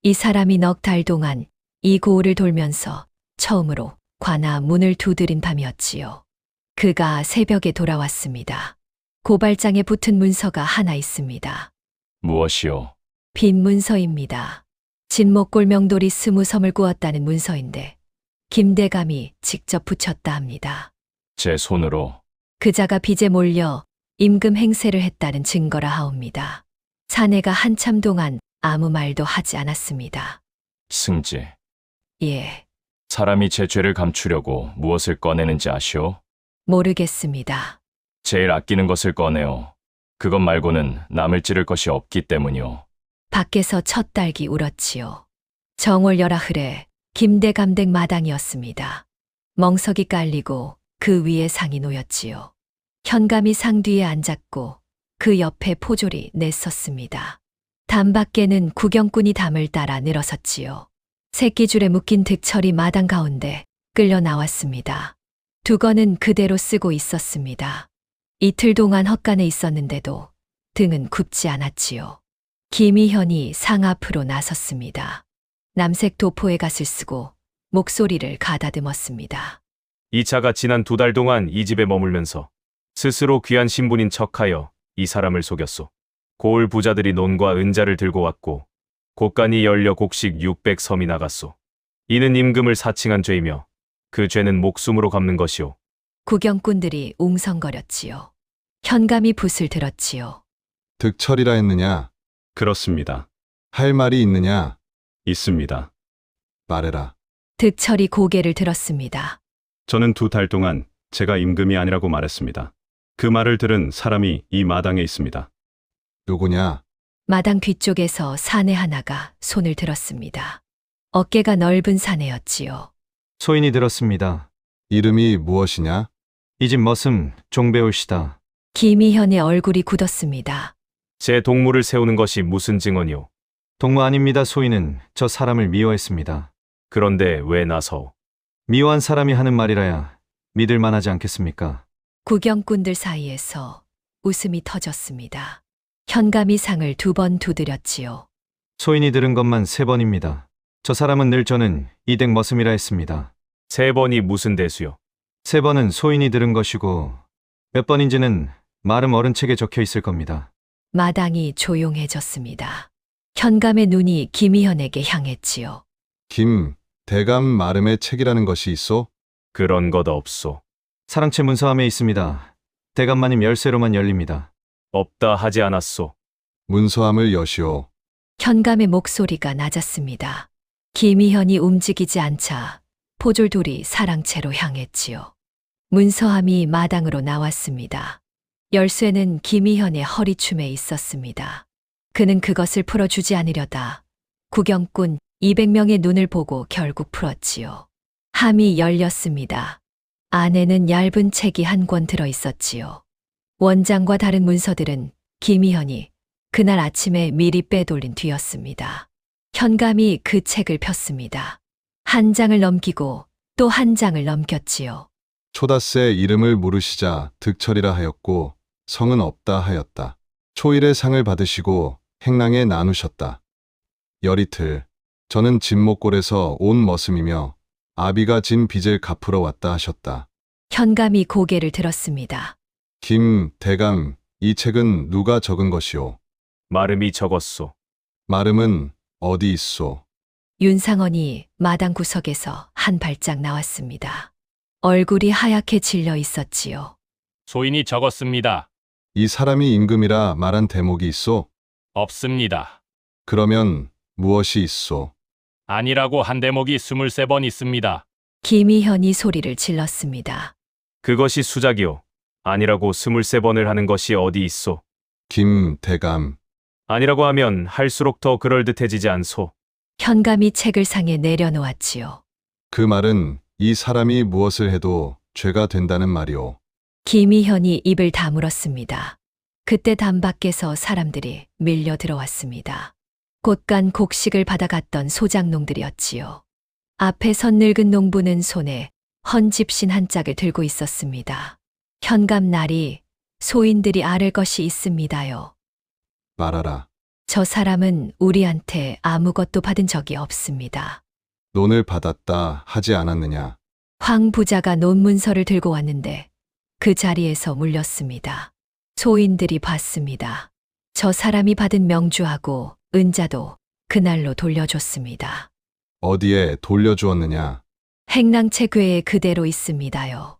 B: 이 사람이 넉 달 동안 이 고을을 돌면서 처음으로 관아 문을 두드린 밤이었지요. 그가 새벽에 돌아왔습니다. 고발장에 붙은 문서가 하나 있습니다.
H: 무엇이오?
B: 빈 문서입니다. 진목골 명돌이 20섬을 꾸었다는 문서인데 김대감이 직접 붙였다 합니다.
H: 제 손으로.
B: 그자가 빚에 몰려 임금 행세를 했다는 증거라 하옵니다. 사내가 한참 동안 아무 말도 하지 않았습니다.
H: 승지.
B: 예,
H: 사람이 제 죄를 감추려고 무엇을 꺼내는지 아시오?
B: 모르겠습니다.
H: 제일 아끼는 것을 꺼내오. 그것 말고는 남을 찌를 것이 없기 때문이오.
B: 밖에서 첫 딸기 울었지요. 정월 열아흘에 김대감댁 마당이었습니다. 멍석이 깔리고 그 위에 상이 놓였지요. 현감이 상 뒤에 앉았고 그 옆에 포졸이 내섰습니다. 담 밖에는 구경꾼이 담을 따라 늘어섰지요. 새끼줄에 묶인 득철이 마당 가운데 끌려 나왔습니다. 두건은 그대로 쓰고 있었습니다. 이틀 동안 헛간에 있었는데도 등은 굽지 않았지요. 김희현이 상 앞으로 나섰습니다. 남색 도포에 갓을 쓰고 목소리를 가다듬었습니다.
I: 이 차가 지난 2달 동안 이 집에 머물면서 스스로 귀한 신분인 척하여 이 사람을 속였소. 고을 부자들이 논과 은자를 들고 왔고 곡간이 열려 곡식 600섬이 나갔소. 이는 임금을 사칭한 죄이며 그 죄는 목숨으로 갚는 것이오.
B: 구경꾼들이 웅성거렸지요. 현감이 붓을 들었지요.
J: 득철이라 했느냐?
E: 그렇습니다.
J: 할 말이 있느냐?
E: 있습니다.
J: 말해라.
B: 득철이 고개를 들었습니다.
E: 저는 2달 동안 제가 임금이 아니라고 말했습니다. 그 말을 들은 사람이 이 마당에 있습니다.
J: 누구냐?
B: 마당 뒤쪽에서 사내 하나가 손을 들었습니다. 어깨가 넓은 사내였지요.
G: 소인이 들었습니다.
J: 이름이 무엇이냐?
G: 이 집 머슴 종배올시다.
B: 김희현의 얼굴이 굳었습니다.
I: 제 동무를 세우는 것이 무슨 증언이오?
G: 동무 아닙니다. 소인은 저 사람을 미워했습니다.
I: 그런데 왜 나서?
G: 미워한 사람이 하는 말이라야 믿을 만하지 않겠습니까?
B: 구경꾼들 사이에서 웃음이 터졌습니다. 현감이 상을 2번 두드렸지요.
G: 소인이 들은 것만 3번입니다. 저 사람은 늘 저는 이댁 머슴이라 했습니다.
I: 3번이 무슨 대수요?
G: 3번은 소인이 들은 것이고 몇 번인지는 마름 어른 책에 적혀 있을 겁니다.
B: 마당이 조용해졌습니다. 현감의 눈이 김희현에게 향했지요.
J: 김, 대감 마름의 책이라는 것이 있소?
I: 그런 것 없소.
G: 사랑채 문서함에 있습니다. 대감마님 열쇠로만 열립니다.
I: 없다 하지 않았소.
J: 문서함을 여시오.
B: 현감의 목소리가 낮았습니다. 김희현이 움직이지 않자 포졸 둘이 사랑채로 향했지요. 문서함이 마당으로 나왔습니다. 열쇠는 김희현의 허리춤에 있었습니다. 그는 그것을 풀어주지 않으려다 구경꾼 200명의 눈을 보고 결국 풀었지요. 함이 열렸습니다. 안에는 얇은 책이 한 권 들어있었지요. 원장과 다른 문서들은 김희현이 그날 아침에 미리 빼돌린 뒤였습니다. 현감이 그 책을 폈습니다. 한 장을 넘기고 또 한 장을 넘겼지요.
J: 초다새 이름을 물으시자 득철이라 하였고 성은 없다 하였다. 초일의 상을 받으시고 행랑에 나누셨다. 열이틀 저는 진목골에서 온 머슴이며 아비가 진 빚을 갚으러 왔다 하셨다.
B: 현감이 고개를 들었습니다.
J: 김, 대감, 이 책은 누가 적은 것이오?
I: 마름이 적었소.
J: 마름은 어디 있소?
B: 윤상원이 마당 구석에서 한 발짝 나왔습니다. 얼굴이 하얗게 질려 있었지요.
H: 소인이 적었습니다.
J: 이 사람이 임금이라 말한 대목이 있소?
H: 없습니다.
J: 그러면 무엇이 있소?
H: 아니라고 한 대목이 23번 있습니다.
B: 김희현이 소리를 질렀습니다.
I: 그것이 수작이오. 아니라고 23번을 하는 것이 어디 있소?
J: 김, 대감.
I: 아니라고 하면 할수록 더 그럴듯해지지 않소.
B: 현감이 책을 상에 내려놓았지요.
J: 그 말은 이 사람이 무엇을 해도 죄가 된다는 말이오.
B: 김희현이 입을 다물었습니다. 그때 담 밖에서 사람들이 밀려 들어왔습니다. 곳간 곡식을 받아갔던 소장농들이었지요. 앞에 선 늙은 농부는 손에 헌집신 한 짝을 들고 있었습니다. 현감 날이 소인들이 아를 것이 있습니다요.
J: 말하라.
B: 저 사람은 우리한테 아무것도 받은 적이 없습니다.
J: 논을 받았다 하지 않았느냐?
B: 황 부자가 논문서를 들고 왔는데 그 자리에서 물렸습니다. 소인들이 봤습니다. 저 사람이 받은 명주하고 은자도 그날로 돌려줬습니다.
J: 어디에 돌려주었느냐?
B: 행랑채 궤에 그대로 있습니다요.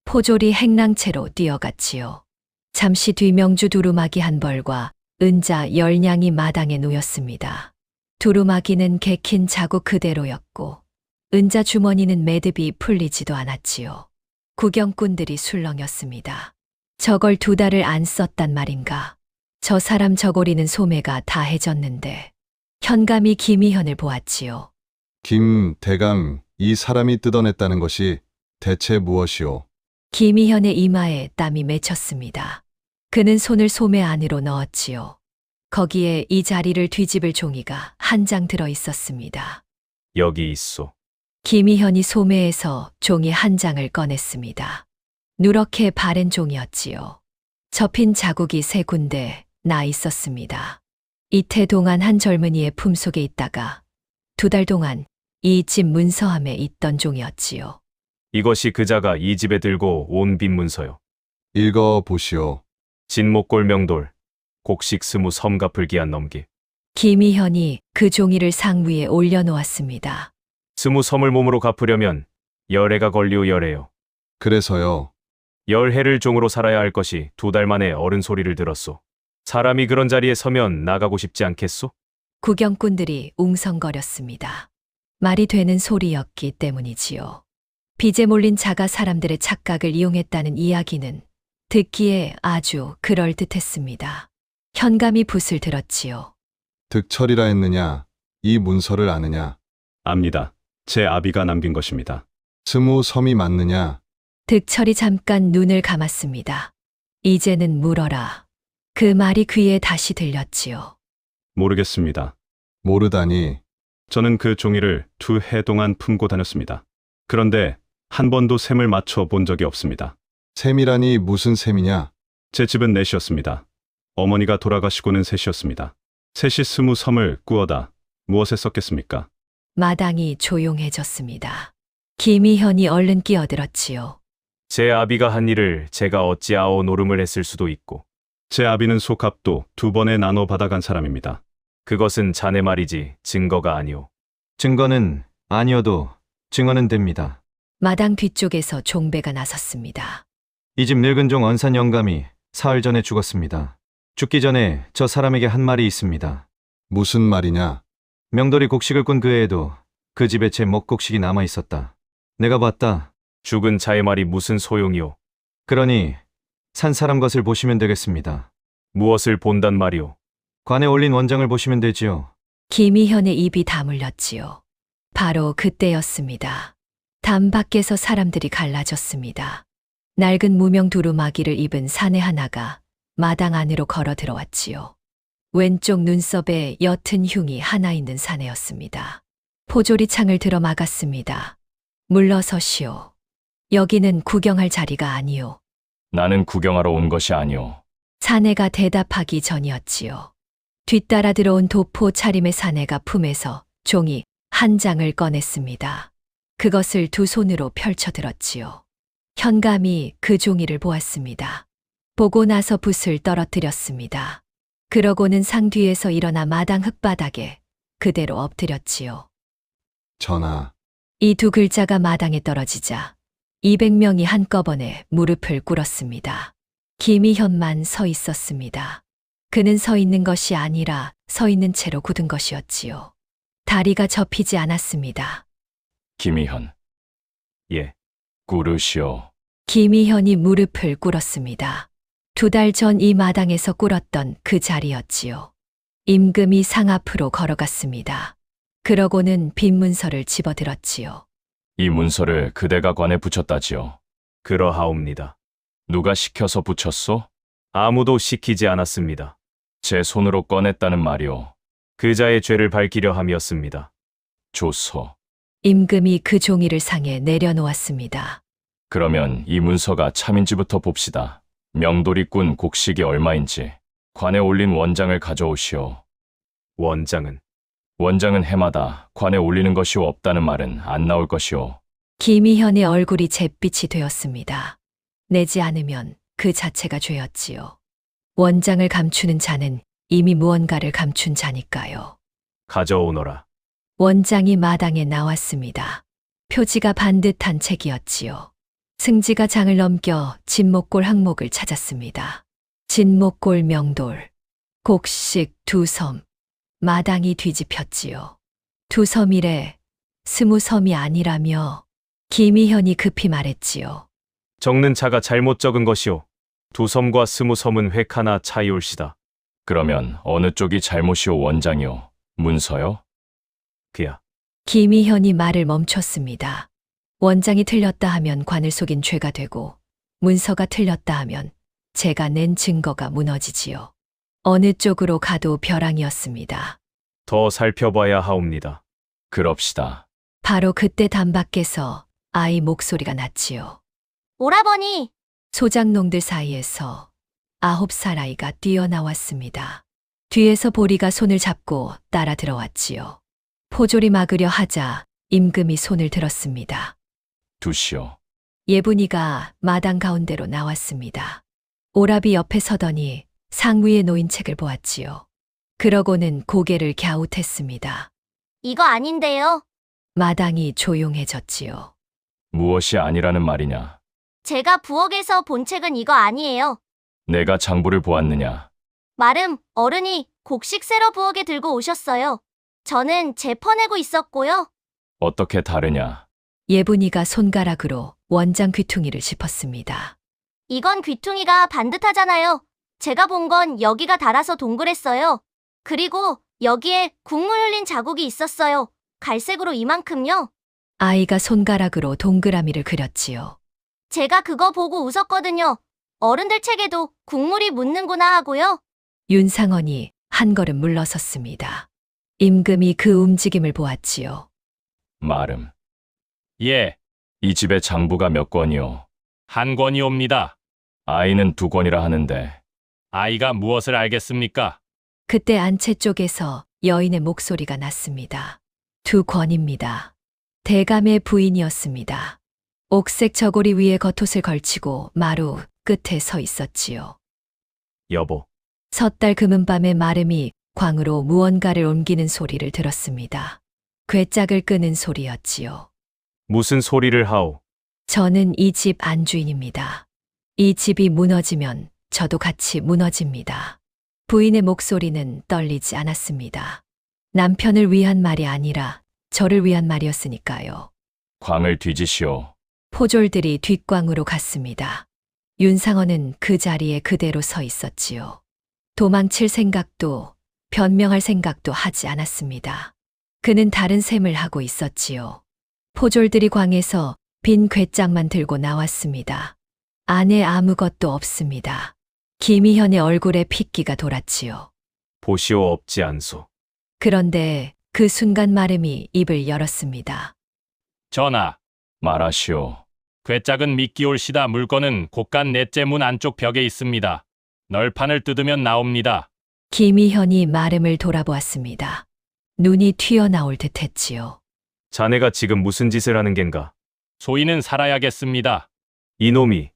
B: 포졸이 행랑채로 뛰어갔지요. 잠시 뒤 명주 두루마기 한 벌과 은자 10냥이 마당에 놓였습니다. 두루마기는 개킨 자국 그대로였고 은자 주머니는 매듭이 풀리지도 않았지요. 구경꾼들이 술렁였습니다. 저걸 2달을 안 썼단 말인가? 저 사람 저고리는 소매가 다 해졌는데 현감이 김희현을 보았지요.
J: 김 대감, 이 사람이 뜯어냈다는 것이 대체 무엇이오?
B: 김희현의 이마에 땀이 맺혔습니다. 그는 손을 소매 안으로 넣었지요. 거기에 이 자리를 뒤집을 종이가 한 장 들어 있었습니다.
I: 여기 있소.
B: 김희현이 소매에서 종이 한 장을 꺼냈습니다. 누렇게 바랜 종이었지요. 접힌 자국이 3군데 나 있었습니다. 이태 동안 한 젊은이의 품속에 있다가 2달 동안 이 집 문서함에 있던 종이었지요.
I: 이것이 그자가 이 집에 들고 온 빈 문서요.
J: 읽어 보시오.
I: 진목골 명돌, 곡식 스무 섬갚을 기한 넘기.
B: 김희현이 그 종이를 상 위에 올려놓았습니다.
I: 스무 섬을 몸으로 갚으려면 10해가 걸리오 10해요.
J: 그래서요.
I: 10해를 종으로 살아야 할 것이 2달 만에 어른 소리를 들었소. 사람이 그런 자리에 서면 나가고 싶지 않겠소?
B: 구경꾼들이 웅성거렸습니다. 말이 되는 소리였기 때문이지요. 빚에 몰린 자가 사람들의 착각을 이용했다는 이야기는 듣기에 아주 그럴듯했습니다. 현감이 붓을 들었지요.
J: 득철이라 했느냐? 이 문서를 아느냐?
E: 압니다. 제 아비가 남긴 것입니다.
J: 스무 섬이 맞느냐?
B: 득철이 잠깐 눈을 감았습니다. 이제는 물어라. 그 말이 귀에 다시 들렸지요.
E: 모르겠습니다.
J: 모르다니.
E: 저는 그 종이를 2해 동안 품고 다녔습니다. 그런데 한 번도 셈을 맞춰 본 적이 없습니다.
J: 셈이라니 무슨 셈이냐?
E: 제 집은 넷이었습니다. 어머니가 돌아가시고는 셋이었습니다. 셋이 20섬을 꾸어다 무엇에 썼겠습니까?
B: 마당이 조용해졌습니다. 김희현이 얼른 끼어들었지요.
I: 제 아비가 한 일을 제가 어찌아오 노름을 했을 수도 있고,
E: 제 아비는 소값도 2번에 나눠 받아간 사람입니다.
I: 그것은 자네 말이지 증거가 아니오.
G: 증거는 아니어도 증언은 됩니다.
B: 마당 뒤쪽에서 종배가 나섰습니다.
G: 이 집 늙은 종 언산 영감이 사흘 전에 죽었습니다. 죽기 전에 저 사람에게 한 말이 있습니다.
J: 무슨 말이냐?
G: 명돌이 곡식을 꾼 그 해에도 그 집에 제 먹곡식이 남아 있었다. 내가 봤다.
I: 죽은 자의 말이 무슨 소용이오.
G: 그러니 산 사람 것을 보시면 되겠습니다.
I: 무엇을 본단 말이오.
G: 관에 올린 원장을 보시면 되지요.
B: 김희현의 입이 다물렸지요. 바로 그때였습니다. 담 밖에서 사람들이 갈라졌습니다. 낡은 무명 두루마기를 입은 사내 하나가 마당 안으로 걸어 들어왔지요. 왼쪽 눈썹에 옅은 흉이 하나 있는 사내였습니다. 포조리 창을 들어 막았습니다. 물러서시오. 여기는 구경할 자리가 아니오.
H: 나는 구경하러 온 것이 아니오.
B: 사내가 대답하기 전이었지요. 뒤따라 들어온 도포 차림의 사내가 품에서 종이 한 장을 꺼냈습니다. 그것을 2 손으로 펼쳐 들었지요. 현감이 그 종이를 보았습니다. 보고 나서 붓을 떨어뜨렸습니다. 그러고는 상 뒤에서 일어나 마당 흙바닥에 그대로 엎드렸지요.
J: 전하,
B: 이 2 글자가 마당에 떨어지자 200명이 한꺼번에 무릎을 꿇었습니다. 김희현만 서 있었습니다. 그는 서 있는 것이 아니라 서 있는 채로 굳은 것이었지요. 다리가 접히지 않았습니다.
H: 김희현,
I: 예.
H: 꾸르시오.
B: 김희현이 무릎을 꿇었습니다. 2달 전 이 마당에서 꿇었던 그 자리였지요. 임금이 상 앞으로 걸어갔습니다. 그러고는 빈 문서를 집어들었지요.
H: 이 문서를 그대가 관에 붙였다지요.
I: 그러하옵니다.
H: 누가 시켜서 붙였소?
I: 아무도 시키지 않았습니다.
H: 제 손으로 꺼냈다는 말이오.
I: 그자의 죄를 밝히려 함이었습니다.
H: 좋소.
B: 임금이 그 종이를 상에 내려놓았습니다.
H: 그러면 이 문서가 참인지부터 봅시다. 명돌이 꾼 곡식이 얼마인지 관에 올린 원장을 가져오시오.
I: 원장은
H: 원장은 해마다 관에 올리는 것이 없다는 말은 안 나올 것이오.
B: 김희현의 얼굴이 잿빛이 되었습니다. 내지 않으면 그 자체가 죄였지요. 원장을 감추는 자는 이미 무언가를 감춘 자니까요.
I: 가져오너라.
B: 원장이 마당에 나왔습니다. 표지가 반듯한 책이었지요. 승지가 장을 넘겨 진목골 항목을 찾았습니다. 진목골 명돌, 곡식 2섬, 마당이 뒤집혔지요. 2섬이래, 20섬이 아니라며. 김희현이 급히 말했지요.
I: 적는 자가 잘못 적은 것이오. 2섬과 20섬은 획 하나 차이올시다.
H: 그러면 어느 쪽이 잘못이오 원장이오? 문서요?
I: 그야.
B: 김희현이 말을 멈췄습니다. 원장이 틀렸다 하면 관을 속인 죄가 되고 문서가 틀렸다 하면 제가 낸 증거가 무너지지요. 어느 쪽으로 가도 벼랑이었습니다.
I: 더 살펴봐야 하옵니다.
H: 그럽시다.
B: 바로 그때 담밖에서 아이 목소리가 났지요.
D: 오라버니,
B: 소장농들 사이에서 9살 아이가 뛰어나왔습니다. 뒤에서 보리가 손을 잡고 따라 들어왔지요. 포졸이 막으려 하자 임금이 손을 들었습니다.
H: 두시오.
B: 예분이가 마당 가운데로 나왔습니다. 오라비 옆에 서더니 상위에 놓인 책을 보았지요. 그러고는 고개를 갸웃했습니다.
D: 이거 아닌데요.
B: 마당이 조용해졌지요.
H: 무엇이 아니라는 말이냐?
D: 제가 부엌에서 본 책은 이거 아니에요.
H: 내가 장부를 보았느냐?
D: 마름, 어른이 곡식 세러 부엌에 들고 오셨어요. 저는 재 퍼내고 있었고요.
H: 어떻게 다르냐?
B: 예분이가 손가락으로 원장 귀퉁이를 짚었습니다.
D: 이건 귀퉁이가 반듯하잖아요. 제가 본 건 여기가 닳아서 동그랬어요. 그리고 여기에 국물 흘린 자국이 있었어요. 갈색으로 이만큼요.
B: 아이가 손가락으로 동그라미를 그렸지요.
D: 제가 그거 보고 웃었거든요. 어른들 책에도 국물이 묻는구나 하고요.
B: 윤상원이 한 걸음 물러섰습니다. 임금이 그 움직임을 보았지요.
H: 마름. 예. 이 집에 장부가 몇 권이오? 한 권이옵니다. 아이는 2권이라 하는데 아이가 무엇을 알겠습니까?
B: 그때 안채 쪽에서 여인의 목소리가 났습니다. 2권입니다. 대감의 부인이었습니다. 옥색 저고리 위에 겉옷을 걸치고 마루 끝에 서 있었지요.
I: 여보.
B: 섣달 금은밤에 마름이 광으로 무언가를 옮기는 소리를 들었습니다. 궤짝을 끄는 소리였지요.
I: 무슨 소리를 하오?
B: 저는 이 집 안주인입니다. 이 집이 무너지면 저도 같이 무너집니다. 부인의 목소리는 떨리지 않았습니다. 남편을 위한 말이 아니라 저를 위한 말이었으니까요.
H: 광을 뒤지시오.
B: 포졸들이 뒷광으로 갔습니다. 윤상원은 그 자리에 그대로 서 있었지요. 도망칠 생각도 변명할 생각도 하지 않았습니다. 그는 다른 셈을 하고 있었지요. 포졸들이 광에서 빈 궤짝만 들고 나왔습니다. 안에 아무것도 없습니다. 김희현의 얼굴에 핏기가 돌았지요.
I: 보시오 없지 않소.
B: 그런데 그 순간 마름이 입을 열었습니다.
H: 전하, 말하시오. 궤짝은 미끼 올시다 물건은 곳간 넷째 문 안쪽 벽에 있습니다. 널판을 뜯으면 나옵니다.
B: 김희현이 마름을 돌아보았습니다. 눈이 튀어나올 듯 했지요.
I: 자네가 지금 무슨 짓을 하는 겐가?
H: 소인은 살아야겠습니다.
I: 이놈이.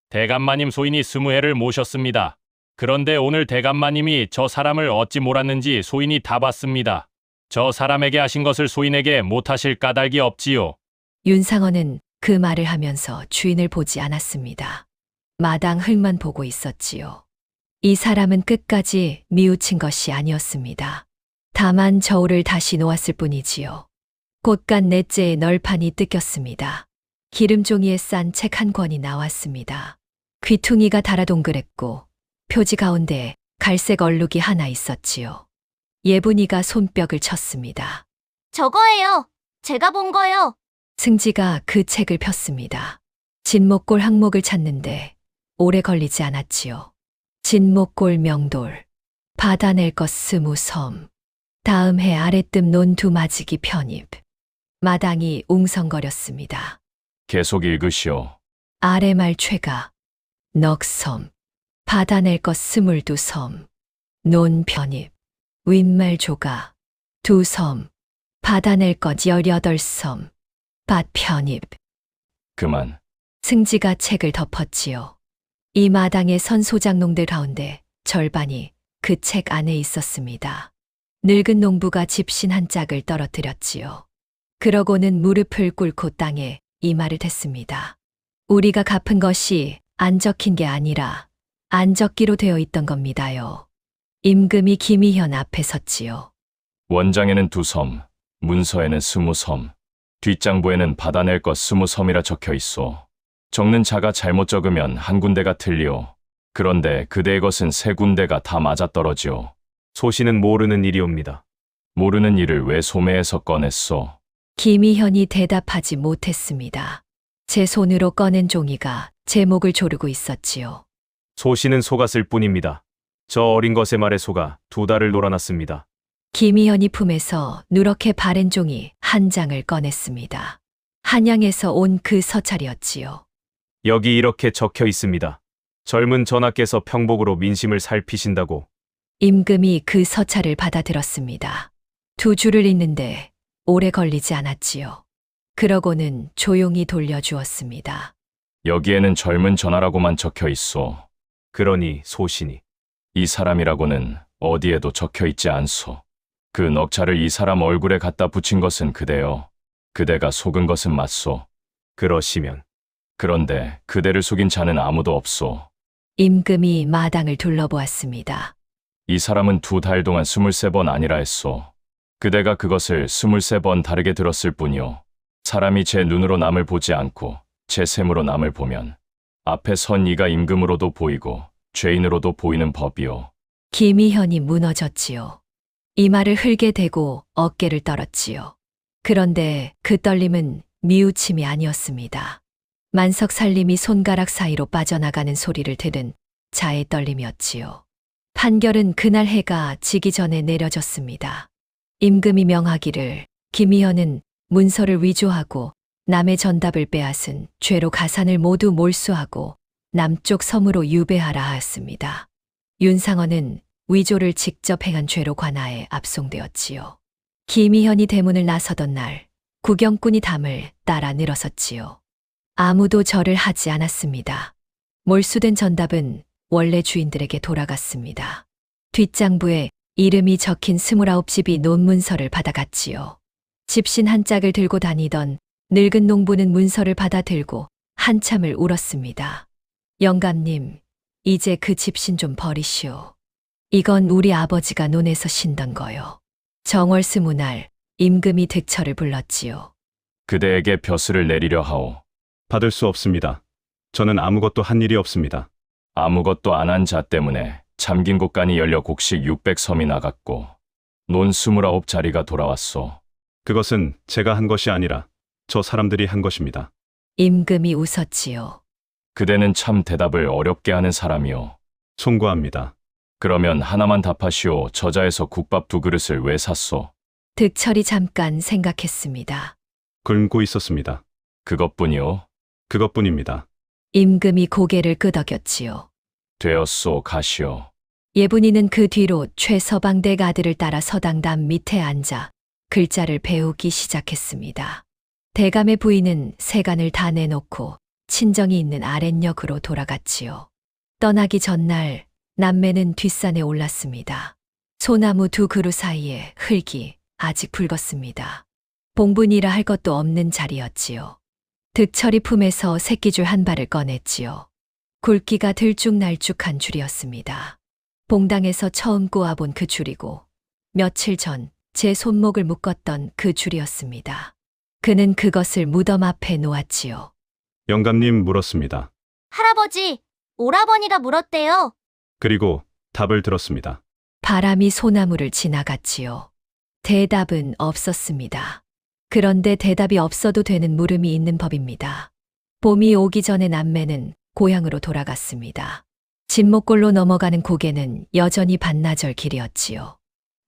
H: 대감마님 소인이 20회를 모셨습니다. 그런데 오늘 대감마님이 저 사람을 어찌 몰았는지 소인이 다 봤습니다. 저 사람에게 하신 것을 소인에게 못하실 까닭이 없지요.
B: 윤상원은 그 말을 하면서 주인을 보지 않았습니다. 마당 흙만 보고 있었지요. 이 사람은 끝까지 뉘우친 것이 아니었습니다. 다만 저울을 다시 놓았을 뿐이지요. 곳간 넷째의 널판이 뜯겼습니다. 기름종이에 싼 책 한 권이 나왔습니다. 귀퉁이가 달아 동그랬고 표지 가운데 갈색 얼룩이 하나 있었지요. 예분이가 손뼉을 쳤습니다.
D: 저거예요. 제가 본 거요.
B: 승지가 그 책을 폈습니다. 진목골 항목을 찾는데 오래 걸리지 않았지요. 진목골 명돌, 받아낼 것 20섬, 다음 해 아랫뜸 논 2마지기 편입. 마당이 웅성거렸습니다.
H: 계속 읽으시오.
B: 아래말 최가, 넉섬, 받아낼 것 22섬, 논 편입, 윗말 조가, 2섬, 받아낼 것 18섬, 밭 편입.
H: 그만.
B: 승지가 책을 덮었지요. 이 마당의 선소장농들 가운데 절반이 그 책 안에 있었습니다. 늙은 농부가 집신 한 짝을 떨어뜨렸지요. 그러고는 무릎을 꿇고 땅에 이마를 댔습니다. 우리가 갚은 것이 안 적힌 게 아니라 안 적기로 되어 있던 겁니다요. 임금이 김희현 앞에 섰지요.
H: 원장에는 2섬, 문서에는 20섬, 뒷장부에는 받아낼 것 20섬이라 적혀 있소. 적는 자가 잘못 적으면 한 군데가 틀리오. 그런데 그대의 것은 세 군데가 다 맞아떨어지오.
I: 소씨는 모르는 일이옵니다.
H: 모르는 일을 왜 소매에서 꺼냈소?
B: 김희현이 대답하지 못했습니다. 제 손으로 꺼낸 종이가 제 목을 조르고 있었지요.
I: 소씨는 속았을 뿐입니다. 저 어린 것의 말에 속아 2달을 놀아놨습니다.
B: 김희현이 품에서 누렇게 바랜 종이 한 장을 꺼냈습니다. 한양에서 온 그 서찰이었지요.
I: 여기 이렇게 적혀 있습니다. 젊은 전하께서 평복으로 민심을 살피신다고.
B: 임금이 그 서찰을 받아들었습니다. 2줄을 읽는데 오래 걸리지 않았지요. 그러고는 조용히 돌려주었습니다.
H: 여기에는 젊은 전하라고만 적혀 있소.
I: 그러니 소신이
H: 이 사람이라고는 어디에도 적혀 있지 않소. 그 넉자를 이 사람 얼굴에 갖다 붙인 것은 그대요. 그대가 속은 것은 맞소.
I: 그러시면
H: 그런데 그대를 속인 자는 아무도 없소.
B: 임금이 마당을 둘러보았습니다.
H: 이 사람은 2달 동안 23번 아니라 했소. 그대가 그것을 23번 다르게 들었을 뿐이오. 사람이 제 눈으로 남을 보지 않고 제 셈으로 남을 보면 앞에 선 이가 임금으로도 보이고 죄인으로도 보이는 법이오.
B: 김희현이 무너졌지요. 이마를 흙에 대고 어깨를 떨었지요. 그런데 그 떨림은 미우침이 아니었습니다. 만석 살림이 손가락 사이로 빠져나가는 소리를 들은 자의 떨림이었지요. 판결은 그날 해가 지기 전에 내려졌습니다. 임금이 명하기를 김희현은 문서를 위조하고 남의 전답을 빼앗은 죄로 가산을 모두 몰수하고 남쪽 섬으로 유배하라 하였습니다. 윤상원은 위조를 직접 행한 죄로 관하에 압송되었지요. 김희현이 대문을 나서던 날 구경꾼이 담을 따라 늘어섰지요. 아무도 절을 하지 않았습니다. 몰수된 전답은 원래 주인들에게 돌아갔습니다. 뒷장부에 이름이 적힌 29집이 논문서를 받아갔지요. 집신 한 짝을 들고 다니던 늙은 농부는 문서를 받아 들고 한참을 울었습니다. 영감님, 이제 그 집신 좀 버리시오. 이건 우리 아버지가 논에서 신던 거요. 정월 스무날 임금이 득철을 불렀지요.
H: 그대에게 벼슬을 내리려 하오.
E: 받을 수 없습니다. 저는 아무것도 한 일이 없습니다.
H: 아무것도 안 한 자 때문에 잠긴 곳간이 열려 곡식 600섬이 나갔고 논 29자리가 돌아왔소.
E: 그것은 제가 한 것이 아니라 저 사람들이 한 것입니다.
B: 임금이 웃었지요.
H: 그대는 참 대답을 어렵게 하는 사람이오.
E: 송구합니다.
H: 그러면 하나만 답하시오. 저자에서 국밥 2그릇을 왜 샀소?
B: 득철이 잠깐 생각했습니다.
E: 굶고 있었습니다.
H: 그것뿐이오.
E: 그것뿐입니다.
B: 임금이 고개를 끄덕였지요.
H: 되었소. 가시오.
B: 예분이는 그 뒤로 최서방댁 아들을 따라 서당담 밑에 앉아 글자를 배우기 시작했습니다. 대감의 부인은 세간을 다 내놓고 친정이 있는 아랫역으로 돌아갔지요. 떠나기 전날 남매는 뒷산에 올랐습니다. 소나무 2그루 사이에 흙이 아직 붉었습니다. 봉분이라 할 것도 없는 자리였지요. 득철이 품에서 새끼줄 한 발을 꺼냈지요. 굵기가 들쭉날쭉한 줄이었습니다. 봉당에서 처음 꼬아본 그 줄이고 며칠 전 제 손목을 묶었던 그 줄이었습니다. 그는 그것을 무덤 앞에 놓았지요.
E: 영감님 물었습니다.
D: 할아버지, 오라버니가 물었대요.
E: 그리고 답을 들었습니다.
B: 바람이 소나무를 지나갔지요. 대답은 없었습니다. 그런데 대답이 없어도 되는 물음이 있는 법입니다. 봄이 오기 전에 남매는 고향으로 돌아갔습니다. 진목골로 넘어가는 고개는 여전히 반나절 길이었지요.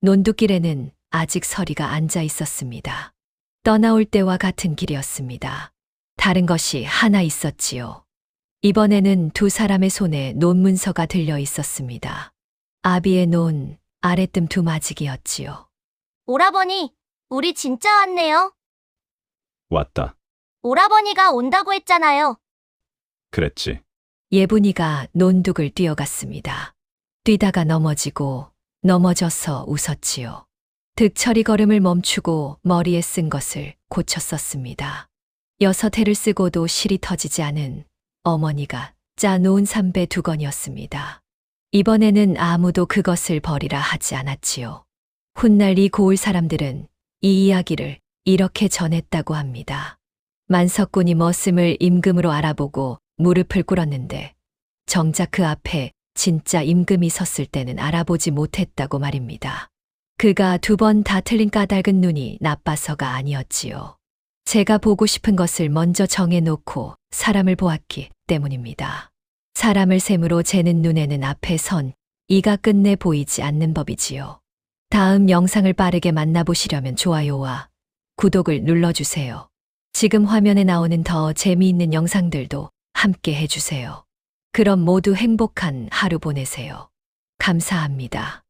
B: 논두길에는 아직 서리가 앉아 있었습니다. 떠나올 때와 같은 길이었습니다. 다른 것이 하나 있었지요. 이번에는 2 사람의 손에 논문서가 들려 있었습니다. 아비의 논, 아랫뜸 2마지기였지요.
D: 오라버니, 우리 진짜 왔네요.
E: 왔다.
D: 오라버니가 온다고 했잖아요.
E: 그랬지.
B: 예분이가 논둑을 뛰어갔습니다. 뛰다가 넘어지고 넘어져서 웃었지요. 득철이 걸음을 멈추고 머리에 쓴 것을 고쳤었습니다. 6해를 쓰고도 실이 터지지 않은 어머니가 짜놓은 삼배 2건이었습니다. 이번에는 아무도 그것을 버리라 하지 않았지요. 훗날 이 고을 사람들은 이 이야기를 이렇게 전했다고 합니다. 만석군이 머슴을 임금으로 알아보고 무릎을 꿇었는데 정작 그 앞에 진짜 임금이 섰을 때는 알아보지 못했다고 말입니다. 그가 2번 다 틀린 까닭은 눈이 나빠서가 아니었지요. 제가 보고 싶은 것을 먼저 정해놓고 사람을 보았기 때문입니다. 사람을 셈으로 재는 눈에는 앞에 선 이가 끝내 보이지 않는 법이지요. 다음 영상을 빠르게 만나보시려면 좋아요와 구독을 눌러주세요. 지금 화면에 나오는 더 재미있는 영상들도 함께 해주세요. 그럼 모두 행복한 하루 보내세요. 감사합니다.